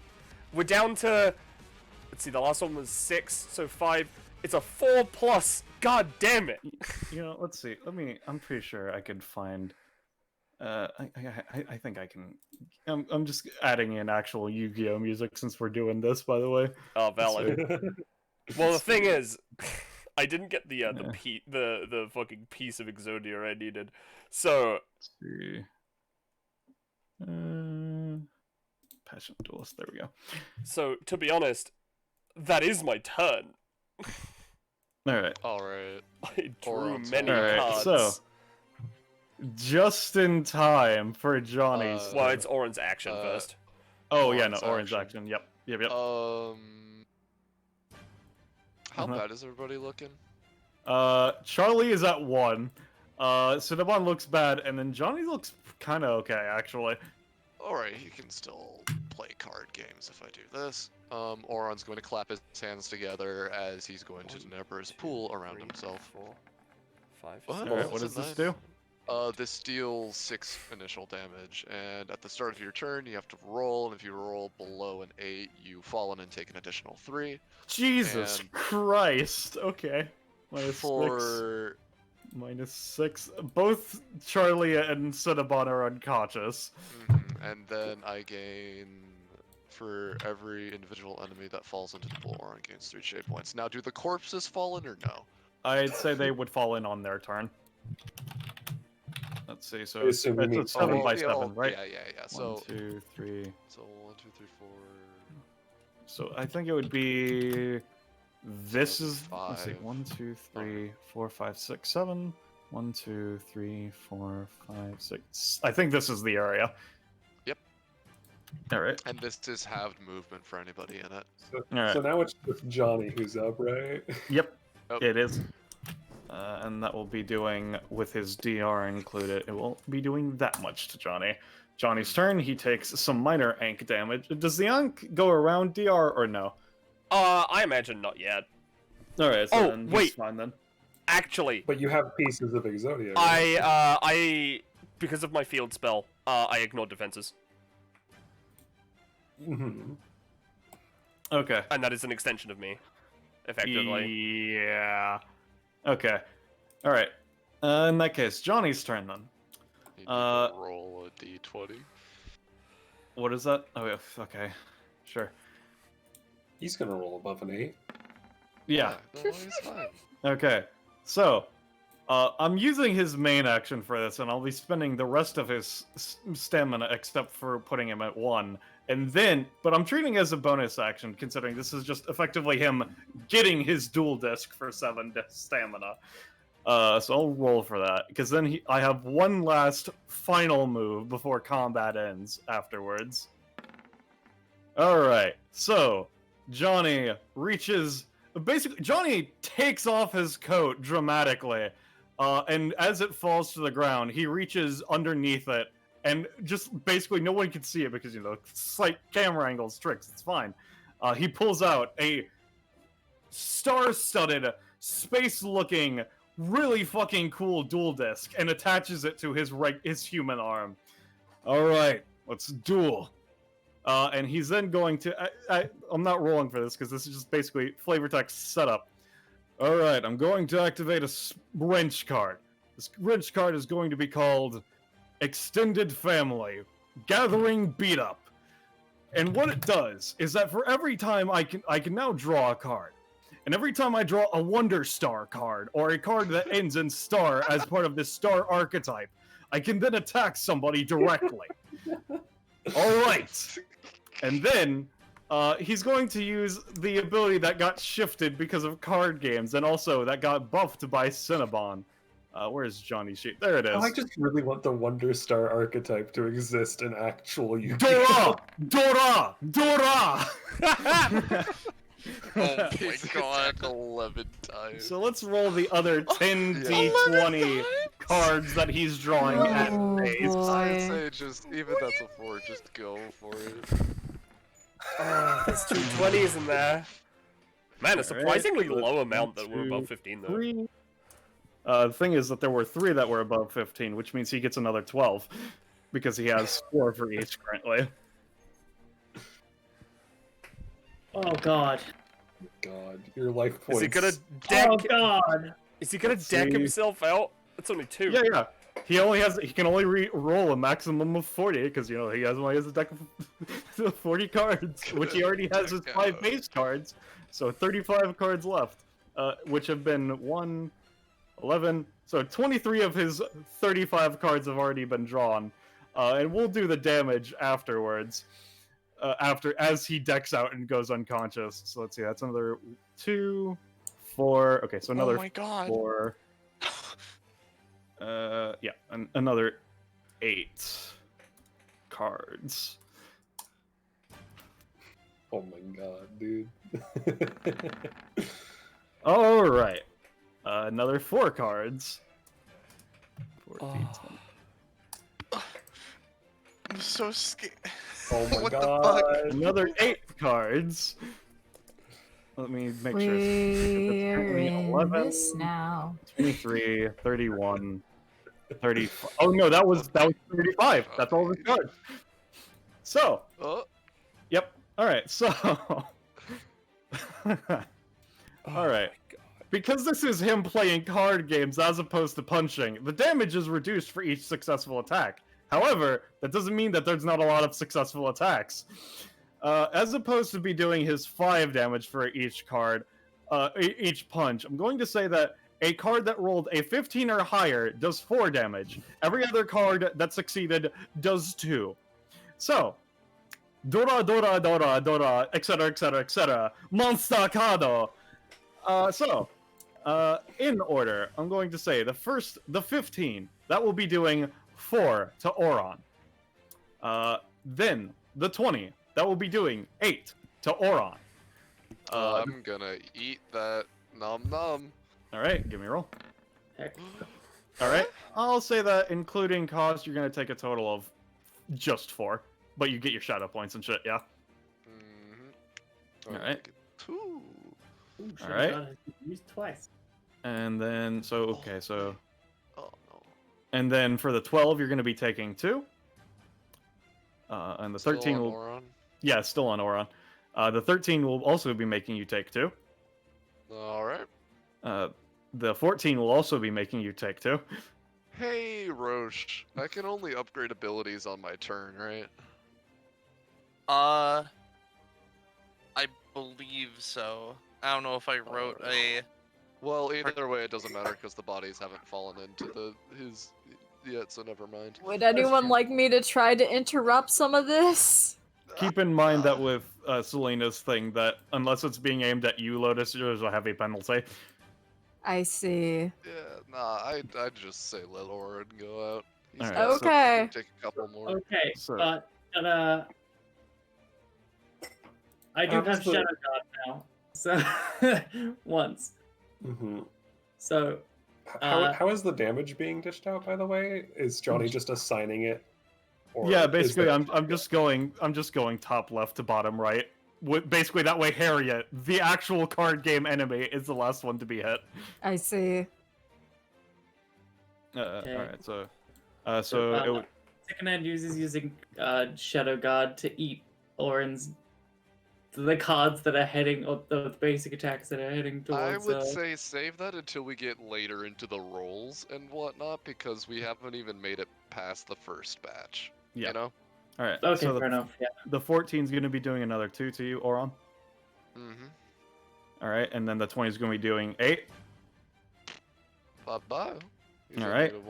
We're down to... Let's see, the last one was 6, so 5. It's a 4+. God damn it! You know, let's see. I'm pretty sure I could find. I think I can. I'm just adding in actual Yu-Gi-Oh music since we're doing this, by the way. Oh, valid. Well, the thing is, I didn't get the fucking piece of Exodia I needed. So... Let's see. Passion Duelist. There we go. So, to be honest, that is my turn. All right. Alright. I drew Oron's many All right. cards. So, just in time for Johnny's. Well, it's Oren's action first. Oh yeah, no, Orange orange action. action. Yep. How Uh-huh. bad is everybody looking? Charlie is at 1. Cinnabon looks bad, and then Johnny looks kind of okay, actually. Alright, he can still play card games if I do this. Oron's going to clap his hands together as he's going to Tenebra his pool around himself. 4, 5, What? 6. Alright, what That's does this nice. do? This deals 6 initial damage, and at the start of your turn, you have to roll, and if you roll below an 8, you fall in and take an additional 3. Jesus And- Christ! Okay. -6. For -6. Both Charlie and Cinnabon are unconscious. and then I gain, for every individual enemy that falls into the pool, Oron gains 3 shape points. Now, do the corpses fall in or no? I'd say they would fall in on their turn. Let's see, so I assume you mean it's 7 by they all- 7, right? Yeah. 1, 2, 3. So 1, 2, 3, 4. So I think it would be. This So is. Let's see. 5. 1, 2, 3, 4, 5, 6, 7. 1, 2, 3, 4, 5, 6. I think this is the area. Yep. Alright. And this is halved movement for anybody in it. So, Alright. so now it's just Johnny who's up, right? Yep. Oh. It is. And that will be doing, with his DR included, it won't be doing that much to Johnny. Johnny's turn, he takes some minor Ankh damage. Does the Ankh go around DR or no? I imagine not yet. Alright, so Oh, then he's wait. fine then. Actually, But you have pieces of Exodia. Right? I because of my field spell, I ignored defenses, Mhm. Okay. and that is an extension of me, effectively. Yeah. Okay. Alright. In that case, Johnny's turn then. You need Uh, to roll a d20. What is that? Oh, yeah, okay. Sure. He's gonna roll above an 8. Yeah. No, he's fine. Okay. So, I'm using his main action for this, and I'll be spending the rest of his stamina except for putting him at 1. And then, but I'm treating it as a bonus action, considering this is just effectively him getting his dual disc for 7 stamina. So I'll roll for that, because then I have one last final move before combat ends afterwards. Alright, so Johnny reaches... Basically, Johnny takes off his coat dramatically, and as it falls to the ground, he reaches underneath it, and just basically no one can see it because, you know, slight camera angles, tricks, it's fine. He pulls out a star-studded, space-looking, really fucking cool dual disc and attaches it to his human arm. Alright, let's duel. And he's then going to... I'm not rolling for this because this is just basically flavor text setup. Alright, I'm going to activate a wrench card. This wrench card is going to be called Extended Family, Gathering Beat Up. And what it does is that for every time I can now draw a card. And every time I draw a Wonder Star card, or a card that ends in star as part of this star archetype, I can then attack somebody directly. Alright. And then, he's going to use the ability that got shifted because of card games, and also that got buffed by Cinnabon. Where's Johnny's sheet? There it is. Oh, I just really want the Wonder Star archetype to exist in actual Yu-Gi-Oh! Dora! Dora! Dora! Oh my It's god. attack 11 times. So let's roll the other 10d20 cards that he's drawing at Oh, base. I'd boy. say just, even that's a 4, just go for it. There's 2 20s in there. Man, a surprisingly Alright, low amount that one, were above two, 15 though. 3. The thing is that there were 3 that were above 15, which means he gets another 12, because he has 4 for each currently. Oh god. God, your life points. Is he gonna deck? Oh god. Is he gonna Let's deck see. himself out? That's only 2. Yeah. He can only roll a maximum of 40 because, you know, he only has a deck of 40 cards, which he already has his 5 base cards. So 35 cards left, which have been 1, 11. So 23 of his 35 cards have already been drawn, and we'll do the damage afterwards. As he decks out and goes unconscious. So let's see, that's another 2, 4. Okay, so another Oh my god. 4. Yeah, another 8 cards. Oh my god, dude. All right. Another 4 cards. 14, Oh. I'm so scared. Oh my What the god. fuck? Another 8 cards. Let me make sure. We're currently in 11. this now. 23, 31, 35. Oh no, that was 35. That's all the cards. So, Oh, yep. All right. So, all Oh right. my god. Because this is him playing card games as opposed to punching, the damage is reduced for each successful attack. However, that doesn't mean that there's not a lot of successful attacks. As opposed to be doing his 5 damage for each card, each punch, I'm going to say that a card that rolled a 15 or higher does 4 damage. Every other card that succeeded does 2. So, Dora, Dora, Dora, Dora, etc., etc., etc. Monster Cardo! In order, I'm going to say the 15, that will be doing 4 to Oron. Then, the 20, that will be doing 8 to Oron. I'm gonna eat that. Nom nom. Alright, give me a roll. Heck. Alright, I'll say that including cost, you're going to take a total of just 4. But you get your shadow points and shit, yeah? Mm-hmm. Alright. 2. Ooh, shit, Alright. God, it's used twice. And then, so Oh no. And then for the 12, you're going to be taking 2. And the 13 Still on will... Oron? Yeah, it's still on Oron. The 13 will also be making you take 2. Alright. The 14 will also be making you take 2. Hey, Roche. I can only upgrade abilities on my turn, right? I believe so. I don't know if I wrote a. Well, either way, it doesn't matter because the bodies haven't fallen into his yet, so never mind. Would anyone like me to try to interrupt some of this? Keep in mind that with Selena's thing, that unless it's being aimed at you, Lotus, there's a heavy penalty. I see. Yeah, nah, I'd just say let Orin go out. He's Alright, got- so- Okay. he can take a couple more. Okay, So- but I do How have does the- Shadow God now. So once. Mm-hmm. So How is the damage being dished out, by the way? Is Johnny just assigning it? Or Yeah, is basically, there- I'm just going top left to bottom right. Basically, that way Harriet, the actual card game enemy, is the last one to be hit. I see. Okay. Alright, so it would... Second hand uses using Shadow God to eat Orin's the cards that are heading, or the basic attacks that are heading I towards. would say save that until we get later into the rolls and whatnot, because we haven't even made it past the first batch. Yeah. You know? Alright, Okay, so fair enough. Yeah. the 14's going to be doing another 2 to you, Oron. Mm-hmm. Alright, and then the 20 is going to be doing 8. Bye-bye. Here's a Alright. negative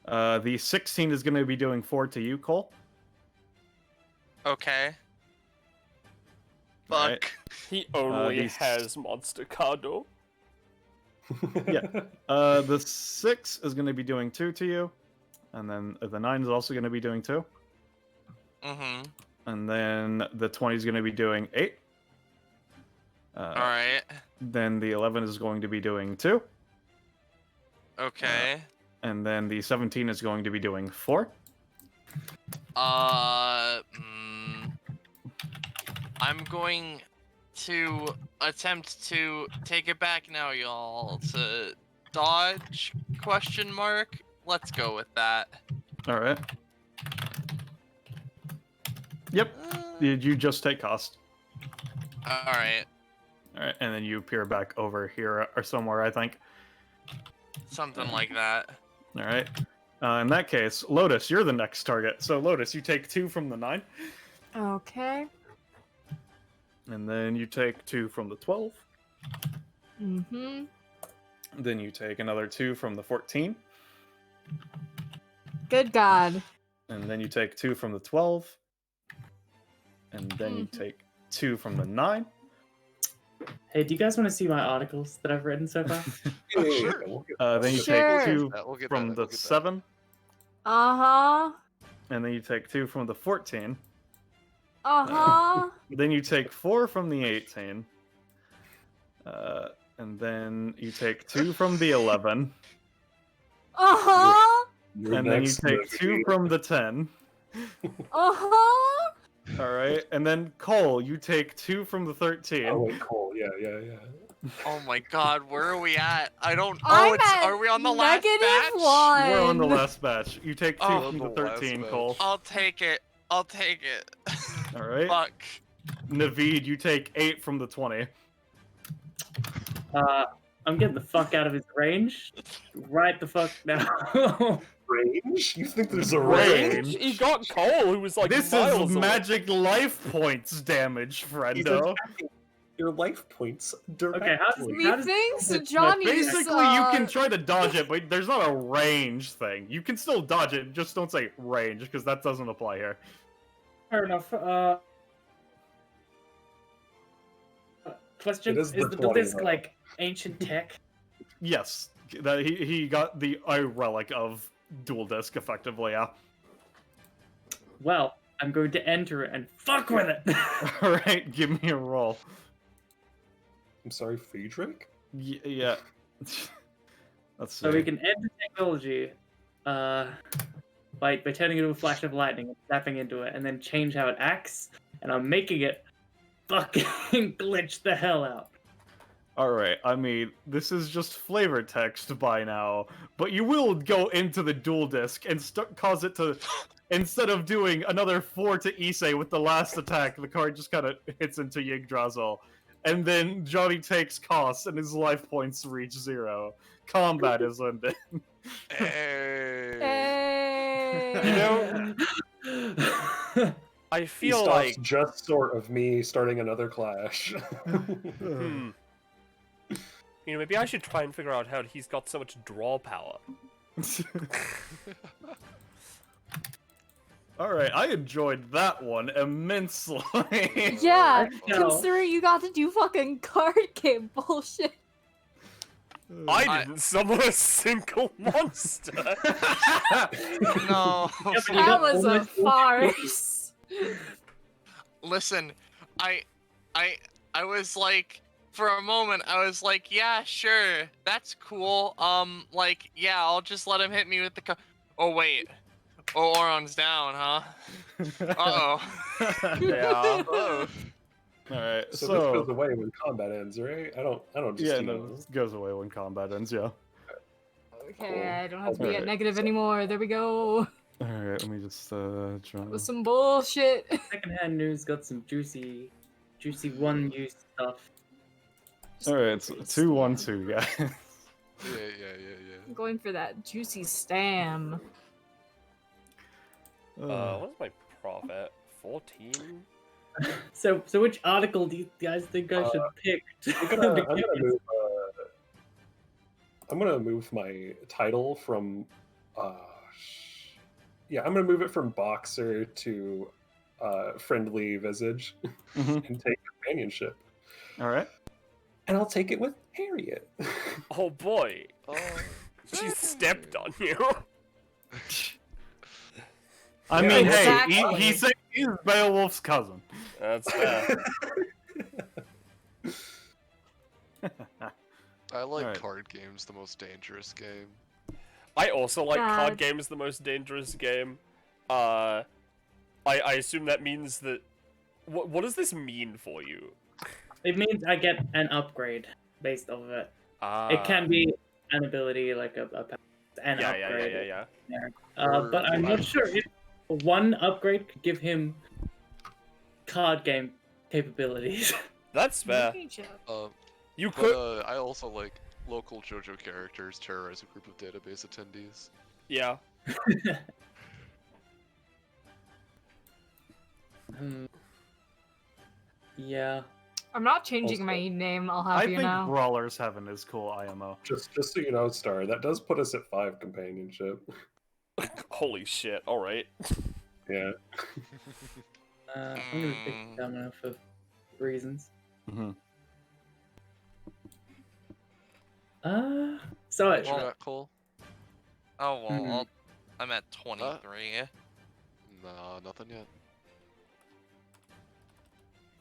1. The 16 is going to be doing 4 to you, Cole. Okay. Fuck. Alright. He only these- has Monster Cardo. Yeah. The 6 is going to be doing 2 to you. And then the 9 is also going to be doing 2. Mm-hmm. And then the 20 is going to be doing 8. Alright. Then the 11 is going to be doing 2. Okay. And then the 17 is going to be doing 4. I'm going to attempt to take it back now, y'all. To dodge? Question mark. Let's go with that. Alright. Yep. Did you just take cost? Alright. Alright, and then you peer back over here or somewhere, I think. Something like that. Alright. In that case, Lotus, you're the next target. So, Lotus, you take 2 from the 9. Okay. And then you take 2 from the 12. Mm-hmm. Then you take another 2 from the 14. Good God. And then you take 2 from the 12. And then you take 2 from the 9. Hey, do you guys want to see my articles that I've written so far? Sure. Then you Sure. take 2 We'll get from that, the we'll get that. 7. Uh-huh. And then you take 2 from the 14. Uh-huh. Then you take 4 from the 18. And then you take 2 from the 11. Uh-huh. You're And then you next, take 2 Naveen. from the 10. Uh-huh. Alright, and then Cole, you take 2 from the 13. Oh wait, Cole. Yeah. Oh my god, where are we at? I don't. I'm Oh, it's. at Are we on the last -1. batch? We're on the last batch. You take 2 Oh, from the the last 13, batch. Cole. I'll take it. I'll take it. Alright. Fuck. Naveed, you take 8 from the 20. I'm getting the fuck out of his range. Right the fuck now. Range? You think there's a range? Range? He got Cole, who was like This miles is away. magic life points damage, He's friendo. attacking your life points directly. Okay, how does- Methinks Johnny's, Basically, you can try to dodge it, but there's not a range thing. You can still dodge it, just don't say range, because that doesn't apply here. Fair enough. Question: It Is is the the 20, disc though. like ancient tech? Yes, that he got the relic of dual disc, effectively, yeah. Well, I'm going to enter it and fuck with it. Alright, give me a roll. I'm sorry, Friedrich? Yeah. Let's see. So we can enter technology, by turning it into a flash of lightning and tapping into it, and then change how it acts. And I'm making it fucking glitch the hell out. Alright, I mean, this is just flavor text by now, but you will go into the dual disc and cause it to, instead of doing another 4 to Issei with the last attack, the card just kind of hits into Yggdrasil. And then Johnny takes costs and his life points reach 0. Combat is ended. Hey. Hey. You know, I He feel stops like just short of me starting another clash. you know, maybe I should try and figure out how he's got so much draw power. Alright, I enjoyed that one immensely. Yeah, No. considering you got to do fucking card game bullshit. I didn't summon a single monster. No. Yeah, but you That got was a almost all- farce. Listen, I was like, for a moment, I was like, yeah, sure, that's cool. Like, yeah, I'll just let him hit me with the. Oh wait. Oh, Oron's down, huh? Uh-oh. Yeah. Oh. Alright, So, this goes away when combat ends, right? I don't just yeah, you no, know. this goes away when combat ends, yeah. Okay, I don't have to be Alright. at negative anymore. There we go. Alright, let me just try. That was some bullshit. Secondhand news got some juicy one use stuff. Alright, it's 2-1-2, guys. Yeah. I'm going for that juicy stam. What's my profit? 14? So which article do you guys think I should pick? I'm gonna move my title from yeah, I'm gonna move it from boxer to friendly visage Mhm. and take companionship. Alright. And I'll take it with Harriet. Oh boy, Oh. she stepped on you. I Yeah, mean, exactly. hey, he said he's Beowulf's cousin. That's fair. I like Alright. card games the most dangerous game. I also like God. card games the most dangerous game. I assume that means that. What does this mean for you? It means I get an upgrade based off of it. Ah. It can be an ability like an Yeah. upgrade. Yeah. But I'm not sure if one upgrade could give him card game capabilities. That's fair. You But could. I also like local JoJo characters terrorize a group of database attendees. Yeah. Yeah. I'm not changing Also- my name, I'll I have you think know. Brawler's Heaven is cool, IMO. just so you know, Star, that does put us at 5 companionship. Holy shit. All right. Yeah. I'm gonna pick Domino for reasons. Mhm. So What you Well- got, Cole? Oh well, Hmm. I'm at 23. Nah, nothing yet.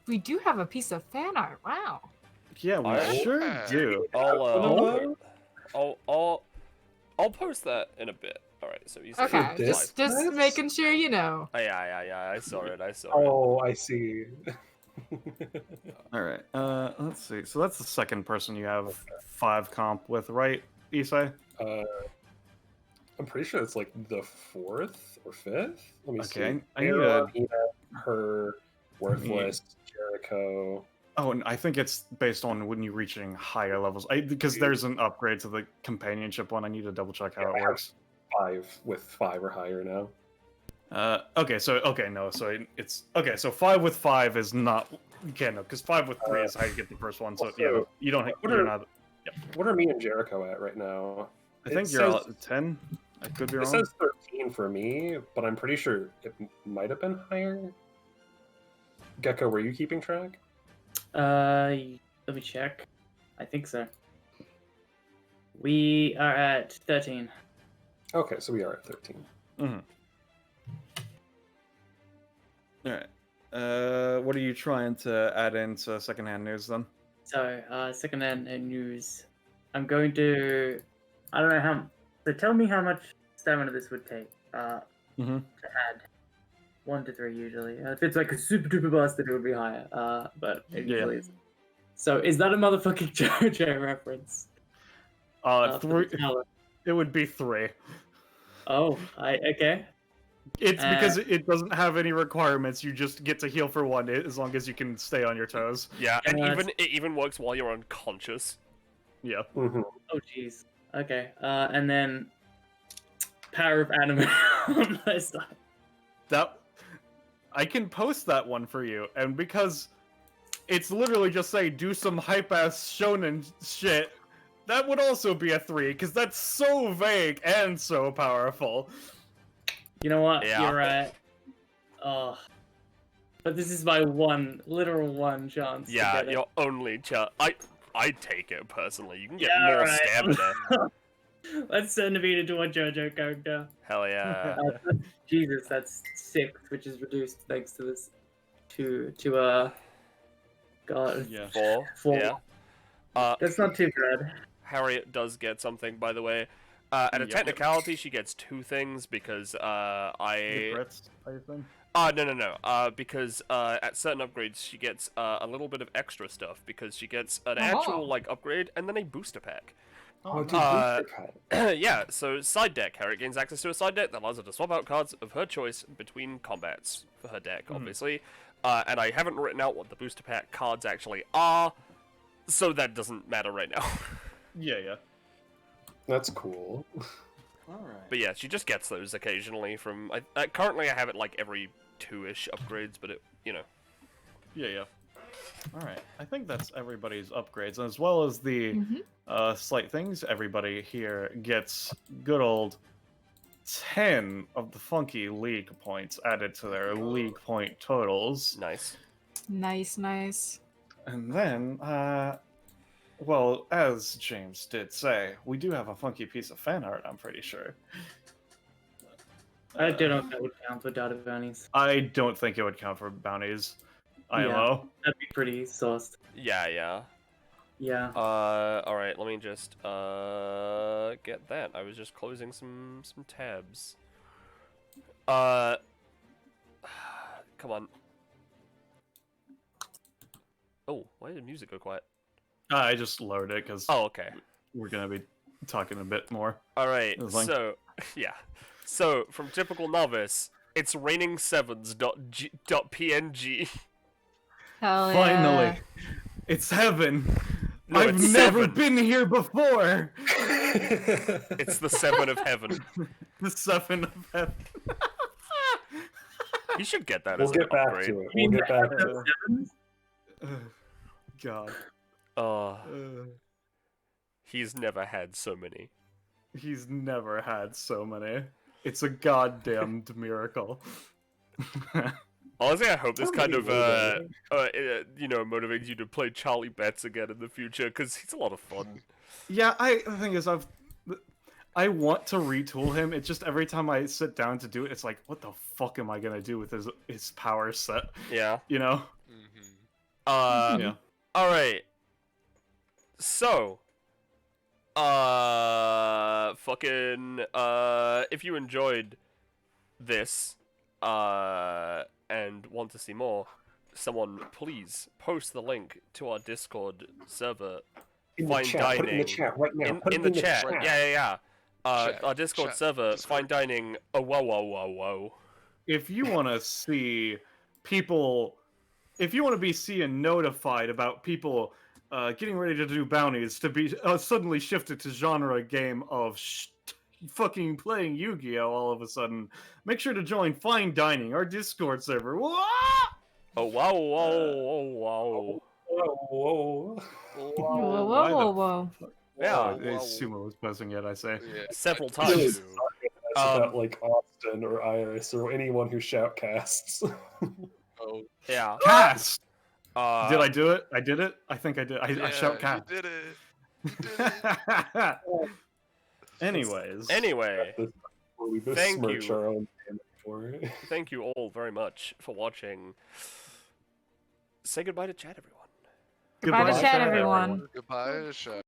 We do have a piece of fan art. Wow. Yeah, we I- sure Okay. do. I'll post that in a bit. All right, so you said Okay, this just mess? making sure you know. Oh, yeah. I saw it. Oh, I see. All right. Let's see. So that's the second person you have 5 comp with, right, Isai? I'm pretty sure it's like the 4th or 5th. Let me see. Okay, I need Mira, a- Hina, her, Worthless, Jericho. Oh, and I think it's based on when you're reaching higher levels. Because there's an upgrade to the companionship one. I need to double check how Yeah, it works. 5 with 5 or higher now. So 5 with 5 is not. Okay, no, because 5 with 3 is how you get the first one. So yeah, also, you don't. what You're are- not. What are me and Jericho at right now? I think It you're says- at 10. I could be It wrong. says 13 for me, but I'm pretty sure it might have been higher. Gecko, were you keeping track? Let me check. I think so. We are at 13. Okay, so we are at 13. Mm-hmm. All right. What are you trying to add into secondhand news then? So, secondhand news. I'm going to. I don't know how. So tell me how much stamina this would take. Mhm. To add 1 to 3 usually. If it's like a super duper bastard, it would be higher. But it Yeah. usually is. So is that a motherfucking JoJo reference? For the 3. talent? It would be 3. Oh, okay. It's because it doesn't have any requirements. You just get to heal for 1 as long as you can stay on your toes. Yeah, and Yeah, it even works while you're unconscious. Yeah. Mm-hmm. Oh jeez. Okay. And then power of anime on my side. That I can post that one for you, and because it's literally just say do some hype ass shonen shit, that would also be a 3 because that's so vague and so powerful. You know what? Yeah. You're right. Oh. But this is my literal one chance. Yeah, to get it. your only chance. I'd take it personally. You can get Yeah, more right. stamina. Let's send Navita to a JoJo character. Hell yeah. Jesus, that's 6, which is reduced thanks to this. To God. Yeah. 4. 4. Yeah. That's not too bad. Harriet does get something, by the way. At a Yep. technicality, she gets 2 things because The I. Brits type thing. No. Because at certain upgrades, she gets a little bit of extra stuff because she gets an actual like upgrade and then a booster pack. Oh, dude, Uh, booster pack. Yeah, so side deck. Harriet gains access to a side deck that allows her to swap out cards of her choice between combats for her deck, obviously. And I haven't written out what the booster pack cards actually are, so that doesn't matter right now. Yeah. That's cool. Alright. But yeah, she just gets those occasionally from... currently I have it like every 2-ish upgrades, but it, you know. Yeah. Alright. I think that's everybody's upgrades, as well as the slight things. Everybody here gets good old 10 of the funky league points added to their league point totals. Nice. Nice. And then, well, as James did say, we do have a funky piece of fan art, I'm pretty sure. I don't know if that would count for data bounties. I don't think it would count for bounties. IMO. That'd be pretty sauced. Yeah. Yeah. Alright, let me just, get that. I was just closing some tabs. Come on. Oh, why did music go quiet? I just lowered it because Oh, okay. we're going to be talking a bit more. Alright, It was like- so, yeah. So, from typical novice, it's raining sevens.png. Hell yeah. Finally! It's heaven! No, I've it's never 7. been here before! It's the 7 of heaven. The 7 of heaven. You should get that We'll as an get back upgrade. to it. We'll get back to it. God. Oh, he's never had so many. He's never had so many. It's a goddamned miracle. Honestly, I hope this kind of, Unbelievable. motivates you to play Charlie Betts again in the future, because he's a lot of fun. Yeah, the thing is, I want to retool him. It's just every time I sit down to do it, it's like, what the fuck am I gonna do with his power set? Yeah. You know? Mm-hmm. Yeah. Alright. So, if you enjoyed this, and want to see more, someone please post the link to our Discord server. In Fine the chat. Put it in the dining. chat right now. Put In it the chat. Yeah. Chat, Our Discord chat, server, Discord. fine dining. Oh, whoa. If you want to see people, if you want to be seeing notified about people getting ready to do bounties, to be suddenly shifted to genre game of fucking playing Yu-Gi-Oh! All of a sudden, make sure to join Fine Dining, our Discord server. Whoa! Oh, wow. Whoa. Whoa. Yeah. Sumo was buzzing yet, I say. Yeah, Several I- Really times. suck about Um, like Austin or Iris or anyone who shoutcasts. Oh, Yeah. Cast! Uh, Did I do it? I did it? I think I did. I shout you cast. did it. You did it. Anyways. Anyway, We Thank besmirch you. our own name for it. thank you all very much for watching. Say goodbye to chat, everyone. Goodbye to Goodbye, chat, chat, everyone. Goodbye, Shaq.